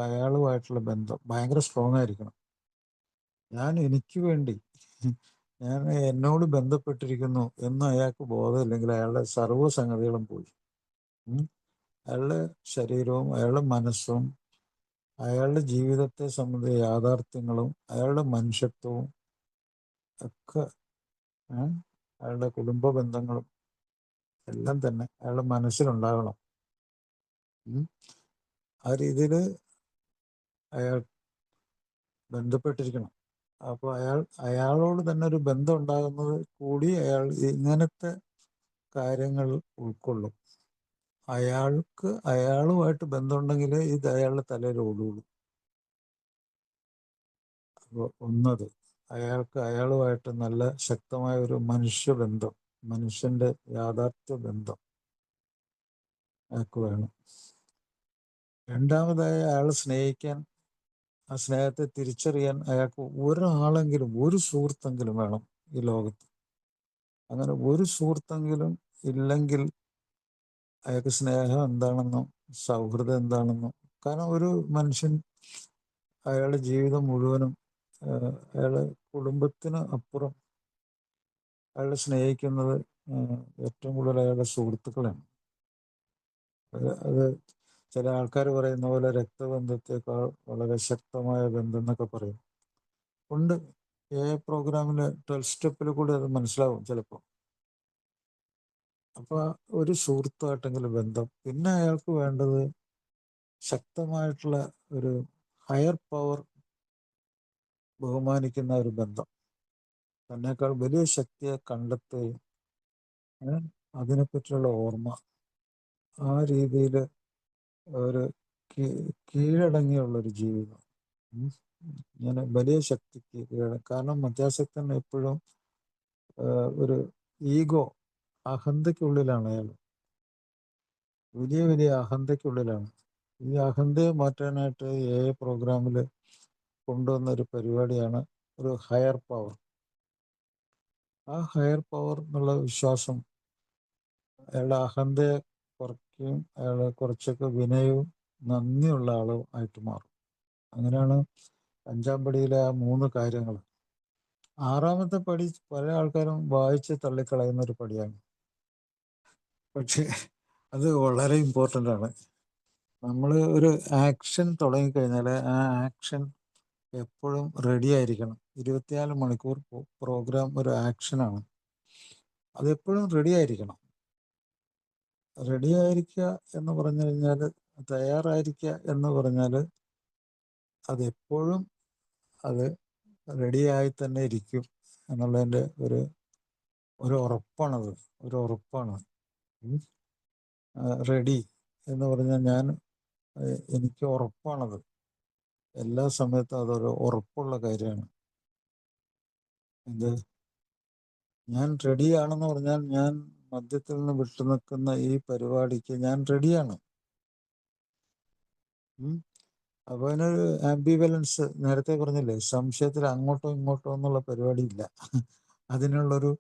അയാളുമായിട്ടുള്ള ബന്ധം ഭയങ്കര സ്ട്രോങ് ആയിരിക്കണം. എനിക്ക് വേണ്ടി, ഞാൻ എന്നോട് ബന്ധപ്പെട്ടിരിക്കുന്നു എന്ന് അയാൾക്ക് ബോധമില്ലെങ്കിൽ അയാളുടെ സർവ്വസംഗതികളും പോയി. അയാളുടെ ശരീരവും അയാളുടെ മനസ്സും അയാളുടെ ജീവിതത്തെ സംബന്ധിച്ച യാഥാർത്ഥ്യങ്ങളും അയാളുടെ മനുഷ്യത്വവും ഒക്കെ, അയാളുടെ കുടുംബ ബന്ധങ്ങളും എല്ലാം തന്നെ അയാളുടെ മനസ്സിലുണ്ടാകണം. ആ രീതിയിൽ അയാൾ ബന്ധപ്പെട്ടിരിക്കണം. അപ്പോൾ അയാളോട് തന്നെ ഒരു ബന്ധം ഉണ്ടാകുന്നത് കൂടി അയാൾ ഇങ്ങനത്തെ കാര്യങ്ങൾ ഉൾക്കൊള്ളും. അയാളുമായിട്ട് ബന്ധമുണ്ടെങ്കിൽ ഇത് അയാളുടെ തലയിൽ ഓടുള്ളൂ. അപ്പോൾ ഒന്നത്, അയാളുമായിട്ട് നല്ല ശക്തമായ ഒരു മനുഷ്യബന്ധം, മനുഷ്യന്റെ യാഥാർത്ഥ്യ ബന്ധം അയാൾക്ക് വേണം. രണ്ടാമതായി, അയാൾ സ്നേഹിക്കാൻ, ആ സ്നേഹത്തെ തിരിച്ചറിയാൻ അയാൾക്ക് ഒരാളെങ്കിലും, ഒരു സുഹൃത്തെങ്കിലും വേണം ഈ ലോകത്ത്. അങ്ങനെ ഒരു സുഹൃത്തെങ്കിലും ഇല്ലെങ്കിൽ അയാൾക്ക് സ്നേഹം എന്താണെന്നും സൗഹൃദം എന്താണെന്നും, കാരണം ഒരു മനുഷ്യൻ അയാളുടെ ജീവിതം മുഴുവനും അയാളെ കുടുംബത്തിന് അപ്പുറം അയാളെ സ്നേഹിക്കുന്നത് ഏറ്റവും കൂടുതൽ അയാളുടെ സുഹൃത്തുക്കളാണ്. അത് ചില ആൾക്കാർ പറയുന്ന പോലെ രക്തബന്ധത്തേക്കാൾ വളരെ ശക്തമായ ബന്ധം എന്നൊക്കെ പറയും. ഉണ്ട്. പ്രോഗ്രാമിൽ 12 സ്റ്റെപ്പിൽ കൂടി അത് മനസ്സിലാവും ചിലപ്പോൾ. അപ്പൊ ഒരു സുഹൃത്തുമായിട്ടെങ്കിലും ബന്ധം. പിന്നെ അയാൾക്ക് വേണ്ടത് ശക്തമായിട്ടുള്ള ഒരു ഹയർ പവർ ബഹുമാനിക്കുന്ന ഒരു ബന്ധം. തന്നെക്കാൾ വലിയ ശക്തിയെ കണ്ടെത്തുകയും അതിനെപ്പറ്റിയുള്ള ഓർമ്മ, ആ രീതിയിൽ ഒരു കീഴടങ്ങിയുള്ളൊരു ജീവിതം. ഞാൻ വലിയ ശക്തിക്ക് കാരണം മദ്യാസക്തൻ എപ്പോഴും ഒരു ഈഗോ, അഹന്തയ്ക്കുള്ളിലാണ് അയാൾ. വലിയ വലിയ അഹന്തയ്ക്കുള്ളിലാണ്. ഈ അഹന്തയെ മാറ്റാനായിട്ട് പ്രോഗ്രാമിൽ കൊണ്ടുവന്ന ഒരു പരിപാടിയാണ് ഒരു ഹയർ പവർ. ആ ഹയർ പവർ എന്നുള്ള വിശ്വാസം അയാളുടെ അഹന്തയെ കുറയ്ക്കുകയും അയാളെ കുറച്ചൊക്കെ വിനയവും നന്ദിയുള്ള ആളും ആയിട്ട് മാറും. അങ്ങനെയാണ് 5-ാം പടിയിലെ ആ 3 കാര്യങ്ങൾ. 6-ാമത്തെ പടി പല ആൾക്കാരും വായിച്ച് തള്ളിക്കളയുന്ന ഒരു പടിയാണ്. പക്ഷെ അത് വളരെ ഇമ്പോർട്ടൻ്റ് ആണ്. നമ്മൾ ഒരു ആക്ഷൻ തുടങ്ങിക്കഴിഞ്ഞാൽ ആ ആക്ഷൻ എപ്പോഴും റെഡി ആയിരിക്കണം. 24 മണിക്കൂർ പ്രോഗ്രാം ഒരു ആക്ഷനാണ്. അതെപ്പോഴും റെഡി ആയിരിക്കണം. റെഡി ആയിരിക്കുക എന്ന് പറഞ്ഞു കഴിഞ്ഞാൽ, തയ്യാറായിരിക്കുക എന്ന് പറഞ്ഞാൽ അതെപ്പോഴും അത് റെഡിയായി തന്നെ ഇരിക്കും എന്നുള്ളതിൻ്റെ ഒരു ഉറപ്പാണത്. ഒരു ഉറപ്പാണ്. റെഡി എന്ന് പറഞ്ഞാൽ എനിക്ക് ഉറപ്പാണത്. എല്ലാ സമയത്തും അതൊരു ഉറപ്പുള്ള കാര്യമാണ്. ഞാൻ റെഡിയാണെന്ന് പറഞ്ഞാൽ ഞാൻ മദ്യത്തിൽ നിന്ന് വിട്ടു നിൽക്കുന്ന ഈ പരിപാടിക്ക് ഞാൻ റെഡിയാണ്. അപ്പോൾ അതിനൊരു ആംബിവലൻസ്, നേരത്തെ പറഞ്ഞില്ലേ, സംശയത്തിൽ അങ്ങോട്ടോ ഇങ്ങോട്ടോ എന്നുള്ള പരിപാടി ഇല്ല. അതിനുള്ളൊരു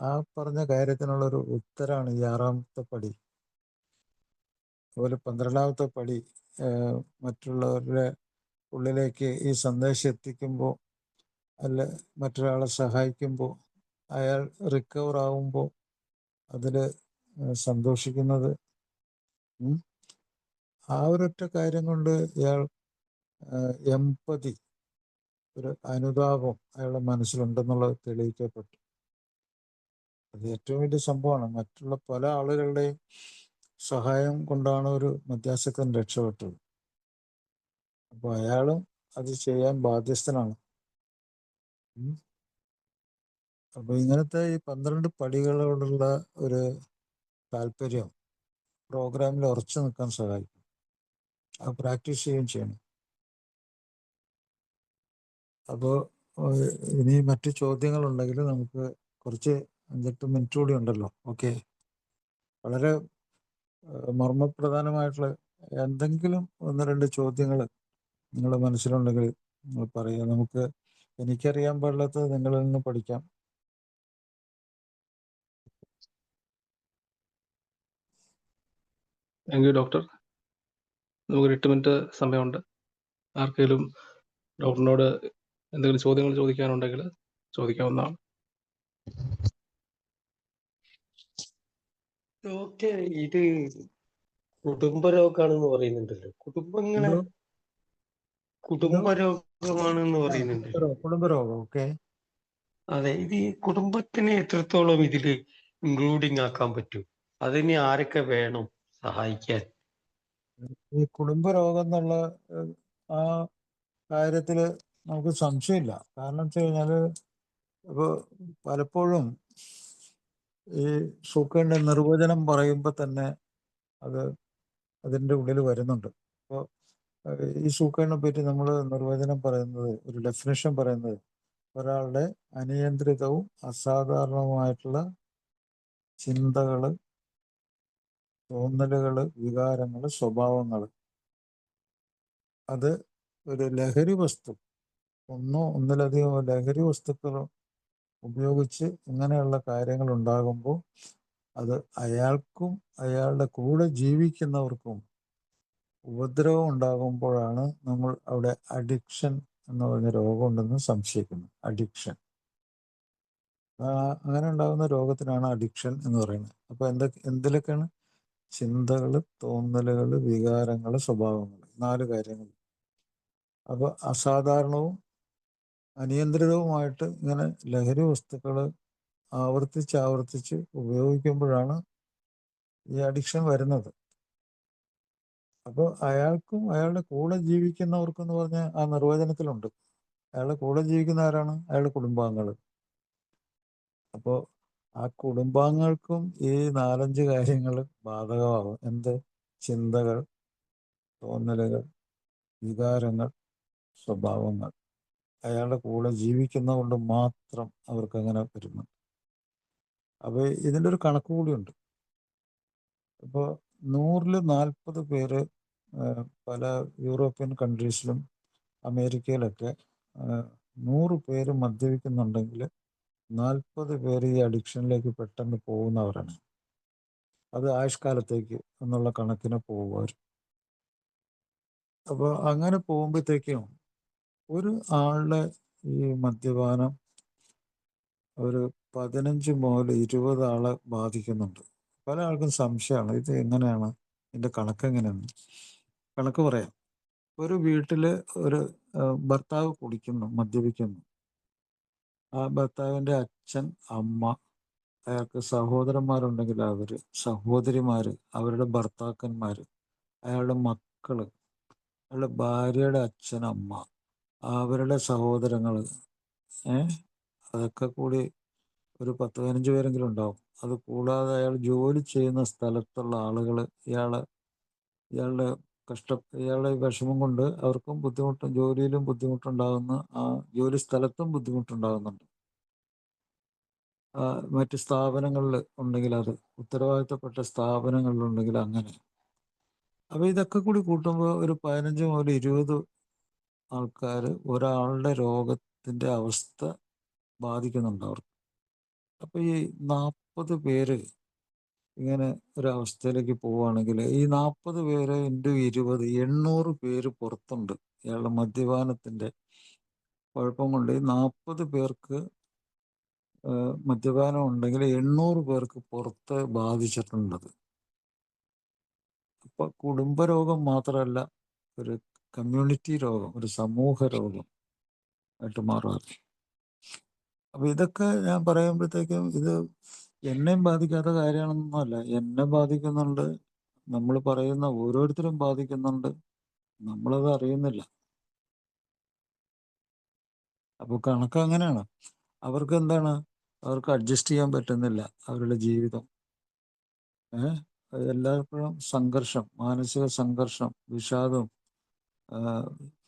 ആ പറഞ്ഞ കാര്യത്തിനുള്ളൊരു ഉത്തരമാണ് ഈ 6-ാമത്തെ പടി. അതുപോലെ 12-ാമത്തെ പടി, മറ്റുള്ളവരുടെ ഉള്ളിലേക്ക് ഈ സന്ദേശം എത്തിക്കുമ്പോൾ, അല്ല മറ്റൊരാളെ സഹായിക്കുമ്പോൾ, അയാൾ റിക്കവർ ആവുമ്പോൾ അതിൽ സന്തോഷിക്കുന്നത്, ആ ഒരൊറ്റ കാര്യം കൊണ്ട് ഇയാൾ എമ്പതി, ഒരു അനുതാപം അയാളുടെ മനസ്സിലുണ്ടെന്നുള്ളത് തെളിയിക്കപ്പെട്ടു. അത് ഏറ്റവും വലിയ സംഭവമാണ്. മറ്റുള്ള പല ആളുകളുടെയും സഹായം കൊണ്ടാണ് ഒരു മദ്യാസക്തൻ രക്ഷപ്പെട്ടത്. അപ്പോൾ അയാളും അത് ചെയ്യാൻ ബാധ്യസ്ഥനാണ്. അപ്പൊ ഇങ്ങനത്തെ ഈ 12 പടികളോടുള്ള ഒരു താല്പര്യം പ്രോഗ്രാമിൽ ഉറച്ചു നിൽക്കാൻ സഹായിക്കും. അത് പ്രാക്ടീസ് ചെയ്യുകയും ചെയ്യണം. അപ്പോൾ ഇനി മറ്റു ചോദ്യങ്ങളുണ്ടെങ്കിൽ നമുക്ക് കുറച്ച് 5-8 മിനിറ്റ് കൂടി ഉണ്ടല്ലോ. ഓക്കെ, വളരെ മർമ്മപ്രധാനമായിട്ടുള്ള എന്തെങ്കിലും 1-2 ചോദ്യങ്ങൾ നിങ്ങളുടെ മനസ്സിലുണ്ടെങ്കിൽ നിങ്ങൾ പറയുക. നമുക്ക് എനിക്കറിയാൻ പാടില്ലാത്തത് നിങ്ങളിൽ നിന്ന് പഠിക്കാം. Thank you doctor. നമുക്ക് 8 മിനിറ്റ് സമയമുണ്ട്. ആർക്കെങ്കിലും ഡോക്ടറിനോട് എന്തെങ്കിലും ചോദ്യങ്ങൾ ചോദിക്കാനുണ്ടെങ്കിൽ ചോദിക്കാവുന്നതാണ്. ഡോക്ടർ, ഇത് കുടുംബരോഗമാണെന്ന് പറയുന്നുണ്ടല്ലോ. എന്തോ കുടുംബരോഗമാണെന്ന് പറയുന്നുണ്ടല്ലോ. കുടുംബരോഗം. ഓക്കെ, അതെ, ഇത് ഈ കുടുംബത്തിനെ എത്രത്തോളം ഇതില് ഇൻക്ലൂഡിങ് ആക്കാൻ പറ്റും? അതിന് ആരൊക്കെ വേണം സഹായിക്കാൻ? ഈ കുടുംബരോഗം എന്നുള്ള ആ കാര്യത്തിൽ നമുക്ക് സംശയമില്ല. കാരണം വെച്ച് കഴിഞ്ഞാൽ ഇപ്പോൾ പലപ്പോഴും ഈ സൂക്കേടിൻ്റെ നിർവചനം പറയുമ്പോൾ തന്നെ അത് അതിൻ്റെ ഉള്ളിൽ വരുന്നുണ്ട്. അപ്പോൾ ഈ സൂക്കേടിനെ പറ്റി നമ്മൾ നിർവചനം പറയുന്നത്, ഒരു ഡെഫിനേഷൻ പറയുന്നത്, ഒരാളുടെ അനിയന്ത്രിതവും അസാധാരണവുമായിട്ടുള്ള ചിന്തകൾ, തോന്നലുകൾ, വികാരങ്ങൾ, സ്വഭാവങ്ങൾ, അത് ഒരു ലഹരി വസ്തു, ഒന്നിലധികം ലഹരി വസ്തുക്കൾ ഉപയോഗിച്ച് ഇങ്ങനെയുള്ള കാര്യങ്ങൾ ഉണ്ടാകുമ്പോൾ അത് അയാൾക്കും അയാളുടെ കൂടെ ജീവിക്കുന്നവർക്കും ഉപദ്രവം ഉണ്ടാകുമ്പോഴാണ് നമ്മൾ അവിടെ അഡിക്ഷൻ എന്ന് പറഞ്ഞ രോഗമുണ്ടെന്ന് സംശയിക്കുന്നത്. അഡിക്ഷൻ, അങ്ങനെ ഉണ്ടാകുന്ന രോഗത്തിനാണ് അഡിക്ഷൻ എന്ന് പറയുന്നത്. അപ്പോൾ എന്തിലൊക്കെയാണ്? ചിന്തകൾ, തോന്നലുകൾ, വികാരങ്ങൾ, സ്വഭാവങ്ങൾ, 4 കാര്യങ്ങൾ. അപ്പോൾ അസാധാരണവും അനിയന്ത്രിതവുമായിട്ട് ഇങ്ങനെ ലഹരി വസ്തുക്കൾ ആവർത്തിച്ച് ഉപയോഗിക്കുമ്പോഴാണ് ഈ അഡിക്ഷൻ വരുന്നത്. അപ്പോൾ അയാൾക്കും അയാളുടെ കൂടെ ജീവിക്കുന്നവർക്കും എന്ന് പറഞ്ഞ ആ നിർവചനത്തിലുണ്ട്. അയാളുടെ കൂടെ ജീവിക്കുന്ന ആരാണ്? അയാളുടെ കുടുംബാംഗങ്ങൾ. അപ്പോൾ ആ കുടുംബാംഗങ്ങൾക്കും ഈ 4-5 കാര്യങ്ങൾ ബാധകമാകും. എന്ത്? ചിന്തകൾ, തോന്നലുകൾ, വികാരങ്ങൾ, സ്വഭാവങ്ങൾ. അയാളുടെ കൂടെ ജീവിക്കുന്നതുകൊണ്ട് മാത്രം അവർക്ക് അങ്ങനെ വരുന്നു. അപ്പോൾ ഇതിൻ്റെ ഒരു കണക്ക് കൂടിയുണ്ട്. ഇപ്പോൾ 100-ൽ 40 പേര് പല യൂറോപ്യൻ കൺട്രീസിലും അമേരിക്കയിലൊക്കെ 100 പേര് മദ്യപിക്കുന്നുണ്ടെങ്കിൽ 40 പേര് ഈ അഡിക്ഷനിലേക്ക് പെട്ടെന്ന് പോകുന്നവരാണ്. അത് ആയുഷ്കാലത്തേക്ക് എന്നുള്ള കണക്കിന് പോകുന്നവർ. അപ്പോൾ അങ്ങനെ പോകുമ്പോഴത്തേക്കും ഒരു ആളുടെ ഈ മദ്യപാനം ഒരു 15 മുതൽ 20 ആളെ ബാധിക്കുന്നുണ്ട്. പല ആൾക്കും സംശയമാണ്, ഇത് എങ്ങനെയാണ്, ഇതിൻ്റെ കണക്ക് എങ്ങനെയാണ്? കണക്ക് പറയാം. ഒരു വീട്ടിൽ ഒരു ഭർത്താവ് മദ്യപിക്കുന്നു. ആ ഭർത്താവിൻ്റെ അച്ഛൻ, അമ്മ, അയാൾക്ക് സഹോദരന്മാരുണ്ടെങ്കിൽ അവർ, സഹോദരിമാർ, അവരുടെ ഭർത്താക്കന്മാർ, അയാളുടെ മക്കൾ, അയാളുടെ ഭാര്യയുടെ അച്ഛൻ, അമ്മ, അവരുടെ സഹോദരങ്ങൾ, അതൊക്കെ കൂടി ഒരു 10-15 പേരെങ്കിലും ഉണ്ടാവും. അത് കൂടാതെ അയാൾ ജോലി ചെയ്യുന്ന സ്ഥലത്തുള്ള ആളുകൾ, ഇയാളുടെ ഇയാളുടെ വിഷമം കൊണ്ട് അവർക്കും ബുദ്ധിമുട്ടും, ജോലിയിലും ബുദ്ധിമുട്ടുണ്ടാകുന്ന, ആ ജോലി സ്ഥലത്തും ബുദ്ധിമുട്ടുണ്ടാകുന്നുണ്ട്. മറ്റ് സ്ഥാപനങ്ങളിൽ ഉണ്ടെങ്കിൽ അത്, ഉത്തരവാദിത്തപ്പെട്ട സ്ഥാപനങ്ങളിലുണ്ടെങ്കിൽ അങ്ങനെ. അപ്പോൾ ഇതൊക്കെ കൂടി കൂട്ടുമ്പോൾ ഒരു 15 മുതൽ 20 ആൾക്കാർ ഒരാളുടെ രോഗത്തിൻ്റെ അവസ്ഥ ബാധിക്കുന്നുണ്ട് അവർക്ക്. അപ്പോൾ ഈ 40 പേര് ഇങ്ങനെ ഒരവസ്ഥയിലേക്ക് പോവുകയാണെങ്കിൽ ഈ 40 പേര് ഇൻറ്റു 20, 800 പേര് പുറത്തുണ്ട്. ഇയാളുടെ മദ്യപാനത്തിൻ്റെ കുഴപ്പം കൊണ്ട് ഈ 40 പേർക്ക് മദ്യപാനം ഉണ്ടെങ്കിൽ 800 പേർക്ക് പുറത്ത് ബാധിച്ചിട്ടുണ്ടത്. അപ്പോൾ കുടുംബരോഗം മാത്രമല്ല, ഒരു കമ്മ്യൂണിറ്റി രോഗം, ഒരു സമൂഹ രോഗം ആയിട്ട് മാറാറ്. അപ്പോൾ ഇതൊക്കെ ഞാൻ പറയുമ്പോഴത്തേക്കും ഇത് എന്നെയും ബാധിക്കാത്ത കാര്യമാണെന്നല്ല, എന്നെ ബാധിക്കുന്നുണ്ട്, നമ്മൾ പറയുന്ന ഓരോരുത്തരും ബാധിക്കുന്നുണ്ട്, നമ്മളത് അറിയുന്നില്ല. അപ്പോൾ കണക്ക് അങ്ങനെയാണ്. അവർക്ക് എന്താണ്, അവർക്ക് അഡ്ജസ്റ്റ് ചെയ്യാൻ പറ്റുന്നില്ല അവരുടെ ജീവിതം. എല്ലായ്പ്പോഴും സംഘർഷം, മാനസിക സംഘർഷം, വിഷാദം,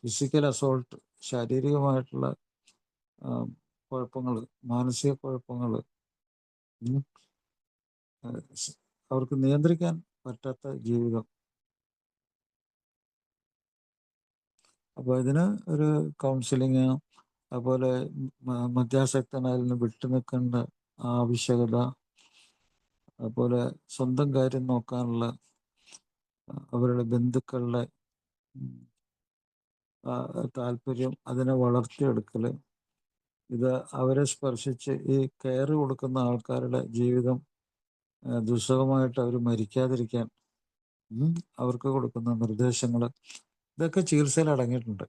ഫിസിക്കൽ അസോൾട്ട്, ശാരീരികമായിട്ടുള്ള കുഴപ്പങ്ങൾ, മാനസിക കുഴപ്പങ്ങൾ, അവർക്ക് നിയന്ത്രിക്കാൻ പറ്റാത്ത ജീവിതം. അപ്പോൾ ഇതിന് ഒരു കൗൺസിലിങ്, അതുപോലെ മദ്യാസക്തനായതിൽ നിന്ന് വിട്ടു നിൽക്കേണ്ട ആവശ്യകത, അതുപോലെ സ്വന്തം കാര്യം നോക്കാനുള്ള അവരുടെ ബന്ധുക്കളുടെ താല്പര്യം, അതിനെ വളർത്തിയെടുക്കൽ, ഇത് അവരെ സ്പർശിച്ച് ഈ കെയർ കൊടുക്കുന്ന ആൾക്കാരുടെ ജീവിതം ദുസ്സഹമായിട്ട് അവർ മരിക്കാതിരിക്കാൻ അവർക്ക് കൊടുക്കുന്ന നിർദ്ദേശങ്ങൾ, ഇതൊക്കെ ചികിത്സയിൽ അടങ്ങിയിട്ടുണ്ട്.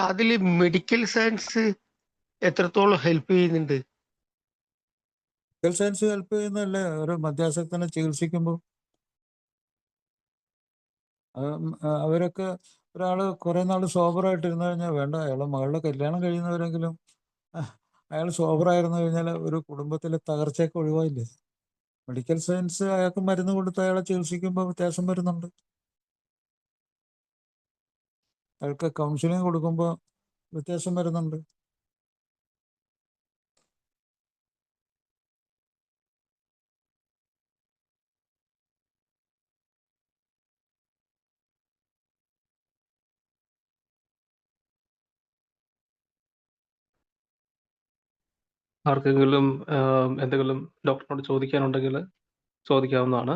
അതിൽ മെഡിക്കൽ സയൻസ് എത്രത്തോളം ഹെൽപ്പ് ചെയ്യുന്നുണ്ട്? മെഡിക്കൽ സയൻസ് ഹെൽപ്പ് ചെയ്യുന്നതല്ലേ ഒരു മദ്യാസക്തനെ ചികിത്സിക്കുമ്പോൾ. അവരൊക്കെ ഒരാൾ കുറേ നാൾ സോബറായിട്ടിരുന്നു കഴിഞ്ഞാൽ, വേണ്ട അയാളെ മകളുടെ കല്യാണം കഴിയുന്നവരെങ്കിലും അയാൾ സോബറായിരുന്നു കഴിഞ്ഞാൽ ഒരു കുടുംബത്തിലെ തകർച്ചയൊക്കെ ഒഴിവായില്ലേ? മെഡിക്കൽ സയൻസ് അയാൾക്ക് മരുന്ന് കൊടുത്ത് അയാളെ ചികിത്സിക്കുമ്പോൾ വ്യത്യാസം വരുന്നുണ്ട്. അയാൾക്ക് കൗൺസിലിംഗ് കൊടുക്കുമ്പോൾ വ്യത്യാസം വരുന്നുണ്ട്. ആർക്കെങ്കിലും എന്തെങ്കിലും ഡോക്ടറിനോട് ചോദിക്കാനുണ്ടെങ്കിൽ ചോദിക്കാവുന്നതാണ്.